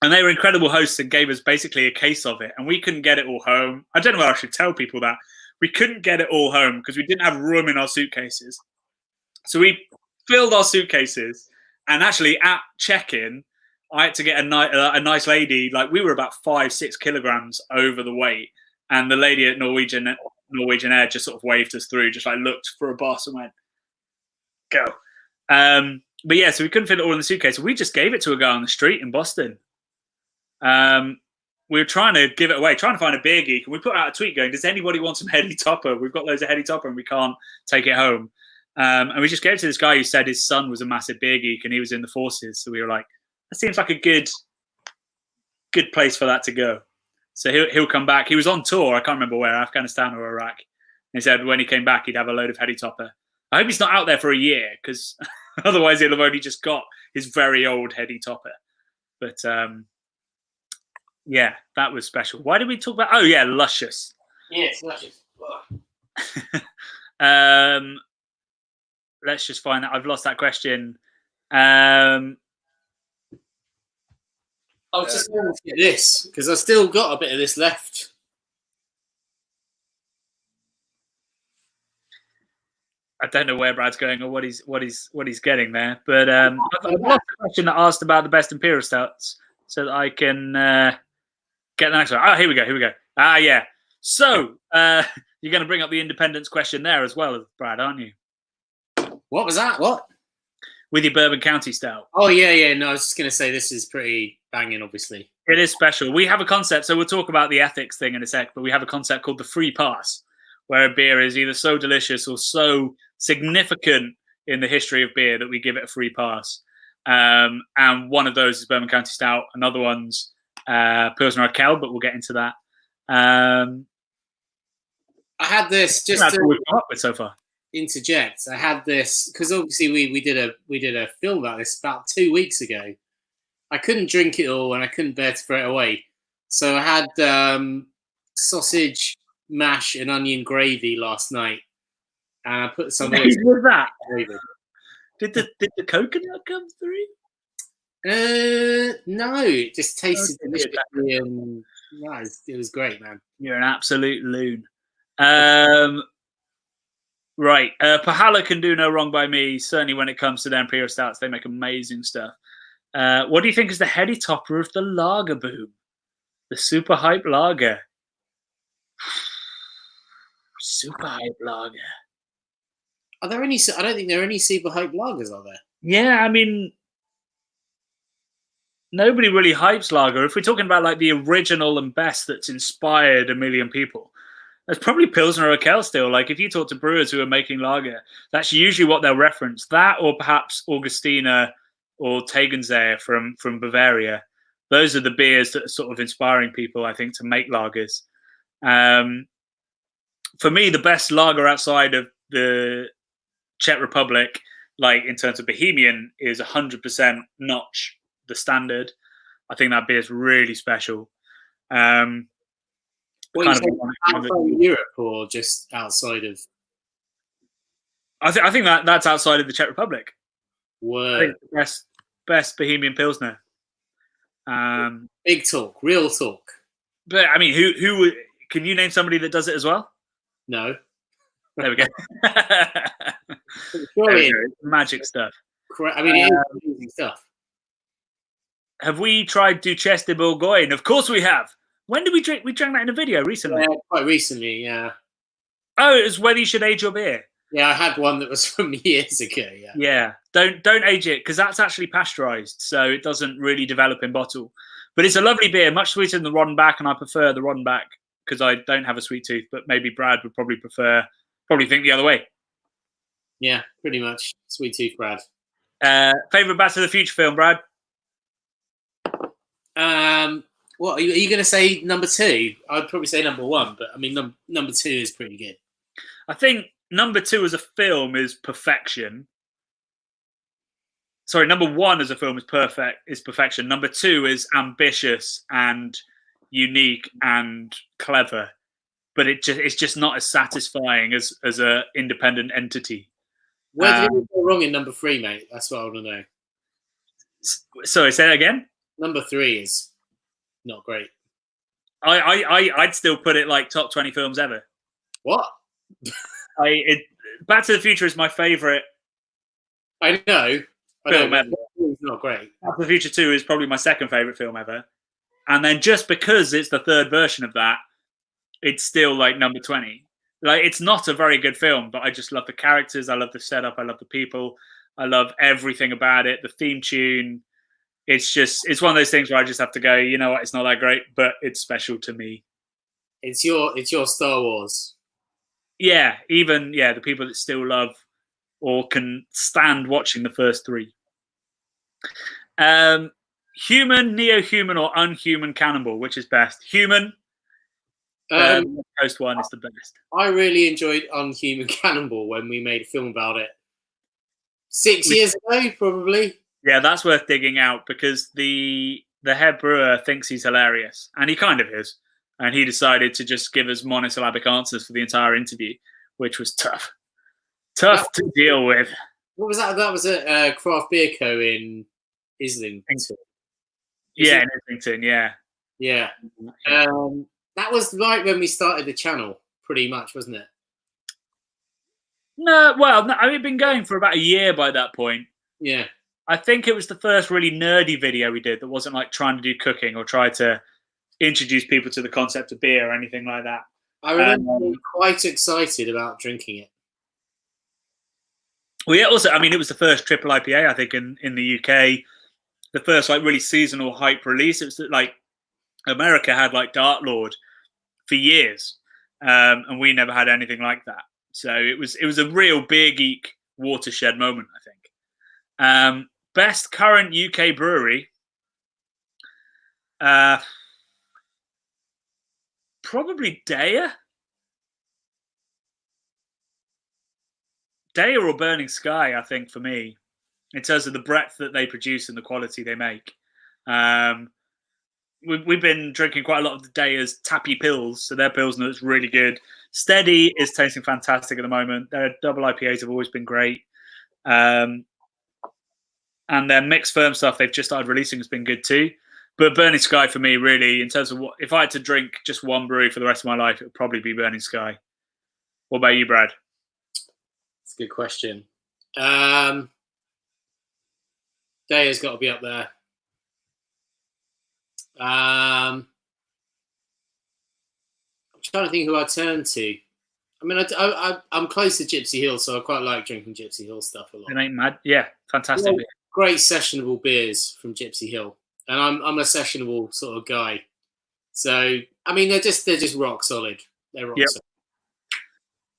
And they were incredible hosts and gave us basically a case of it. And we couldn't get it all home. I don't know whether I should tell people that. We couldn't get it all home because we didn't have room in our suitcases. So we filled our suitcases. And actually at check-in, I had to get a nice lady. Like, we were about 5-6 kilograms over the weight. And the lady at Norwegian Air just sort of waved us through, just like looked for a bus and went, go. But yeah, so we couldn't fit it all in the suitcase. So we just gave it to a guy on the street in Boston. We were trying to give it away, trying to find a beer geek, and we put out a tweet going, does anybody want some Heady Topper? We've got loads of Heady Topper and we can't take it home. And we just gave it to this guy who said his son was a massive beer geek and he was in the forces. So we were like, that seems like a good place for that to go. So he'll come back. He was on tour, I can't remember where, Afghanistan or Iraq. And he said when he came back, he'd have a load of Heady Topper. I hope he's not out there for a year, because otherwise he'll have only just got his very old Heady Topper. But yeah, that was special. Why did we talk about? Oh yeah, Luscious. Yes, Luscious. Let's just find that. I've lost that question. I was just going to get this because I've still got a bit of this left. I don't know where Brad's going or what he's getting there, but I've lost the question that asked about the best Imperial stouts, so that I can get the next one. Oh, here we go. Ah, yeah. So you're going to bring up the independence question there as well, Brad, aren't you? What was that? What? With your Bourbon County stout. Oh, yeah. No, I was just going to say this is pretty banging, obviously. It is special. We have a concept, so we'll talk about the ethics thing in a sec, but we have a concept called the free pass, where a beer is either so delicious or so significant in the history of beer that we give it a free pass. And one of those is Bourbon County Stout. Another one's Pilsner Urquell, but we'll get into that. I had this just that's to what we've come up with so far. interject. I had this because obviously we did a film about this about 2 weeks ago. I couldn't drink it all and I couldn't bear to throw it away, so I had sausage, mash, and onion gravy last night, and I put some. What was that? Did the coconut come through? No, it just tasted delicious. And it was great, man. You're an absolute loon. Right. Pahala can do no wrong by me, certainly when it comes to their Imperial Stouts. They make amazing stuff. What do you think is the Heady Topper of the lager boom? The super hype lager. Super hype lager. Are there any? I don't think there are any super hype lagers, are there? Yeah, I mean, nobody really hypes lager. If we're talking about like the original and best that's inspired a million people, there's probably Pilsner Urquell still. Like, if you talk to brewers who are making lager, that's usually what they'll reference. That, or perhaps Augustina or Tegernseher from Bavaria. Those are the beers that are sort of inspiring people, I think, to make lagers. For me, the best lager outside of the Czech Republic, like in terms of Bohemian, is 100% Notch, the standard. I think that beer is really special. What outside of Europe or just outside of? I think that's outside of the Czech Republic. Word. I think the best Bohemian Pilsner. Big talk, real talk. But I mean, who can you name somebody that does it as well? No. There we go. Magic stuff. I mean, it is amazing stuff. Have we tried Duchesse de Bourgogne? Of course we have. When did we drink? We drank that in a video recently. Yeah, quite recently, yeah. Oh, it was whether you should age your beer. Yeah, I had one that was from years ago. Yeah. Yeah. Don't age it, because that's actually pasteurized, so it doesn't really develop in bottle. But it's a lovely beer, much sweeter than the Roddenbach, and I prefer the Roddenbach because I don't have a sweet tooth. But maybe Brad would probably think the other way. Yeah, pretty much. Sweet tooth, Brad. Favorite Back to the Future film, Brad? What are you going to say? Number 2? I'd probably say number 1, but I mean, number 2 is pretty good. I think number 2 as a film is perfection. Sorry, number 1 as a film is perfection. Number 2 is ambitious and unique and clever, but it's just not as satisfying as an independent entity. Where did it go wrong in number 3, mate? That's what I want to know. Sorry, say that again. Number 3 is not great. I'd still put it like top 20 films ever. What? Back to the Future is my favorite. I know. Film ever. It's not great. Back to the Future 2 is probably my second favorite film ever. And then just because it's the third version of that, it's still like number 20. Like, it's not a very good film, but I just love the characters. I love the setup. I love the people. I love everything about it. The theme tune. It's one of those things where I just have to go, you know what? It's not that great, but it's special to me. It's your Star Wars. Yeah. Even, the people that still love or can stand watching the first three. Human, neo-human, or unhuman cannibal, which is best? Human. Coast one is the best. I really enjoyed Unhuman Cannibal when we made a film about it 6 years ago, probably. Yeah, that's worth digging out because the head brewer thinks he's hilarious, and he kind of is. And he decided to just give us monosyllabic answers for the entire interview, which was tough to deal with. What was that? That was a craft beer co in Islington. Yeah, in Islington. Yeah. Yeah. That was right when we started the channel, pretty much, wasn't it? No, it'd been going for about a year by that point. Yeah. I think it was the first really nerdy video we did that wasn't like trying to do cooking or try to introduce people to the concept of beer or anything like that. I remember being quite excited about drinking it. Well, yeah, also, it was the first triple IPA, I think, in the UK. The first like really seasonal hype release. It was like America had like Dark Lord for years, and we never had anything like that. So it was a real beer geek watershed moment, I think. Best current UK brewery, probably Daya or Burning Sky, I think, for me, in terms of the breadth that they produce and the quality they make. We've been drinking quite a lot of the Daya's tappy pills, so their pilsner is really good. Steady is tasting fantastic at the moment. Their double IPAs have always been great. And their mixed firm stuff they've just started releasing has been good too. But Burning Sky for me, really, in terms of if I had to drink just one brewery for the rest of my life, it would probably be Burning Sky. What about you, Brad? That's a good question. Daya's got to be up there. I'm trying to think who I turn to. I'm close to Gypsy Hill, so I quite like drinking Gypsy Hill stuff a lot. It ain't mad. Yeah, fantastic. Yeah, great sessionable beers from Gypsy Hill, and I'm a sessionable sort of guy. So they're just rock solid. They're rock solid.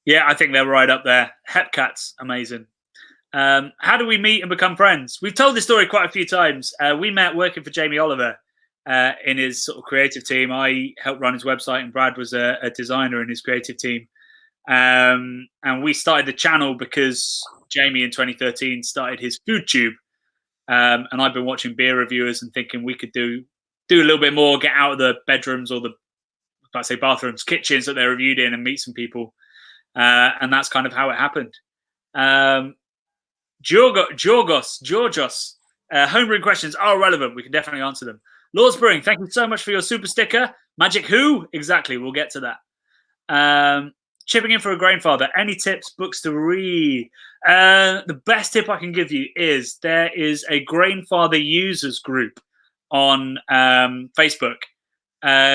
Yeah, I think they're right up there. Hepcat's amazing. How do we meet and become friends? We've told this story quite a few times. We met working for Jamie Oliver. In his sort of creative team. I helped run his website, and Brad was a designer in his creative team. And we started the channel because Jamie in 2013 started his food tube. And I've been watching beer reviewers and thinking we could do a little bit more, get out of the bedrooms or bathrooms, kitchens that they're reviewed in and meet some people. And that's kind of how it happened. Georgios, homebrewing questions are relevant. We can definitely answer them. Lord's Brewing, thank you so much for your super sticker. Magic who? Exactly, we'll get to that. Chipping in for a Grainfather. Any tips, books to read? The best tip I can give you is there is a Grainfather users group on Facebook.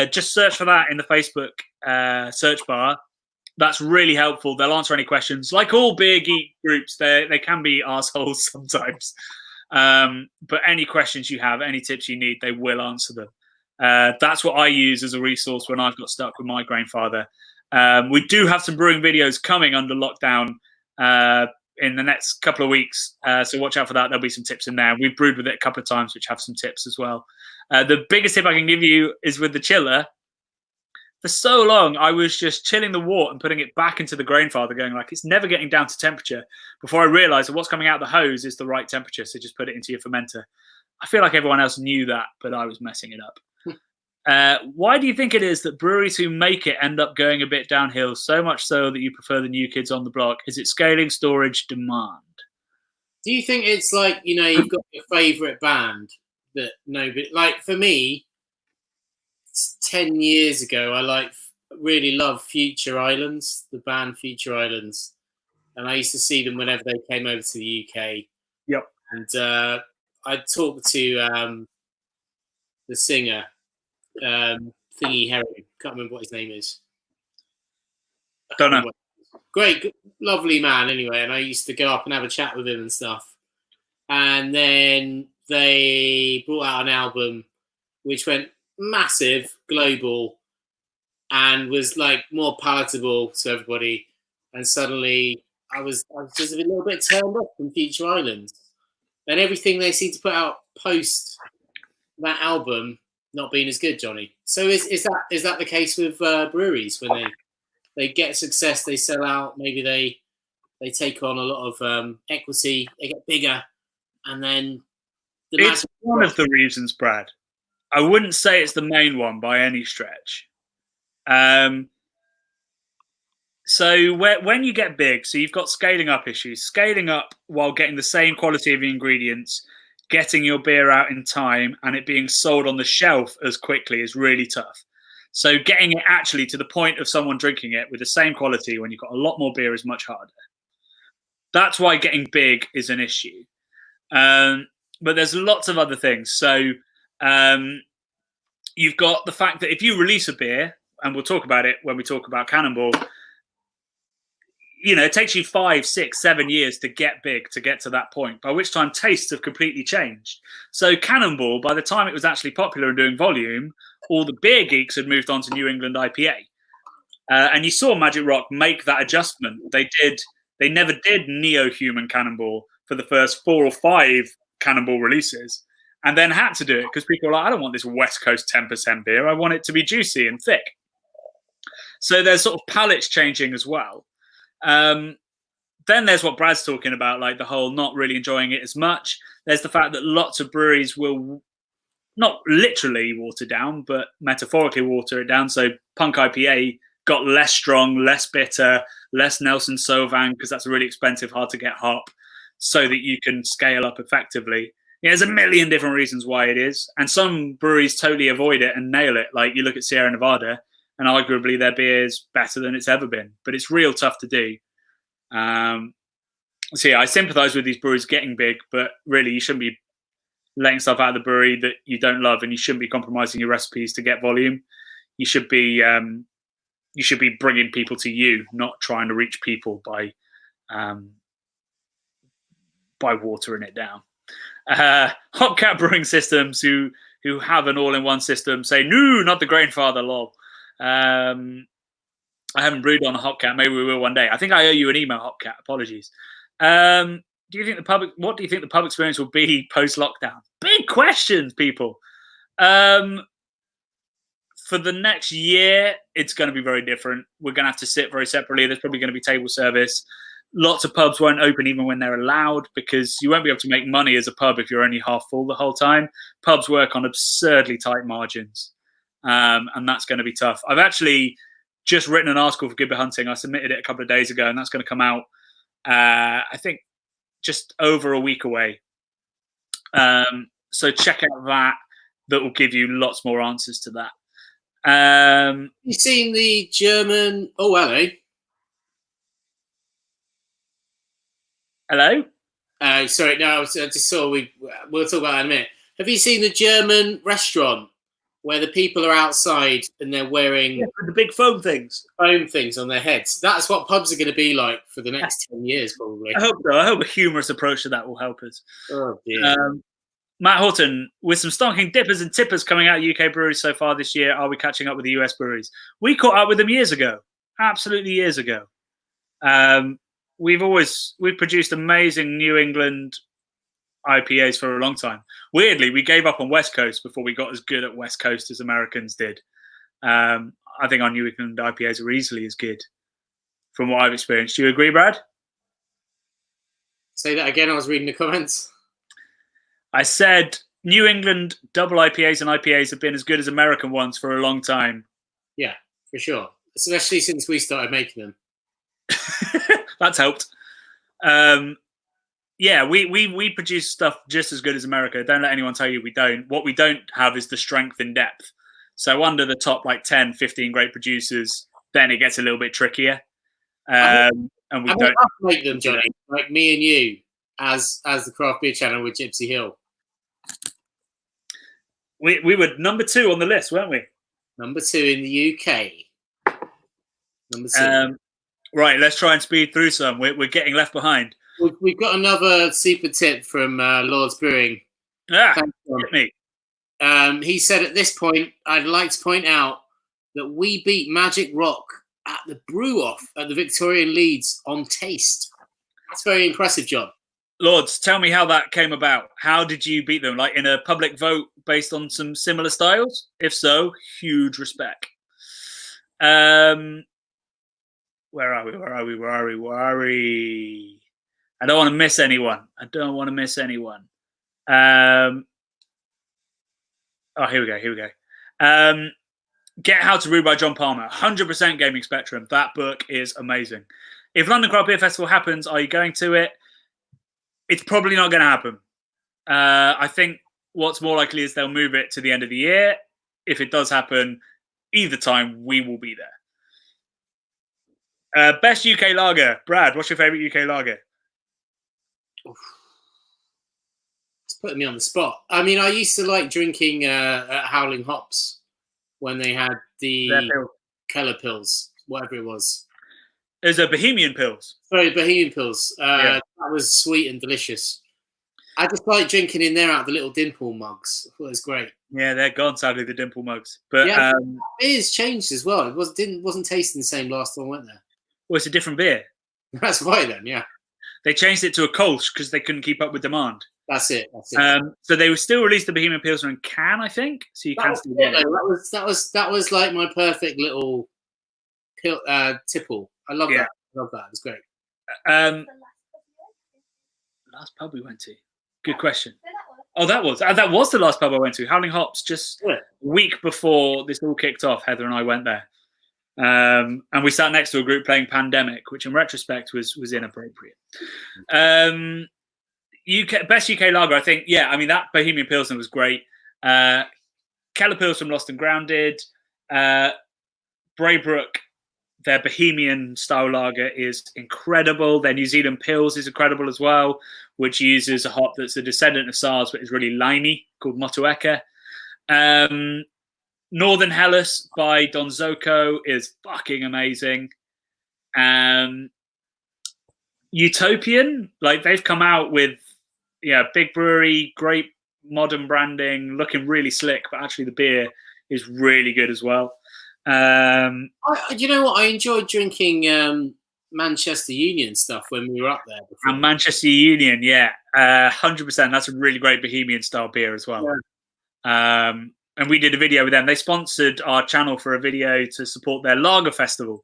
Just search for that in the Facebook search bar. That's really helpful. They'll answer any questions. Like all beer geek groups, they can be arseholes sometimes. But any questions you have, any tips you need, they will answer them. That's what I use as a resource when I've got stuck with my Grainfather. We do have some brewing videos coming under lockdown in the next couple of weeks. So watch out for that. There'll be some tips in there. We've brewed with it a couple of times, which have some tips as well. The biggest tip I can give you is with the chiller. For so long, I was just chilling the wort and putting it back into the Grainfather, going like, it's never getting down to temperature, before I realised that what's coming out the hose is the right temperature, so just put it into your fermenter. I feel like everyone else knew that, but I was messing it up. Why do you think it is that breweries who make it end up going a bit downhill, so much so that you prefer the new kids on the block? Is it scaling, storage, demand? Do you think it's like, you've got your favourite band that nobody... Like, for me, 10 years ago, I really loved Future Islands, the band Future Islands, and I used to see them whenever they came over to the UK. Yep. And I talked to the singer, Thingy Herring. Can't remember what his name is. Don't know. Great, lovely man. Anyway, and I used to go up and have a chat with him and stuff. And then they brought out an album which went massive, global, and was like more palatable to everybody. And suddenly I was just a little bit turned off from Future Islands. And everything they seem to put out post that album not being as good, Johnny. So is that the case with breweries when they get success, they sell out, maybe they take on a lot of equity, they get bigger, and then it's one of the reasons, Brad. I wouldn't say it's the main one by any stretch. So when you get big, so you've got scaling up issues. Scaling up while getting the same quality of ingredients, getting your beer out in time, and it being sold on the shelf as quickly is really tough. So getting it actually to the point of someone drinking it with the same quality when you've got a lot more beer is much harder. That's why getting big is an issue. But there's lots of other things. So you've got the fact that if you release a beer, and we'll talk about it when we talk about Cannonball, it takes you 5, 6, 7 years to get big, to get to that point, by which time tastes have completely changed. So Cannonball, by the time it was actually popular and doing volume, all the beer geeks had moved on to New England IPA. And you saw Magic Rock make that adjustment. They never did Neo-Human Cannonball for the first 4 or 5 Cannonball releases, and then had to do it because people were like, I don't want this West Coast 10% beer. I want it to be juicy and thick. So there's sort of palates changing as well. Then there's what Brad's talking about, like the whole not really enjoying it as much. There's the fact that lots of breweries will not literally water down, but metaphorically water it down. So Punk IPA got less strong, less bitter, less Nelson Sauvin, because that's a really expensive, hard to get hop, so that you can scale up effectively. There's a million different reasons why it is. And some breweries totally avoid it and nail it. Like you look at Sierra Nevada, and arguably their beer is better than it's ever been. But it's real tough to do. So yeah, I sympathise with these breweries getting big, but really you shouldn't be letting stuff out of the brewery that you don't love, and you shouldn't be compromising your recipes to get volume. You should be bringing people to you, not trying to reach people by watering it down. Hopcat Brewing Systems, who have an all-in-one system, say no, not the Grainfather, lol. I haven't brewed on a Hopcat. Maybe we will one day. I think I owe you an email, Hopcat. Apologies. What do you think the pub experience will be post-lockdown? Big questions, people. For the next year, it's going to be very different. We're going to have to sit very separately. There's probably going to be table service. Lots of pubs won't open even when they're allowed, because you won't be able to make money as a pub if you're only half full the whole time. Pubs work on absurdly tight margins, and that's going to be tough. I've actually just written an article for Good Beer Hunting. I submitted it a couple of days ago, and that's going to come out, I think, just over a week away. So check out that. That will give you lots more answers to that. You seen the German? Oh, hello. Hello? Sorry, no, I just saw we'll talk about that in a minute. Have you seen the German restaurant where the people are outside and they're wearing the big foam things on their heads? That's what pubs are going to be like for the next 10 years, probably. I hope so. I hope a humorous approach to that will help us. Oh, dear. Matt Horton, with some stonking dippers and tippers coming out of UK breweries so far this year, are we catching up with the US breweries? We caught up with them years ago. Absolutely years ago. We've produced amazing New England IPAs for a long time. Weirdly, we gave up on West Coast before we got as good at West Coast as Americans did. I think our New England IPAs are easily as good from what I've experienced. Do you agree, Brad? Say that again. I was reading the comments. I said New England double IPAs and IPAs have been as good as American ones for a long time. Yeah, for sure. Especially since we started making them. That's helped. Yeah, we produce stuff just as good as America. Don't let anyone tell you we don't. What we don't have is the strength and depth. So under the top like 10, 15 great producers, then it gets a little bit trickier. And we don't have to make them, Johnny, like me and you, as the craft beer channel with Gypsy Hill. We were number 2 on the list, weren't we? Number 2 in the UK. Number 2. Right, let's try and speed through some. We're getting left behind. We've got another super tip from Lord's Brewing. Hit me. He said, at this point, I'd like to point out that we beat Magic Rock at the brew-off at the Victorian Leeds on taste. That's very impressive, John. Lords, tell me how that came about. How did you beat them? Like in a public vote based on some similar styles? If so, huge respect. Where are we? I don't want to miss anyone. Oh, here we go. Get How to Brew by John Palmer. 100% Gaming Spectrum. That book is amazing. If London Craft Beer Festival happens, are you going to it? It's probably not going to happen. I think what's more likely is they'll move it to the end of the year. If it does happen, either time, we will be there. Best UK lager. Brad, what's your favourite UK lager? It's putting me on the spot. I mean, I used to like drinking at Howling Hops when they had the Keller Pills, whatever it was. There's a Bohemian Pills. Sorry, Bohemian Pills. That was sweet and delicious. I just like drinking in there out of the little dimple mugs. I thought it was great. Yeah, they're gone, sadly, the dimple mugs. But beer's changed as well. It wasn't tasting the same last time I went there. Well, it's a different beer. That's why then, yeah. They changed it to a Kolsch because they couldn't keep up with demand. That's it. So they will still release the Bohemian Pilsner in can, I think. So you can still get it. That was like my perfect little tipple. I love that. I love that. It was great. Last pub we went to. Good question. Oh, that was the last pub I went to. Howling Hops, just a week before this all kicked off. Heather and I went there, and we sat next to a group playing Pandemic, which in retrospect was inappropriate. Best UK lager, I think. Yeah, I mean that Bohemian Pilsner was great. Keller Pils from Lost and Grounded. Braybrook, their Bohemian style lager is incredible. Their New Zealand Pils is incredible as well, which uses a hop that's a descendant of SARS but is really limey, called Motueka. Northern Hellas by Don Zoco is fucking amazing. Utopian, like they've come out with big brewery, great modern branding, looking really slick, but actually the beer is really good as well. You know what? I enjoyed drinking Manchester Union stuff when we were up there before. And Manchester Union, 100%. That's a really great Bohemian style beer as well. Yeah. And we did a video with them. They sponsored our channel for a video to support their lager festival,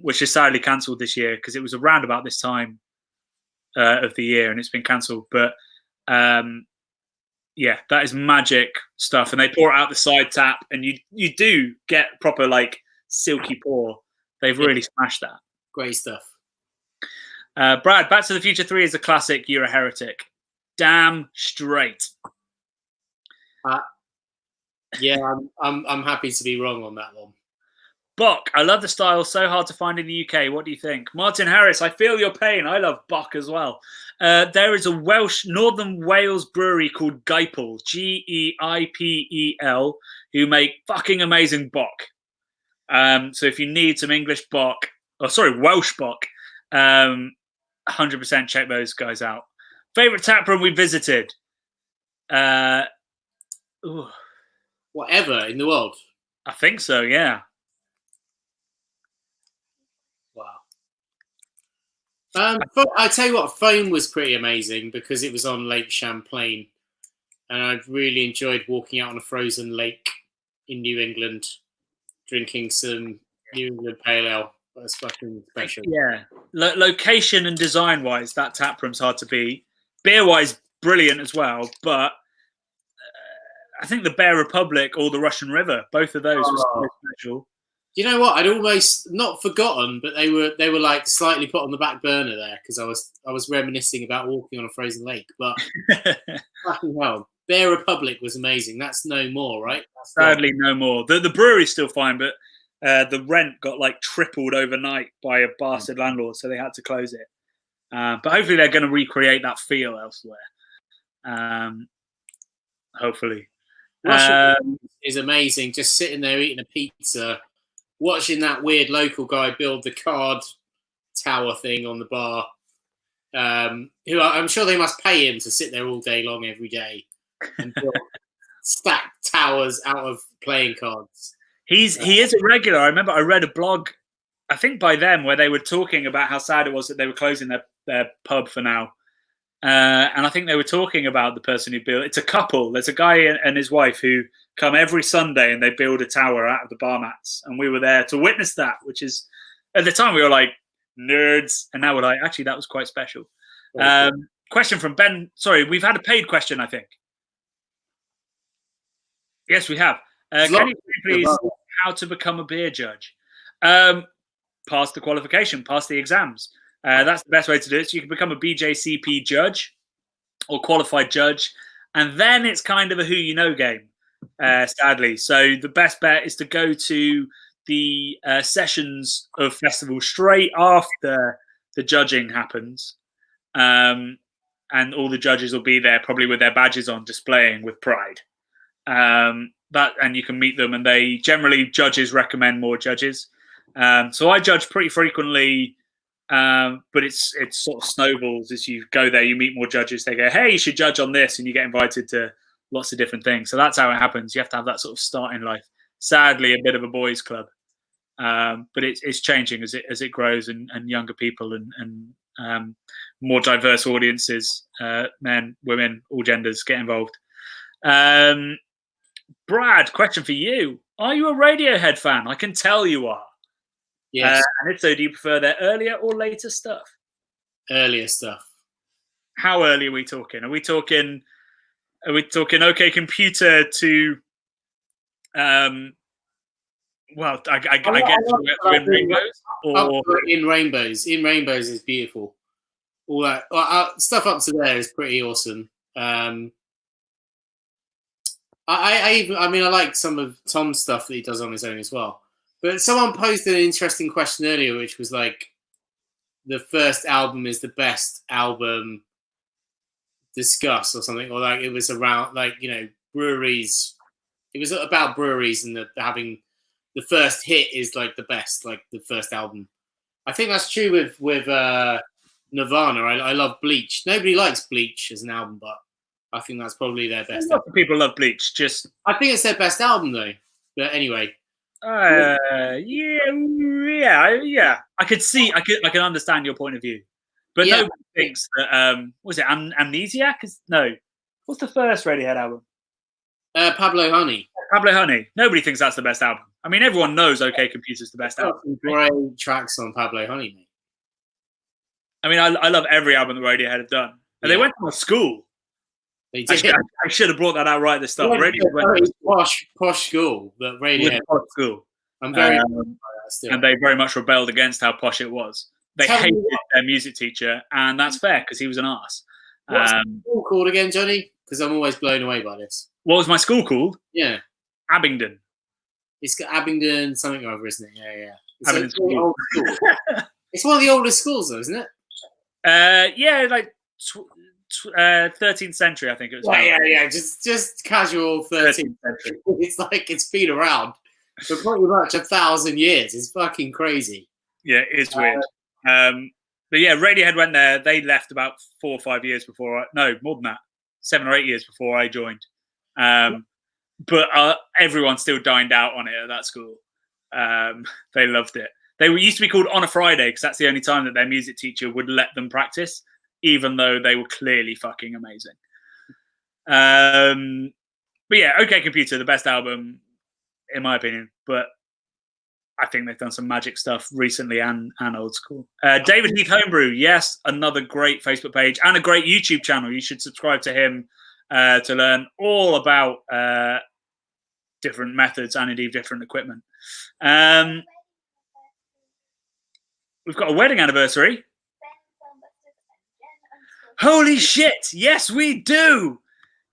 which is sadly cancelled this year because it was around about this time of the year and it's been cancelled. But that is magic stuff. And they pour it out the side tap and you do get proper like silky pour. They've really smashed that. Great stuff. Brad, Back to the Future 3 is a classic. You're a heretic. Damn straight. I'm happy to be wrong on that one. Bock, I love the style. So hard to find in the UK. What do you think? Martin Harris, I feel your pain. I love Bock as well. There is a Northern Wales brewery called Geipel, Geipel, who make fucking amazing Bock. So if you need some Welsh Bock, 100% check those guys out. Favorite tap room we visited? Whatever in the world. I think so, yeah. Wow. I tell you what, Foam was pretty amazing because it was on Lake Champlain, and I really enjoyed walking out on a frozen lake in New England, drinking some New England Pale Ale. That was fucking special. Yeah, location and design wise, that tap room's hard to beat. Beer wise, brilliant as well, but I think the Bear Republic or the Russian River, both of those were so special. You know what? I'd almost not forgotten, but they were like slightly put on the back burner there because I was reminiscing about walking on a frozen lake. But fucking hell, Bear Republic was amazing. That's no more, right? That's Sadly, no more. The brewery's still fine, but the rent got like tripled overnight by a bastard landlord, so they had to close it. But hopefully they're going to recreate that feel elsewhere. Hopefully. Russia is amazing. Just sitting there eating a pizza, watching that weird local guy build the card tower thing on the bar. Who I'm sure they must pay him to sit there all day long every day and build stack towers out of playing cards. He is a regular. I remember I read a blog, I think by them, where they were talking about how sad it was that they were closing their pub for now. And I think they were talking about the person who built. It's a couple. There's a guy and his wife who come every Sunday and they build a tower out of the bar mats. And we were there to witness that, which is, at the time we were like, nerds. And now we're like, actually, that was quite special. Question from Ben. Sorry, we've had a paid question, I think. Yes, we have. Can you please how to become a beer judge? Pass the qualification, pass the exams. That's the best way to do it. So you can become a BJCP judge or qualified judge. And then it's kind of a who you know game, sadly. So the best bet is to go to the sessions of festival straight after the judging happens. And all the judges will be there probably with their badges on, displaying with pride. And you can meet them, and they generally, judges recommend more judges. So I judge pretty frequently, but it's sort of snowballs as you go there. You meet more judges. They go, hey, you should judge on this, and you get invited to lots of different things. So that's how it happens. You have to have that sort of start in life. Sadly, a bit of a boys' club, but it's changing as it grows, and younger people and more diverse audiences, men, women, all genders get involved. Brad, question for you. Are you a Radiohead fan? I can tell you are. Yes. And if so, do you prefer their earlier or later stuff? Earlier stuff. How early are we talking? Are we talking OK Computer to well, I guess we're in Rainbows? Or in Rainbows. In Rainbows is beautiful. All that stuff up to there is pretty awesome. I mean, I like some of Tom's stuff that he does on his own as well. But someone posted an interesting question earlier, which was like, the first album is the best album discuss or something, or like it was around breweries. It was about breweries and having the first hit is like the best, like the first album. I think that's true with Nirvana. I love Bleach. Nobody likes Bleach as an album, but I think that's probably their best. Lots of people love Bleach. I think it's their best album though. But anyway. Yeah. I can understand your point of view, but nobody thinks that. Was it Amnesiac? No. What's the first Radiohead album? Pablo Honey. Pablo Honey. Nobody thinks that's the best album. I mean, everyone knows OK Computer's the best album. Great tracks on Pablo Honey, mate. I mean, I love every album that Radiohead have done, and they went to my school. They did. I should have brought that out right at the start. Posh school, but Radiohead. Posh school. I'm very and they very much rebelled against how posh it was. They hated their music teacher, and that's fair because he was an arse. What's the school called again, Johnny? Because I'm always blown away by this. What was my school called? Yeah, Abingdon. It's got Abingdon something or other, isn't it? Yeah. It's Abingdon school. It's one of the oldest schools, though, isn't it? Yeah, like 13th century, I think it was. Yeah. Just casual 13th century. It's like it's been around for pretty much 1,000 years. It's fucking crazy. Yeah, it's weird. But yeah, Radiohead went there. They left about 4 or 5 years before. No, more than that. 7 or 8 years before I joined. But everyone still dined out on it at that school. They loved it. They used to be called On a Friday because that's the only time that their music teacher would let them practice, even though they were clearly fucking amazing. But yeah, OK Computer, the best album, in my opinion. But I think they've done some magic stuff recently and old school. David Heath Homebrew, yes, another great Facebook page and a great YouTube channel. You should subscribe to him to learn all about different methods and indeed different equipment. We've got a wedding anniversary. Holy shit! Yes, we do.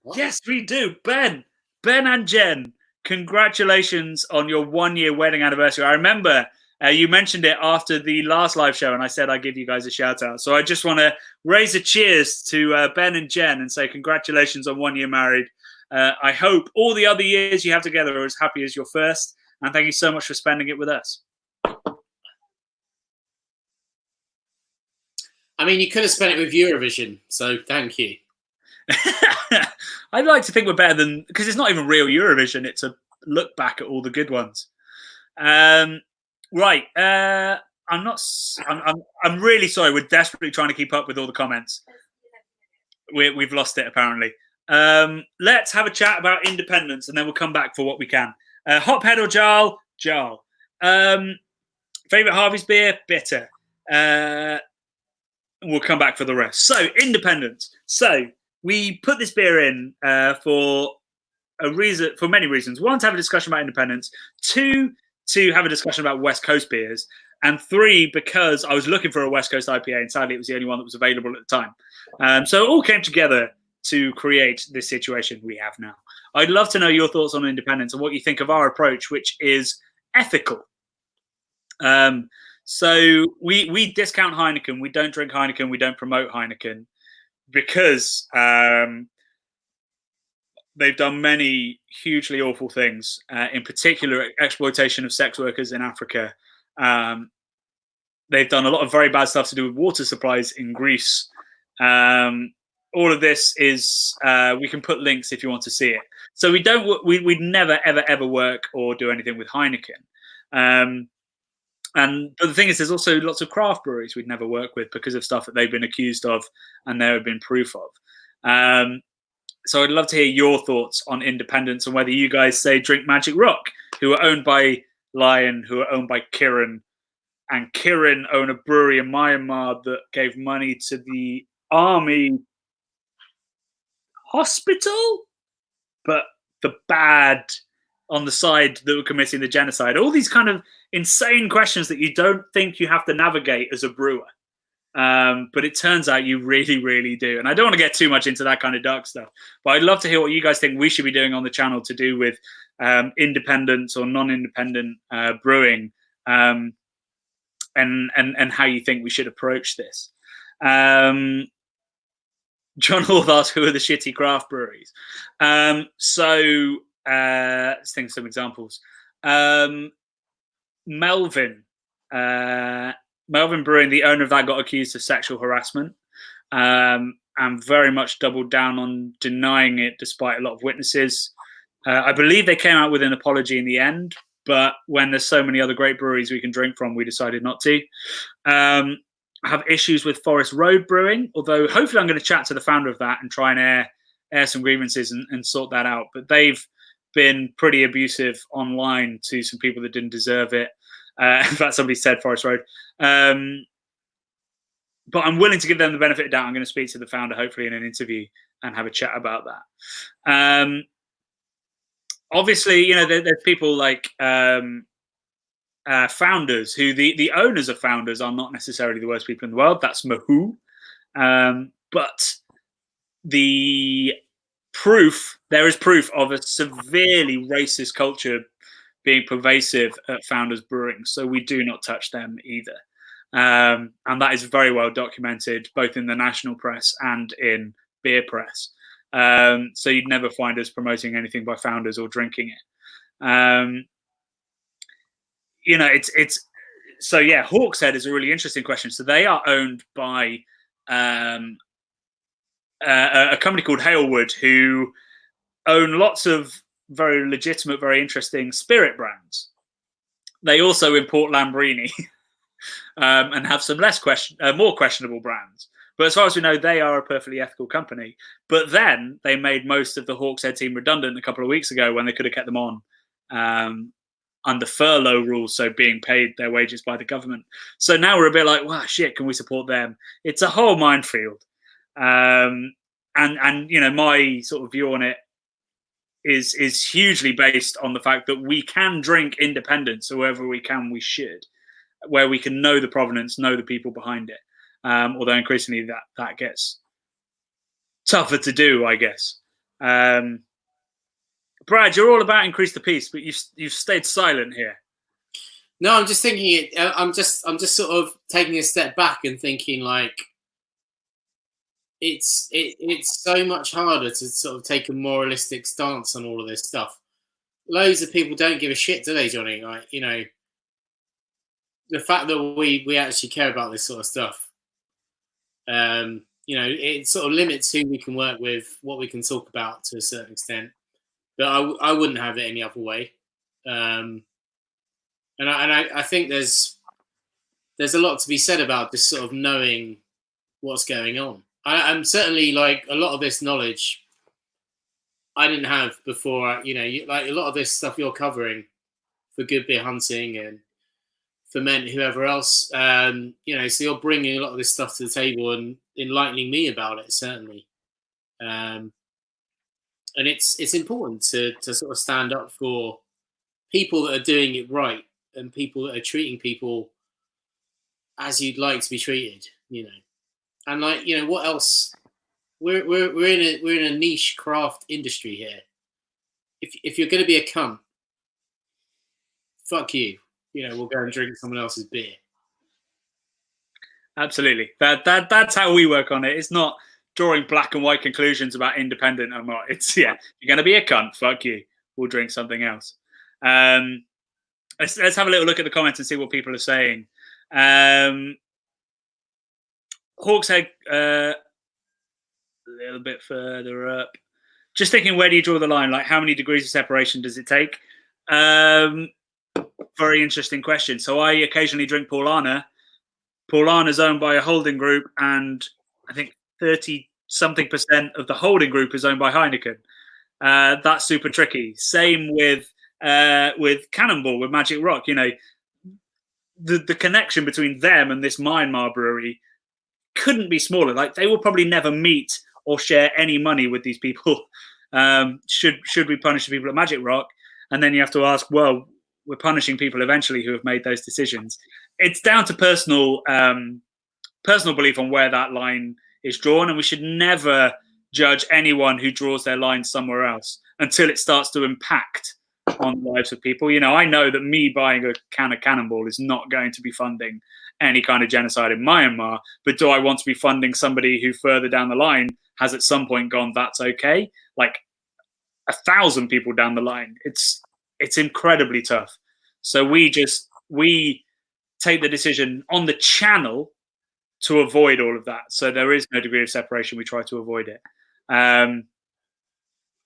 What? Yes, we do. Ben and Jen, congratulations on your 1-year wedding anniversary. I remember you mentioned it after the last live show, and I said I'd give you guys a shout out. So I just want to raise a cheers to Ben and Jen and say congratulations on 1 year married. I hope all the other years you have together are as happy as your first. And thank you so much for spending it with us. I mean, you could have spent it with Eurovision, so thank you. I'd like to think we're better than, because it's not even real Eurovision. It's a look back at all the good ones. Right. I'm really sorry. We're desperately trying to keep up with all the comments. We've lost it apparently. Let's have a chat about independence, and then we'll come back for what we can. Hophead or Jarl? Jarl. Favorite Harvey's beer? Bitter. We'll come back for the rest. So independence. So we put this beer in for a reason, for many reasons. One, to have a discussion about independence. Two, to have a discussion about West Coast beers. And three, because I was looking for a West Coast IPA, and sadly it was the only one that was available at the time. So it all came together to create this situation we have now. I'd love to know your thoughts on independence and what you think of our approach, which is ethical. So we discount Heineken. We don't drink Heineken. We don't promote Heineken because they've done many hugely awful things, in particular exploitation of sex workers in Africa. They've done a lot of very bad stuff to do with water supplies in Greece. All of this is, we can put links if you want to see it. So we'd never, ever work or do anything with Heineken. But the thing is, there's also lots of craft breweries we'd never work with because of stuff that they've been accused of and there have been proof of. So I'd love to hear your thoughts on independence and whether you guys say drink Magic Rock, who are owned by Lion, who are owned by Kirin, and Kirin own a brewery in Myanmar that gave money to the army hospital, but the bad on the side that were committing the genocide. All these kind of insane questions that you don't think you have to navigate as a brewer. But it turns out you really, really do. And I don't want to get too much into that kind of dark stuff, but I'd love to hear what you guys think we should be doing on the channel to do with independent or non-independent brewing, and how you think we should approach this. John Hall asked, who are the shitty craft breweries? Let's think of some examples. Melvin Brewing, the owner of that, got accused of sexual harassment, and very much doubled down on denying it despite a lot of witnesses. I believe they came out with an apology in the end, but when there's so many other great breweries we can drink from, we decided not to. I have issues with Forest Road Brewing, although hopefully I'm going to chat to the founder of that and try and air some grievances and sort that out. But they've been pretty abusive online to some people that didn't deserve it. In fact, somebody said Forest Road. But I'm willing to give them the benefit of the doubt. I'm going to speak to the founder, hopefully, in an interview and have a chat about that. Obviously, there's people like founders who the owners of founders are not necessarily the worst people in the world. That's Mahoo. But there is proof of a severely racist culture being pervasive at Founders Brewing. So we do not touch them either. And that is very well documented, both in the national press and in beer press. So you'd never find us promoting anything by Founders or drinking it. So yeah, Hawkshead is a really interesting question. So they are owned by a company called Halewood, who own lots of very legitimate, very interesting spirit brands. They also import Lambrini and have some more questionable brands. But as far as we know, they are a perfectly ethical company. But then they made most of the Hawkshead team redundant a couple of weeks ago when they could have kept them on under furlough rules, so being paid their wages by the government. So now we're a bit like, wow, shit, can we support them? It's a whole minefield. And my sort of view on it is hugely based on the fact that we can drink independence, so wherever we can, we should, where we can know the provenance, know the people behind it. Although increasingly that gets tougher to do, I guess. Brad, you're all about increase the peace, but you've stayed silent here. No, I'm just thinking it. I'm just sort of taking a step back and thinking like it's so much harder to sort of take a moralistic stance on all of this stuff. Loads of people don't give a shit, do they, Johnny? Like, you know, the fact that we actually care about this sort of stuff, you know, it sort of limits who we can work with, what we can talk about to a certain extent. But I wouldn't have it any other way. And I think there's a lot to be said about just sort of knowing what's going on. I'm certainly like a lot of this knowledge I didn't have before. You know, like a lot of this stuff you're covering for good beer hunting and ferment whoever else. You know, so you're bringing a lot of this stuff to the table and enlightening me about it, certainly. And it's important to sort of stand up for people that are doing it right and people that are treating people as you'd like to be treated, you know. And like, you know, what else? We're in a niche craft industry here. If you're going to be a cunt, fuck you. You know, we'll go and drink someone else's beer. Absolutely. That's how we work on it. It's not drawing black and white conclusions about independent or not. It's you're going to be a cunt. Fuck you. We'll drink something else. Let's have a little look at the comments and see what people are saying. Hawkshead, a little bit further up. Just thinking, where do you draw the line? Like, how many degrees of separation does it take? Very interesting question. So I occasionally drink Paulaner. Paulaner's owned by a holding group, and I think 30-something% of the holding group is owned by Heineken. That's super tricky. Same with Cannonball, with Magic Rock. You know, the connection between them and this Myanmar brewery couldn't be smaller. Like, they will probably never meet or share any money with these people. Should we punish the people at Magic Rock? And then you have to ask, well, we're punishing people eventually who have made those decisions. It's down to personal belief on where that line is drawn, and we should never judge anyone who draws their line somewhere else until it starts to impact on the lives of people. You know, I know that me buying a can of Cannonball is not going to be funding any kind of genocide in Myanmar, but do I want to be funding somebody who further down the line has at some point gone, that's okay? Like 1,000 people down the line, it's incredibly tough. So we take the decision on the channel to avoid all of that. So there is no degree of separation. We try to avoid it.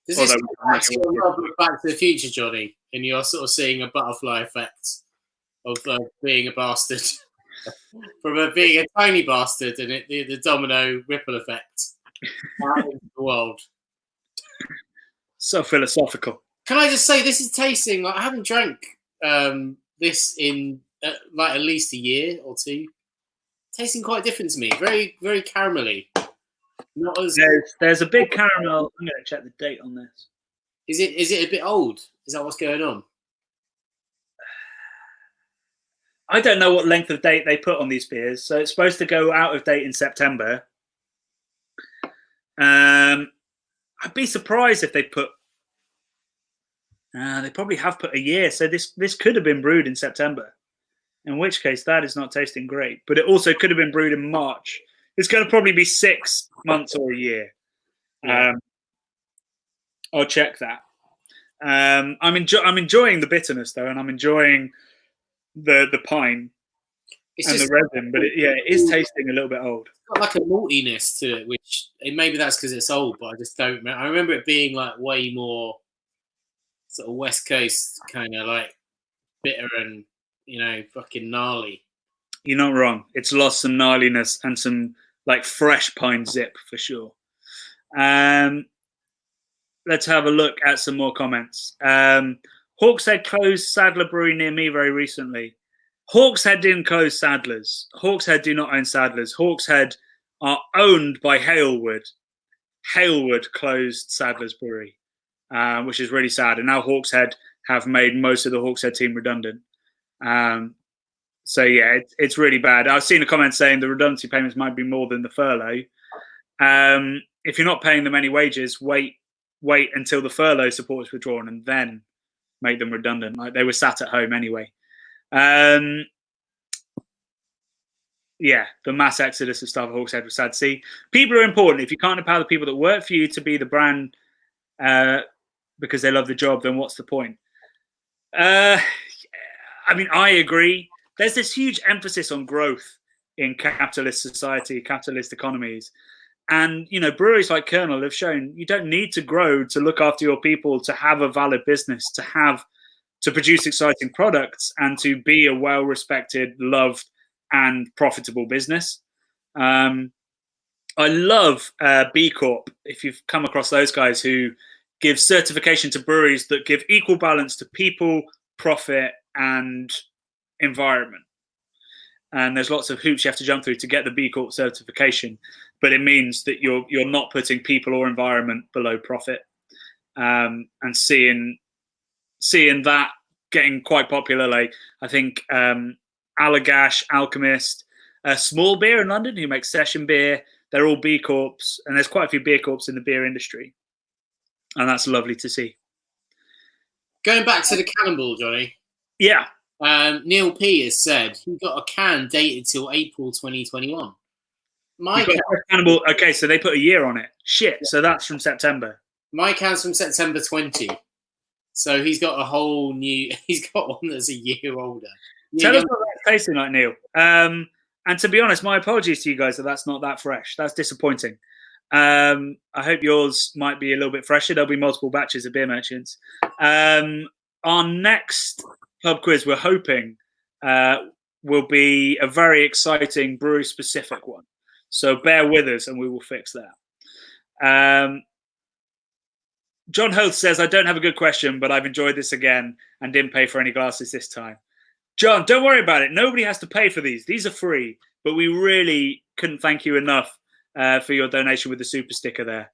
Does this look Back to the Future, Johnny? And you're sort of seeing a butterfly effect of being a bastard from being a tiny bastard, and the domino ripple effect out into the world. So philosophical. Can I just say, this is tasting like I haven't drank this in like at least a year or two. Tasting quite different to me. Very, very caramelly. Not as there's a big caramel. I'm going to check the date on this. Is it a bit old? Is that what's going on? I don't know what length of date they put on these beers. So it's supposed to go out of date in September. I'd be surprised if they put. They probably have put a year. So this could have been brewed in September. In which case, that is not tasting great. But it also could have been brewed in March. It's going to probably be 6 months or a year. Yeah. I'll check that. I'm enjoying the bitterness though, and I'm enjoying the pine and the resin. But it is tasting a little bit old. It's got like a maltiness to it, which maybe that's because it's old, but I just don't remember. I remember it being like way more sort of West Coast kind of like bitter and, you know, fucking gnarly. You're not wrong. It's lost some gnarliness and some like fresh pine zip for sure. Let's have a look at some more comments. Hawkshead closed Sadler Brewery near me very recently. Hawkshead didn't close Sadler's. Hawkshead do not own Sadler's. Hawkshead are owned by Halewood. Halewood closed Sadler's Brewery, which is really sad. And now Hawkshead have made most of the Hawkshead team redundant. So yeah, it's really bad. I've seen a comment saying the redundancy payments might be more than the furlough. If you're not paying them any wages, wait wait until the furlough support was withdrawn and then make them redundant. Like they were sat at home anyway. Yeah, the mass exodus of staff at Hawkshead was sad to see. People are important. If you can't empower the people that work for you to be the brand because they love the job, then what's the point? I mean, I agree. There's this huge emphasis on growth in capitalist society, capitalist economies. And, you know, breweries like Kernel have shown you don't need to grow to look after your people, to have a valid business, to produce exciting products and to be a well-respected, loved, and profitable business. I love B Corp. If you've come across those guys who give certification to breweries that give equal balance to people, profit, and environment. And there's lots of hoops you have to jump through to get the B Corp certification, but it means that you're not putting people or environment below profit. And seeing that getting quite popular, like I think Allagash, Alchemist, Small Beer in London, who makes session beer. They're all B Corps, and there's quite a few beer corps in the beer industry. And that's lovely to see. Going back to the Cannonball, Johnny. Yeah. Neil P has said he got a can dated till April 2021. Cannonball. Okay, so they put a year on it. Shit. Yeah. So that's from September. My can's from September 20. So he's got a whole new. He's got one that's a year older. Tell us what that's tasting like, Neil. And to be honest, my apologies to you guys that that's not that fresh. That's disappointing. I hope yours might be a little bit fresher. There'll be multiple batches of beer merchants. Our next pub quiz, we're hoping, will be a very exciting brewery-specific one. So bear with us and we will fix that. John Hoth says, I don't have a good question, but I've enjoyed this again and didn't pay for any glasses this time. John, don't worry about it. Nobody has to pay for these. These are free, but we really couldn't thank you enough for your donation with the super sticker there.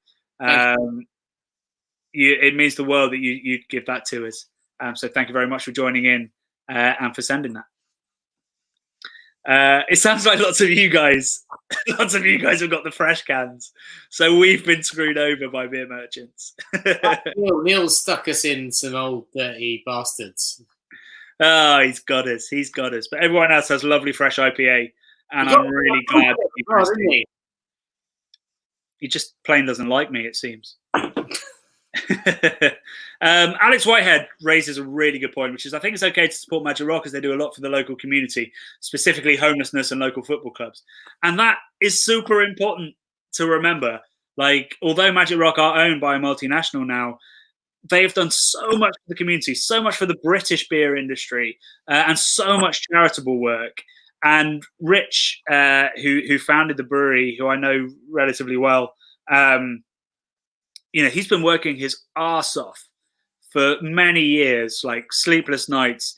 It means the world that you give that to us. So thank you very much for joining in and for sending that. It sounds like lots of you guys have got the fresh cans. So we've been screwed over by beer merchants. Neil stuck us in some old dirty bastards. Oh, he's got us. But everyone else has lovely fresh IPA. And I'm really glad that he just plain doesn't like me, it seems. Alex Whitehead raises a really good point, which is I think it's okay to support Magic Rock as they do a lot for the local community, specifically homelessness and local football clubs. And that is super important to remember. Like, although Magic Rock are owned by a multinational now, they've done so much for the community, so much for the British beer industry, and so much charitable work. And Rich, who founded the brewery, who I know relatively well, he's been working his arse off for many years, like sleepless nights,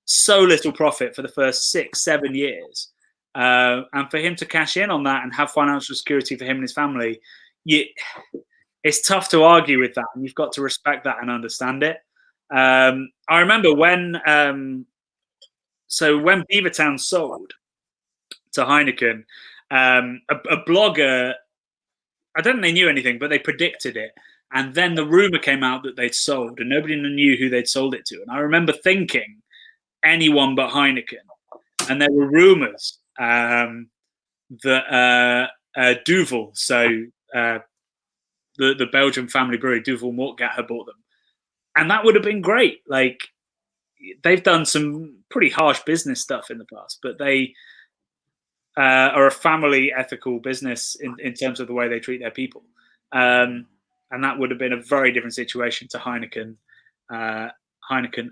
so little profit for the first 6-7 years. And for him to cash in on that and have financial security for him and his family, it's tough to argue with that. And you've got to respect that and understand it. I remember when Beavertown sold to Heineken, a blogger, I don't think they knew anything, but they predicted it. And then the rumor came out that they'd sold and nobody knew who they'd sold it to. And I remember thinking anyone but Heineken. And there were rumors that Duvel, so the Belgian family brewery, Duvel Mortgat, had bought them. And that would have been great. Like, they've done some pretty harsh business stuff in the past, but they are a family ethical business in terms of the way they treat their people. And that would have been a very different situation to Heineken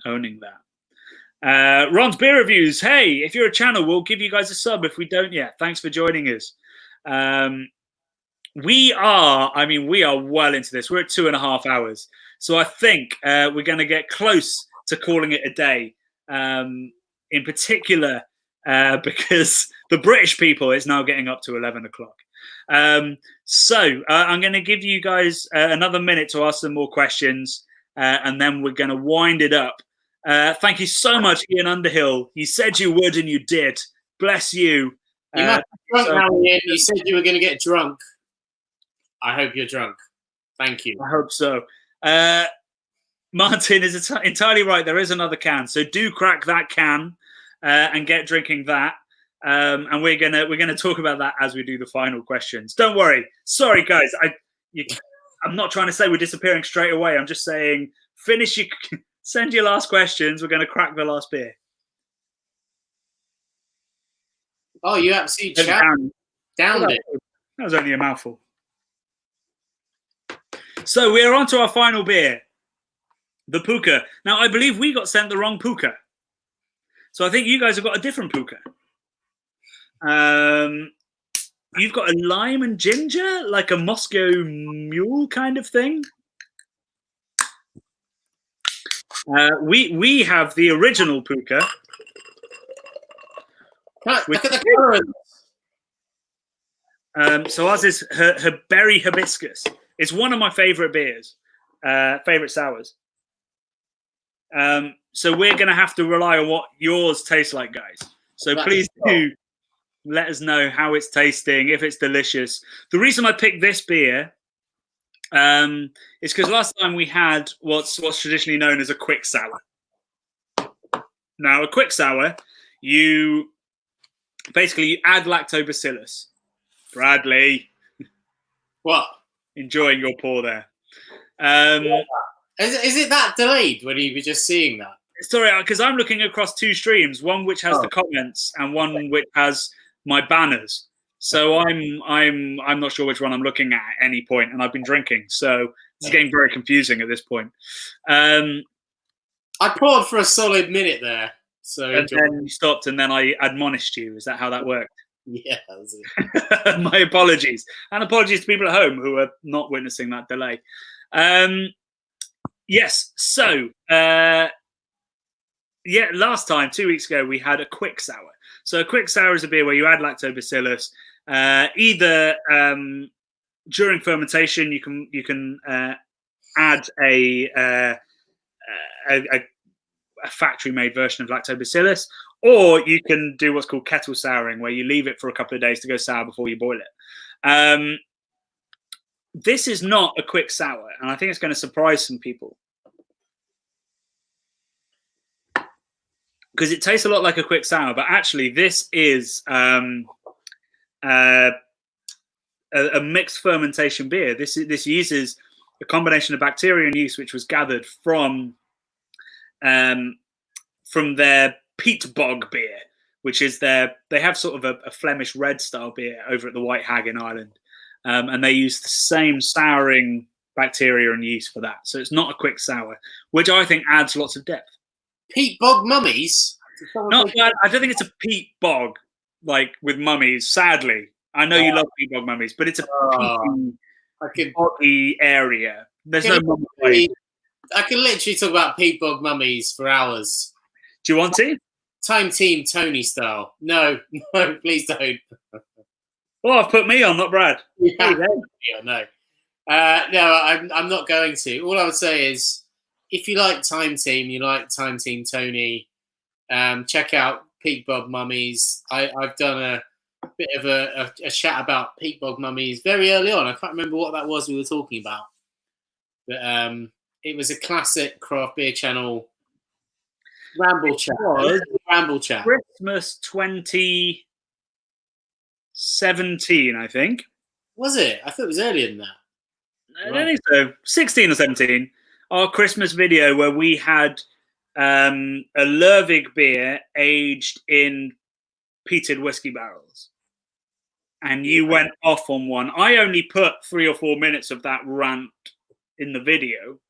owning that. Ron's Beer Reviews. Hey, if you're a channel, we'll give you guys a sub if we don't yet. Thanks for joining us. We are well into this. We're at 2.5 hours. So I think we're going to get close to calling it a day. In particular, because the British people is now getting up to 11 o'clock. So I'm going to give you guys another minute to ask some more questions, and then we're going to wind it up. Thank you so much, Ian Underhill. You said you would, and you did. Bless you. You might be drunk now, Ian. You said you were going to get drunk. I hope you're drunk. Thank you. I hope so. Martin is entirely right. There is another can, so do crack that can and get drinking that. And we're gonna talk about that as we do the final questions. Don't worry. Sorry, guys. I'm not trying to say we're disappearing straight away. I'm just saying send your last questions. We're gonna crack the last beer. Oh, you absolutely downed it. That was only a mouthful. So we're on to our final beer, the Puka. Now, I believe we got sent the wrong Puka. So I think you guys have got a different Puka. You've got a lime and ginger, like a Moscow Mule kind of thing. We have the original Puka. Look at the colour. So ours is her berry hibiscus. It's one of my favorite beers, favorite sours. So we're going to have to rely on what yours tastes like, guys. So please do let us know how it's tasting, if it's delicious. The reason I picked this beer is because last time we had what's traditionally known as a quick sour. Now, a quick sour, you add lactobacillus. Bradley. What? Enjoying your pour there. Is it that delayed when you were just seeing that? Sorry, because I'm looking across two streams, one which has the comments and one which has my banners. So I'm not sure which one I'm looking at any point, and I've been drinking, so it's getting very confusing at this point. I poured for a solid minute there, so and then you stopped, and then I admonished you. Is that how that worked? Yeah, that was it. My apologies, and apologies to people at home who are not witnessing that delay. Yes, so last time 2 weeks ago we had a quick sour. So a quick sour is a beer where you add lactobacillus. Either during fermentation, you can add a factory-made version of lactobacillus, or you can do what's called kettle souring, where you leave it for a couple of days to go sour before you boil it. This is not a quick sour, and I think it's going to surprise some people. Because it tastes a lot like a quick sour, but actually this is a mixed fermentation beer. This uses a combination of bacteria and yeast, which was gathered from their peat bog beer, which is they have sort of a Flemish red style beer over at the White Hag in Ireland, and they use the same souring bacteria and yeast for that. So it's not a quick sour, which I think adds lots of depth. Peat bog mummies? No, I don't think it's a peat bog like with mummies. Sadly, I know you love peat bog mummies, but it's a boggy area. There's no mummy. I can literally talk about peat bog mummies for hours. Do you want to? Time Team Tony style. No, please don't. Well, I've put me on, not Brad. Yeah, no, I'm not going to. All I would say is, if you like Time Team, you like Time Team Tony, check out Peat Bog Mummies. I've done a bit of a chat about Peat Bog Mummies very early on. I can't remember what that was we were talking about. But it was a classic craft beer channel ramble chat. Ramble chat. Christmas 2017, I think. Was it? I thought it was earlier than that. I don't think so. 16 or 17. Our Christmas video where we had a Lervig beer aged in peated whiskey barrels. And you went off on one. I only put 3 or 4 minutes of that rant in the video.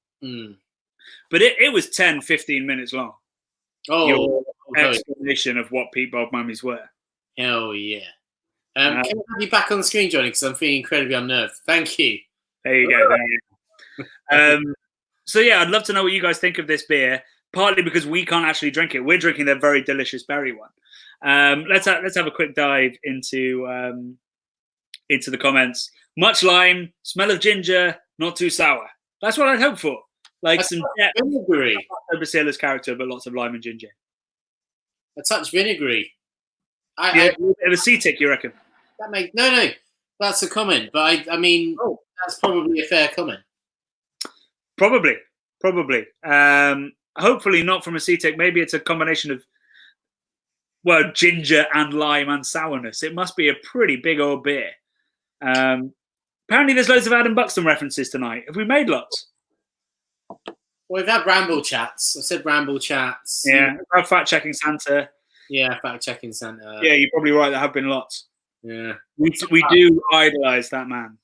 But it was 10, 15 minutes long. Oh, your explanation of what peat bog mummies were. Hell yeah. Can I have you back on the screen, Johnny? Because I'm feeling incredibly unnerved. Thank you. There you go. So yeah, I'd love to know what you guys think of this beer. Partly because we can't actually drink it. We're drinking their very delicious berry one. Let's have a quick dive into the comments. Much lime, smell of ginger, not too sour. That's what I'd hope for. Like some vinegary. Bacillus character, but lots of lime and ginger. A touch vinegary. A bit of a acetic, you reckon? No. That's a comment, but I mean, that's probably a fair comment. Probably. Hopefully not from acetic. Maybe it's a combination of ginger and lime and sourness. It must be a pretty big old beer. Apparently, there's loads of Adam Buxton references tonight. Have we made lots? Well, we've had ramble chats. I said ramble chats. Yeah, I'm fact checking Santa. Yeah, fact checking Santa. Yeah, you're probably right. There have been lots. Yeah, we do idolise that man.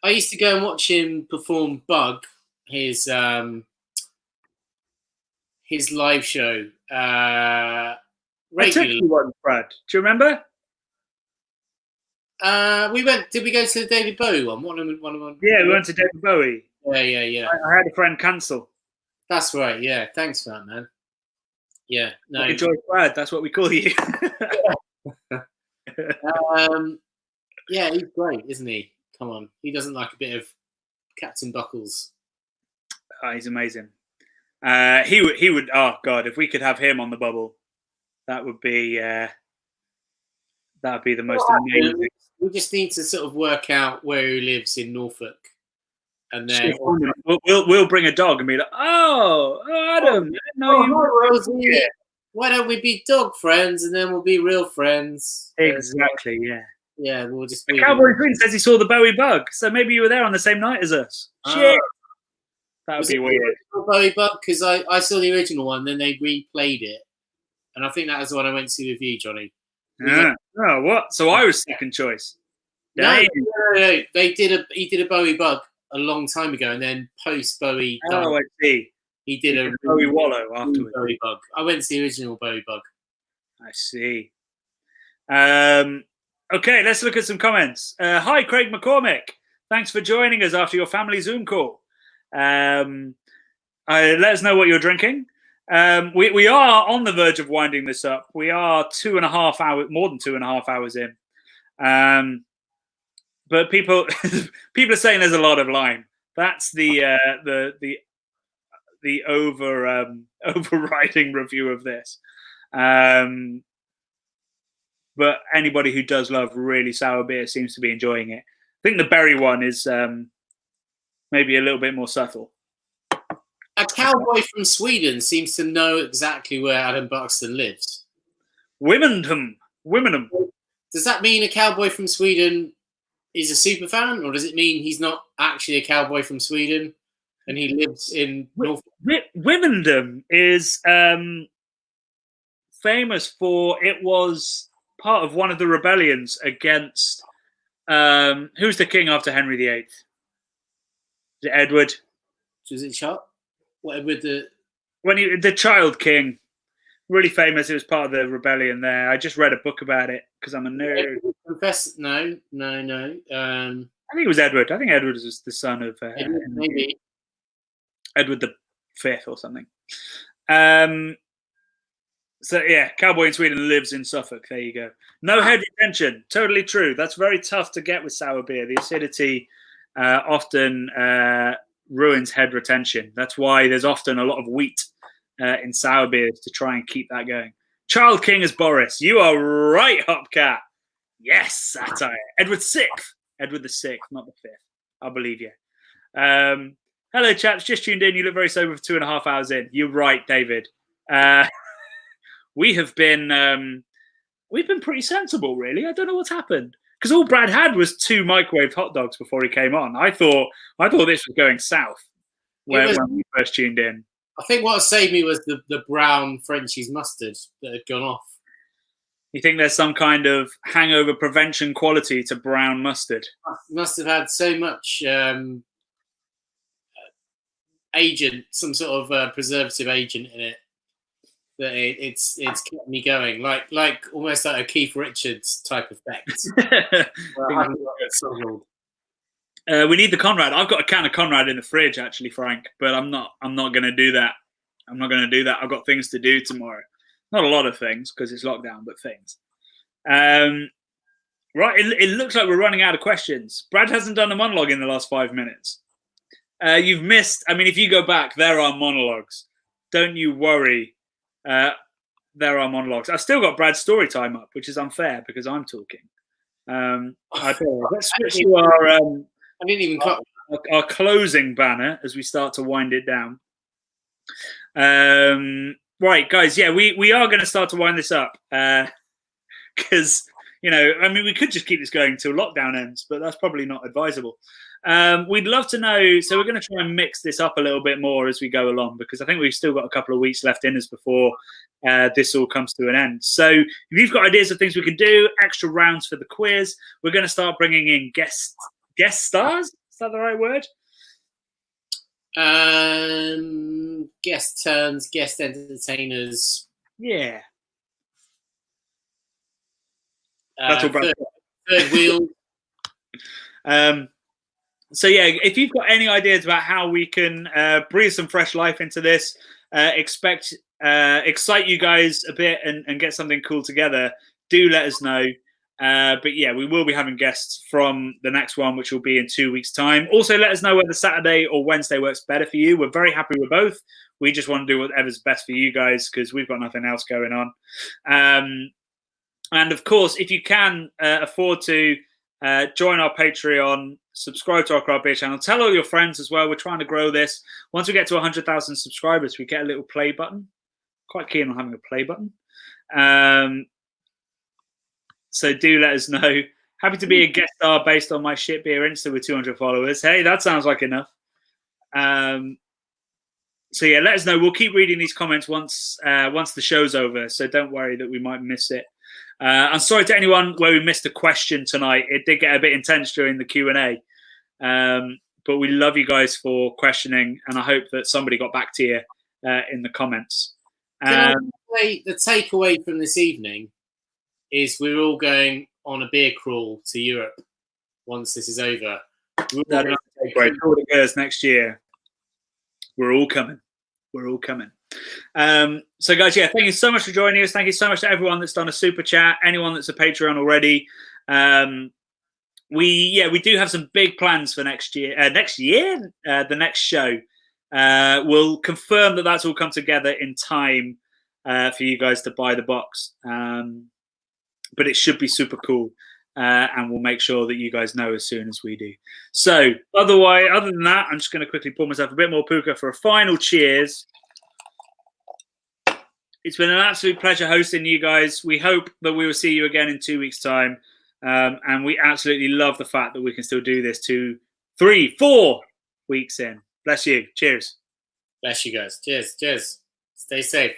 I used to go and watch him perform Bug, his live show. I took Regularly. you one, Brad. Do you remember? We went. Did we go to the David Bowie one? One of them. Yeah, we went to David Bowie. Yeah. I had a friend cancel. That's right. Yeah, thanks for that, man. Yeah, no. Enjoy Brad. That's what we call you. Yeah, he's great, isn't he? Come on, he doesn't like a bit of Captain Buckles. Oh, he's amazing. He would. Oh God, if we could have him on the bubble, that would be the most amazing. We just need to sort of work out where he lives in Norfolk, and then we'll bring a dog and be like, oh Adam, I didn't know you were Rosie. Why don't we be dog friends and then we'll be real friends? Exactly, yeah. Yeah, we'll just be. Cowboy Queen says he saw the Bowie Bug, so maybe you were there on the same night as us. Shit, that would be weird. Bowie Bug, because I saw the original one, then they replayed it, and I think that was the one I went to with you, Johnny. Yeah. Oh, what? So I was second choice. No, he did a Bowie Bug a long time ago, and then post Bowie. Oh, I see. He did a Bowie Wallow afterwards. Bowie Bug. I went to the original Bowie Bug. I see. Okay, let's look at some comments. Hi, Craig McCormick. Thanks for joining us after your family Zoom call. Let us know what you're drinking. We are on the verge of winding this up. We are more than 2.5 hours in. But people are saying there's a lot of lime. That's the overriding review of this. But anybody who does love really sour beer seems to be enjoying it. I think the berry one is maybe a little bit more subtle. A cowboy from Sweden seems to know exactly where Adam Buxton lives. Wimmenham. Does that mean a cowboy from Sweden is a super fan, or does it mean he's not actually a cowboy from Sweden and he lives in North? Wimmenham is famous for it was part of one of the rebellions against who's the king after Henry VIII? Is it Edward? Was it Charles? What Edward the child king? Really famous. It was part of the rebellion there. I just read a book about it because I'm a nerd. No. I think it was Edward. I think Edward was the son of maybe Edward V or something. So yeah, cowboy in Sweden lives in Suffolk. There you go. No head retention. Totally true. That's very tough to get with sour beer. The acidity often ruins head retention. That's why there's often a lot of wheat in sour beers to try and keep that going. Child King is Boris. You are right, Hopcat. Yes, satire. Edward VI, not the 5th. I'll believe you. Hello, chaps. Just tuned in. You look very sober for 2.5 hours in. You're right, David. We've been pretty sensible, really. I don't know what's happened because all Brad had was 2 microwaved hot dogs before he came on. I thought this was going south when we first tuned in. I think what saved me was the brown Frenchie's mustard that had gone off. You think there's some kind of hangover prevention quality to brown mustard? Must have had so much agent, some sort of preservative agent in it that it's kept me going, like almost like a Keith Richards type effect. We need the Conrad. I've got a can of Conrad in the fridge, actually, Frank. But I'm not going to do that. I've got things to do tomorrow. Not a lot of things because it's lockdown, but things. Right. It looks like we're running out of questions. Brad hasn't done a monologue in the last 5 minutes. You've missed. I mean, if you go back, there are monologues. Don't you worry. There are monologues. I've still got Brad's story time up, which is unfair because I'm talking. Let's switch to our. I didn't even cut. our closing banner as we start to wind it down. Right, guys. Yeah, we are going to start to wind this up because I mean, we could just keep this going until lockdown ends, but that's probably not advisable. We'd love to know. So we're going to try and mix this up a little bit more as we go along, because I think we've still got a couple of weeks left in us before this all comes to an end. So if you've got ideas of things we can do, extra rounds for the quiz, we're going to start bringing in guest stars. Is that the right word? Guest turns, guest entertainers. Yeah. Third wheel. So yeah, if you've got any ideas about how we can breathe some fresh life into this, excite you guys a bit and get something cool together, do let us know. But yeah, we will be having guests from the next one, which will be in 2 weeks' time. Also, let us know whether Saturday or Wednesday works better for you. We're very happy with both. We just want to do whatever's best for you guys because we've got nothing else going on. And of course, if you can afford to join our Patreon, subscribe to our craft beer channel, tell all your friends as well. We're trying to grow this. Once we get to 100,000 subscribers, we get a little play button. Quite keen on having a play button. So do let us know. Happy to be a guest star based on my shit beer Insta with 200 followers. Hey, that sounds like enough. So yeah, let us know. We'll keep reading these comments once the show's over. So don't worry that we might miss it. I'm sorry to anyone where we missed a question tonight. It did get a bit intense during the Q&A. But we love you guys for questioning, and I hope that somebody got back to you in the comments. The takeaway from this evening is we're all going on a beer crawl to Europe once this is over. Great. Geuze next year. We're all coming. We're all coming. So guys, yeah, thank you so much for joining us. Thank you so much to everyone that's done a super chat, anyone that's a Patreon already. We do have some big plans for next year. The next show. We'll confirm that that's all come together in time for you guys to buy the box. But it should be super cool. And we'll make sure that you guys know as soon as we do. So other than that, I'm just going to quickly pour myself a bit more puka for a final cheers. It's been an absolute pleasure hosting you guys. We hope that we will see you again in 2 weeks' time. And we absolutely love the fact that we can still do this 2, 3, 4 weeks in. Bless you. Cheers. Bless you guys. Cheers. Cheers. Stay safe.